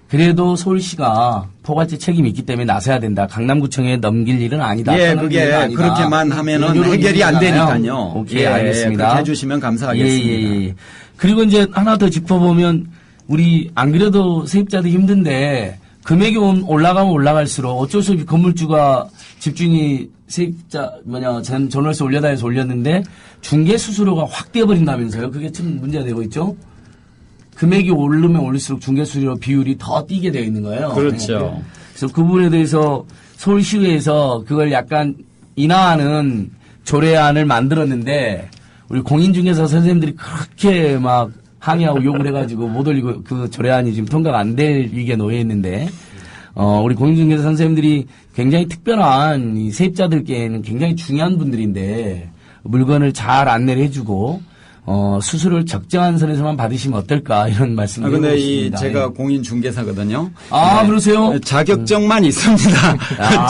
A: 그래도 서울시가 포괄적 책임이 있기 때문에 나서야 된다. 강남구청에 넘길 일은 아니다.
D: 그게 그렇게만 하면은 해결이 안 되니까요.
A: 오케이, 알겠습니다.
D: 그렇게 해주시면 감사하겠습니다.
A: 그리고 이제 하나 더 짚어보면 우리 안 그래도 세입자도 힘든데 금액이 올라가면 올라갈수록 어쩔 수 없이 건물주가 집주인이 세입자 전월세 올려다 해서 올렸는데 중개 수수료가 확 뛰어버린다면서요. 그게 참 문제가 되고 있죠. 금액이 오르면 올릴수록 중개수수료 비율이 더 뛰게 되어 있는 거예요.
D: 그렇죠.
A: 그래서 그 부분에 대해서 서울시의회에서 그걸 약간 인하하는 조례안을 만들었는데 우리 공인중개사 선생님들이 그렇게 막 항의하고 욕을 해가지고 못 올리고 그 조례안이 지금 통과가 안 될 위기에 놓여 있는데 우리 공인중개사 선생님들이 굉장히 특별한 이 세입자들께는 굉장히 중요한 분들인데 물건을 잘 안내를 해주고 수수료를 적정한 선에서만 받으시면 어떨까 이런 말씀을 드리고
D: 근데
A: 있습니다.
D: 제가 공인중개사거든요.
A: 그러세요?
D: 자격증만 있습니다.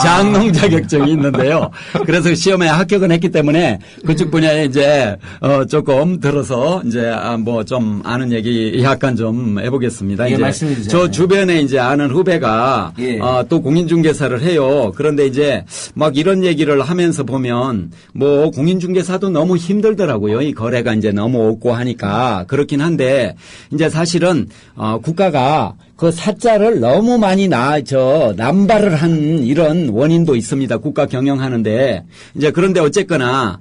D: 장농 자격증이 있는데요. 그래서 시험에 합격은 했기 때문에 그쪽 분야에 이제 조금 들어서 이제 뭐 좀 아는 얘기 약간 좀 해보겠습니다. 이제
A: 말씀해 주세요.
D: 저 주변에 이제 아는 후배가 또 공인중개사를 해요. 그런데 이제 막 이런 얘기를 하면서 보면 뭐 공인중개사도 너무 힘들더라고요. 이 거래가 이제 너무 없고 하니까 그렇긴 한데 이제 사실은 국가가 그 사자를 너무 많이 남발을 한 이런 원인도 있습니다. 국가 경영하는데 이제 그런데 어쨌거나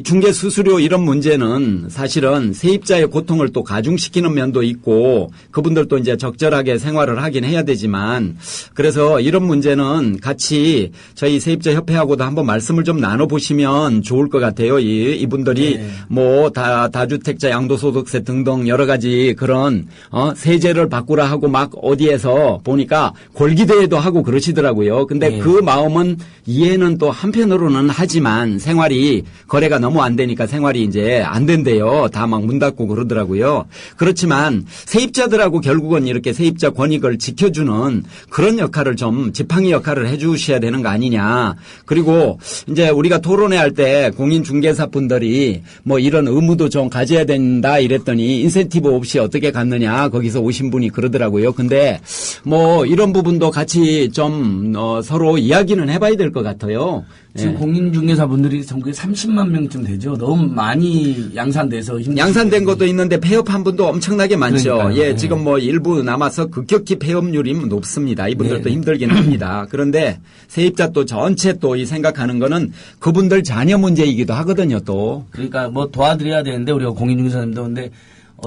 D: 중개 수수료 이런 문제는 사실은 세입자의 고통을 또 가중시키는 면도 있고 그분들도 이제 적절하게 생활을 하긴 해야 되지만 그래서 이런 문제는 같이 저희 세입자 협회하고도 한번 말씀을 좀 나눠보시면 좋을 것 같아요. 이분들이 뭐 다주택자 양도소득세 등등 여러 가지 그런 세제를 바꾸라 하고 막 어디에서 보니까 골기대회도 하고 그러시더라고요. 근데 그 마음은 이해는 또 한편으로는 하지만 생활이 거래가 너무 안 되니까 생활이 이제 안 된대요. 다 막 문 닫고 그러더라고요. 그렇지만 세입자들하고 결국은 이렇게 세입자 권익을 지켜주는 그런 역할을 좀 지팡이 역할을 해 주셔야 되는 거 아니냐. 그리고 이제 우리가 토론회 할 때 공인중개사 분들이 뭐 이런 의무도 좀 가져야 된다 이랬더니 인센티브 없이 어떻게 갔느냐. 거기서 오신 분이 그러더라고요. 근데 뭐 이런 부분도 같이 좀 서로 이야기는 해봐야 될 것 같아요.
A: 지금 공인중개사 분들이 전국에 30만 명쯤 되죠. 너무 많이 양산돼서
D: 양산된 것도 있는데 폐업한 분도 엄청나게 많죠.
A: 그러니까요.
D: 지금 뭐 일부 남아서 급격히 폐업률이 높습니다. 이분들도 힘들긴 합니다. 그런데 세입자 또 전체 또 이 생각하는 거는 그분들 자녀 문제이기도 하거든요. 또
A: 그러니까 뭐 도와드려야 되는데 우리가 공인중개사님도 근데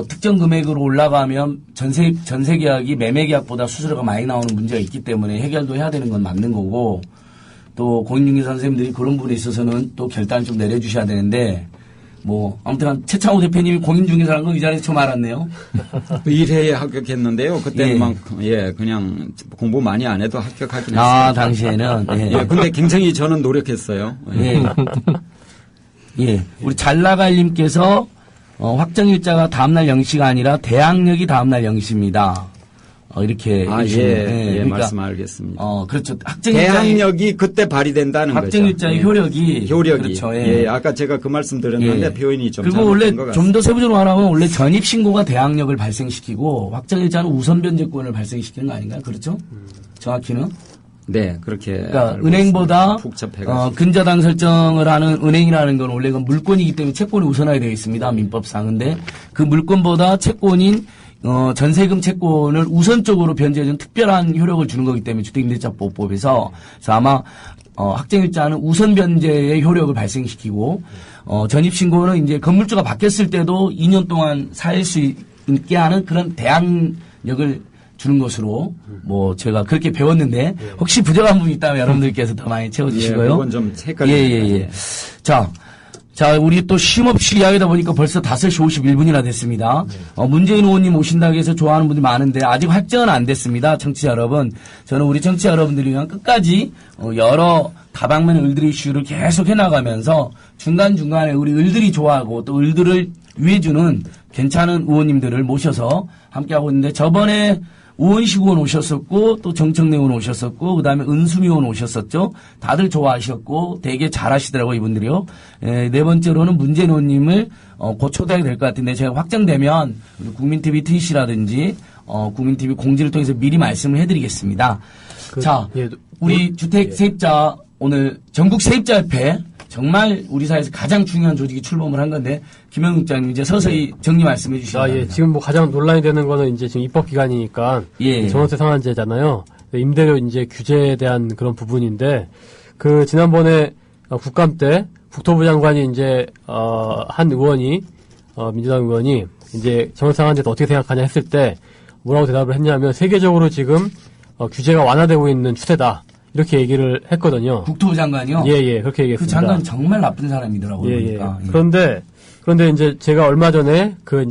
A: 특정 금액으로 올라가면 전세 계약이 매매 계약보다 수수료가 많이 나오는 문제가 있기 때문에 해결도 해야 되는 건 맞는 거고 또 공인중개사 선생님들이 그런 부분에 있어서는 또 결단을 좀 내려주셔야 되는데 뭐 아무튼 최창호 대표님이 공인중개사라는 건 이 자리에서 처음 알았네요.
D: 1회에 합격했는데요. 그때는 막 그냥 공부 많이 안 해도 합격하긴 했어요.
A: 당시에는.
D: 근데 굉장히 저는 노력했어요.
A: 우리 잘나갈님께서 확정일자가 다음날 0시가 아니라 대항력이 다음날 0시입니다. 이렇게.
D: 아,
A: 해주시는,
D: 예,
A: 그러니까,
D: 말씀 알겠습니다.
A: 그렇죠. 학생일자의
D: 대항력이 그때 발휘된다는 거죠.
A: 학생일자의 효력이. 그렇죠.
D: 예, 아까 제가 그 말씀 드렸는데
A: 예.
D: 표현이 좀
A: 그리고 원래
D: 잘못된 것 같습니다.
A: 좀 더 세부적으로 말하면 원래 전입신고가 대항력을 발생시키고 확정일자는 우선 변제권을 발생시키는 거 아닌가요? 그렇죠? 정확히는?
D: 네, 그렇게.
A: 그러니까 은행보다
D: 복잡해가지고.
A: 근저당 설정을 하는 은행이라는 건 원래 건 물권이기 때문에 채권이 우선화되어 되어 있습니다. 민법상. 근데 그 물권보다 채권인 전세금 채권을 우선적으로 변제해준 특별한 효력을 주는 거기 때문에 주택임대차보호법에서 그래서 아마 확정일자는 우선 변제의 효력을 발생시키고 전입신고는 이제 건물주가 바뀌었을 때도 2년 동안 살 수 있게 하는 그런 대항력을 주는 것으로 뭐 제가 그렇게 배웠는데 혹시 부족한 부분이 있다면 여러분들께서 더 많이 채워주시고요.
D: 예, 그건 좀 헷갈립니다.
A: 예. 자, 우리 또 쉼없이 이야기하다 보니까 벌써 5시 51분이나 됐습니다. 문재인 의원님 오신다고 해서 좋아하는 분들이 많은데 아직 확정은 안 됐습니다. 청취자 여러분. 저는 우리 청취자 여러분들이 위한 끝까지 여러 다방면 을들 이슈를 계속 해나가면서 중간중간에 우리 을들이 좋아하고 또 을들을 위해주는 괜찮은 의원님들을 모셔서 함께하고 있는데 저번에 우원식 의원 오셨었고 또 정청래 의원 오셨었고 그다음에 은수미 의원 오셨었죠. 다들 좋아하셨고 되게 잘하시더라고요 이분들이요. 네 번째로는 문재인 의원님을 곧 초대하게 될 것 같은데 제가 확정되면 국민TV 트윗이라든지 국민TV 공지를 통해서 미리 말씀을 해드리겠습니다. 자, 우리 주택세입자 오늘 전국 세입자협회 정말 우리 사회에서 가장 중요한 조직이 출범을 한 건데 김영국 국장님 이제 서서히 정리 말씀해 주시기 바랍니다.
E: 지금 뭐 가장 논란이 되는 거는 이제 지금 입법 기간이니까 전월세 상한제잖아요. 임대료 이제 규제에 대한 그런 부분인데 그 지난번에 국감 때 국토부 장관이 이제 한 의원이 민주당 의원이 이제 전월세 상한제도 어떻게 생각하냐 했을 때 뭐라고 대답을 했냐면 세계적으로 지금 규제가 완화되고 있는 추세다. 이렇게 얘기를 했거든요.
A: 국토부 장관이요?
E: 예, 그렇게 얘기했습니다.
A: 그 장관 정말 나쁜 사람이더라고요.
E: 그러니까. 그런데 이제 제가 얼마 전에 그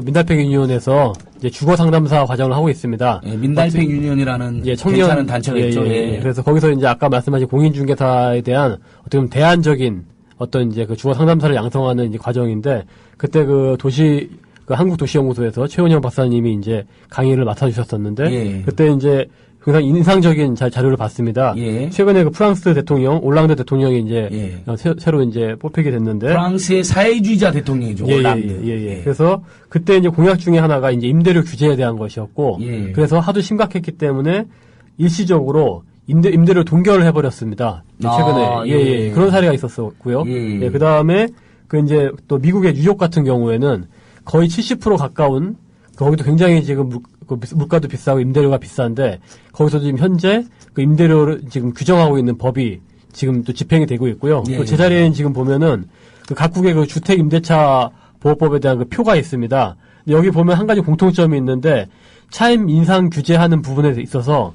E: 민달팽 유니온에서 이제 주거 상담사 과정을 하고 있습니다.
A: 민달팽 유니온이라는
E: 청년
A: 괜찮은 단체가 있죠.
E: 그래서 거기서 이제 아까 말씀하신 공인중개사에 대한 어떻게 보면 대안적인 어떤 이제 그 주거 상담사를 양성하는 이제 과정인데 그때 그 한국도시연구소에서 최은영 박사님이 이제 강의를 맡아주셨었는데 그때 이제 굉장히 인상적인 자료를 봤습니다. 최근에 그 프랑스 대통령, 올랑드 대통령이 이제 새로 이제 뽑히게 됐는데
A: 프랑스의 사회주의자 대통령이죠. 올랑드.
E: 그래서 그때 이제 공약 중에 하나가 이제 임대료 규제에 대한 것이었고 그래서 하도 심각했기 때문에 일시적으로 임대료 동결을 해버렸습니다. 최근에 그런 사례가 있었었고요. 그 다음에 그 이제 또 미국의 뉴욕 같은 경우에는 거의 70% 가까운 거기도 굉장히 지금 물가도 비싸고 임대료가 비싼데 거기서 지금 현재 그 임대료를 지금 규정하고 있는 법이 지금 또 집행이 되고 있고요. 또 제자리에는 지금 보면은 그 각국의 그 주택 임대차 보호법에 대한 그 표가 있습니다. 근데 여기 보면 한 가지 공통점이 있는데 차임 인상 규제하는 부분에 있어서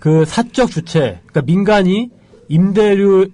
E: 그 사적 주체, 그러니까 민간이 임대료율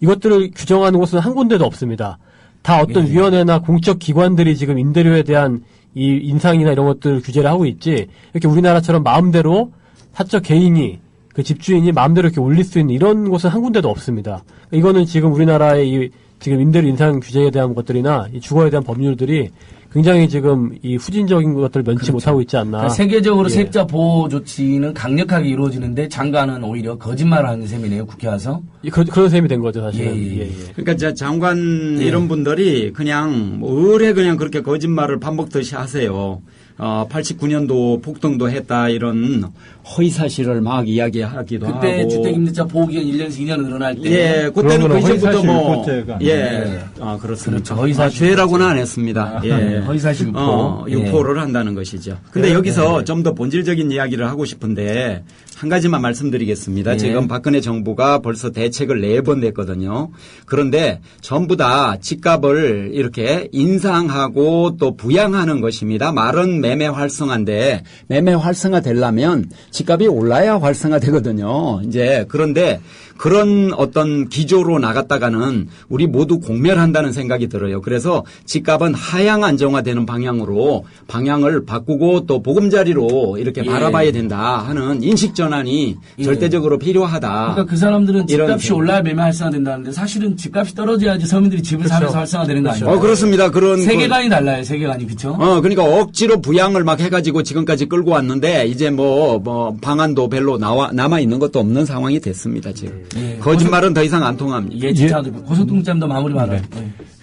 E: 이것들을 규정하는 곳은 한 군데도 없습니다. 다 어떤 위원회나 공적 기관들이 지금 임대료에 대한 이 인상이나 이런 것들을 규제를 하고 있지 이렇게 우리나라처럼 마음대로 사적 개인이 그 집주인이 마음대로 이렇게 올릴 수 있는 이런 곳은 한 군데도 없습니다. 이거는 지금 우리나라의 이 지금 임대료 인상 규제에 대한 것들이나 이 주거에 대한 법률들이 굉장히 지금 이 후진적인 것들을 면치 못하고 있지 않나.
A: 그러니까 세계적으로 세입자 보호 조치는 강력하게 이루어지는데 장관은 오히려 거짓말을 하는 셈이네요. 국회 와서.
E: 그런 셈이 된 거죠, 사실은.
D: 그러니까 장관 이런 분들이 그냥 의뢰 그냥 그렇게 거짓말을 밥 먹듯이 하세요. 89년도 폭등도 했다 이런 허위사실을 막 이야기하기도 하고.
A: 그때 주택임대차 보호기간 1년에서 2년 늘어날 때.
D: 그때는 그 이전부터 뭐.
A: 그렇죠.
D: 그렇습니다.
A: 허위사실.
D: 죄라고는 안 했습니다.
A: 허위사실
D: 유포를 한다는 것이죠. 근데 여기서 좀 더 본질적인 이야기를 하고 싶은데 한 가지만 말씀드리겠습니다. 지금 박근혜 정부가 벌써 대책을 4번 냈거든요. 그런데 전부 다 집값을 이렇게 인상하고 또 부양하는 것입니다. 말은 매매 활성화인데 매매 활성화 되려면 집값이 올라야 활성화 되거든요. 이제 그런데 그런 어떤 기조로 나갔다가는 우리 모두 공멸한다는 생각이 들어요. 그래서 집값은 하향 안정화되는 방향으로 방향을 바꾸고 또 보금자리로 이렇게 바라봐야 된다 하는 인식 전환이 절대적으로 필요하다.
A: 그러니까 그 사람들은 집값이 올라야 매매 활성화된다는데 사실은 집값이 떨어져야지 서민들이 집을 사면서 활성화되는 거 아니에요?
D: 그렇습니다. 그런
A: 세계관이 달라요. 세계관이 그렇죠?
D: 그러니까 억지로 부양을 막 해가지고 지금까지 끌고 왔는데 이제 뭐 방안도 별로 남아 있는 것도 없는 상황이 됐습니다. 지금 거짓말은 더 이상 안 통합니다.
A: 예, 진짜 고속통장도 마무리 받아요.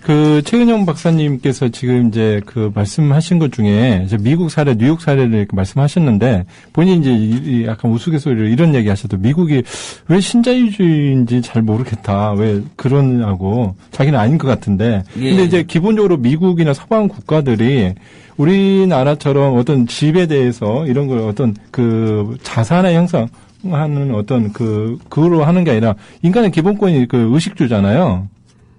F: 그 최은영 박사님께서 지금 이제 그 말씀하신 것 중에 이제 미국 사례, 뉴욕 사례를 이렇게 말씀하셨는데 본인이 이제 약간 우스갯소리로 이런 얘기 하셔도 미국이 왜 신자유주의인지 잘 모르겠다. 왜 그러냐고 자기는 아닌 것 같은데. 근데 이제 기본적으로 미국이나 서방 국가들이 우리나라처럼 어떤 집에 대해서 이런 걸 어떤 그 자산의 형성하는 어떤 그걸로 하는 게 아니라 인간의 기본권이 그 의식주잖아요.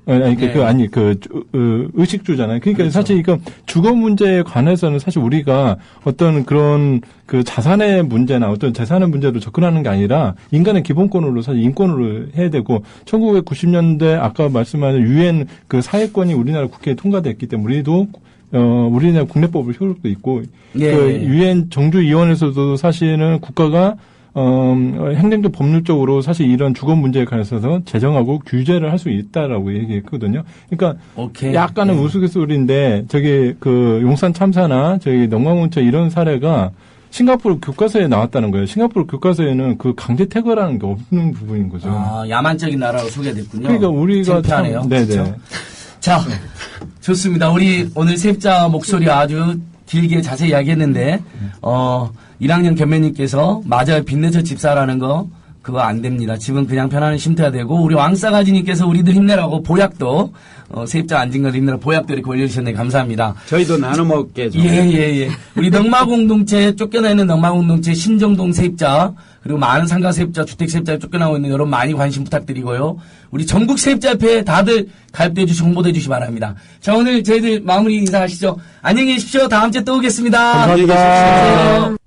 F: 의식주잖아요. 그러니까 그렇죠. 사실 이거 주거 문제에 관해서는 사실 우리가 어떤 그런 그 자산의 문제나 어떤 재산의 문제로 접근하는 게 아니라 인간의 기본권으로 사실 인권으로 해야 되고 1990년대 아까 말씀하신 유엔 그 사회권이 우리나라 국회에 통과됐기 때문에 우리나라 국내법을 효력도 있고 그 유엔 정주위원회에서도 사실은 국가가 행정적 법률적으로 사실 이런 주거 문제에 관해서 제정하고 규제를 할 수 있다라고 얘기했거든요. 그러니까 약간은 우스갯소리인데 저기 그 용산 참사나 저기 농광훈처 이런 사례가 싱가포르 교과서에 나왔다는 거예요. 싱가포르 교과서에는 그 강제 퇴거라는 게 없는 부분인 거죠.
A: 야만적인 나라로 소개됐군요.
F: 그러니까 우리가
A: 창피하네요.
F: 네네.
A: 그렇죠? 자, 좋습니다. 우리 오늘 세입자 목소리 아주 길게 자세히 이야기했는데 1학년 견매님께서 맞아요. 빚내서 집 사라는 거 그거 안 됩니다. 집은 그냥 편안히 쉼터야 되고 우리 왕싸가지님께서 우리들 힘내라고 보약도 세입자 안진걸 힘내라 보약도 이렇게 올려주셨네. 감사합니다.
D: 저희도 나눠 먹게 좀.
A: 예. 우리 넉마공동체 쫓겨나 있는 넉마공동체 신정동 세입자 그리고 많은 상가 세입자 주택 세입자에 쫓겨나고 있는 여러분 많이 관심 부탁드리고요. 우리 전국 세입자협회 다들 가입돼 주시고 홍보돼 주시기 바랍니다. 자 오늘 저희들 마무리 인사하시죠. 안녕히 계십시오. 다음 주에 또 오겠습니다.
F: 감사합니다.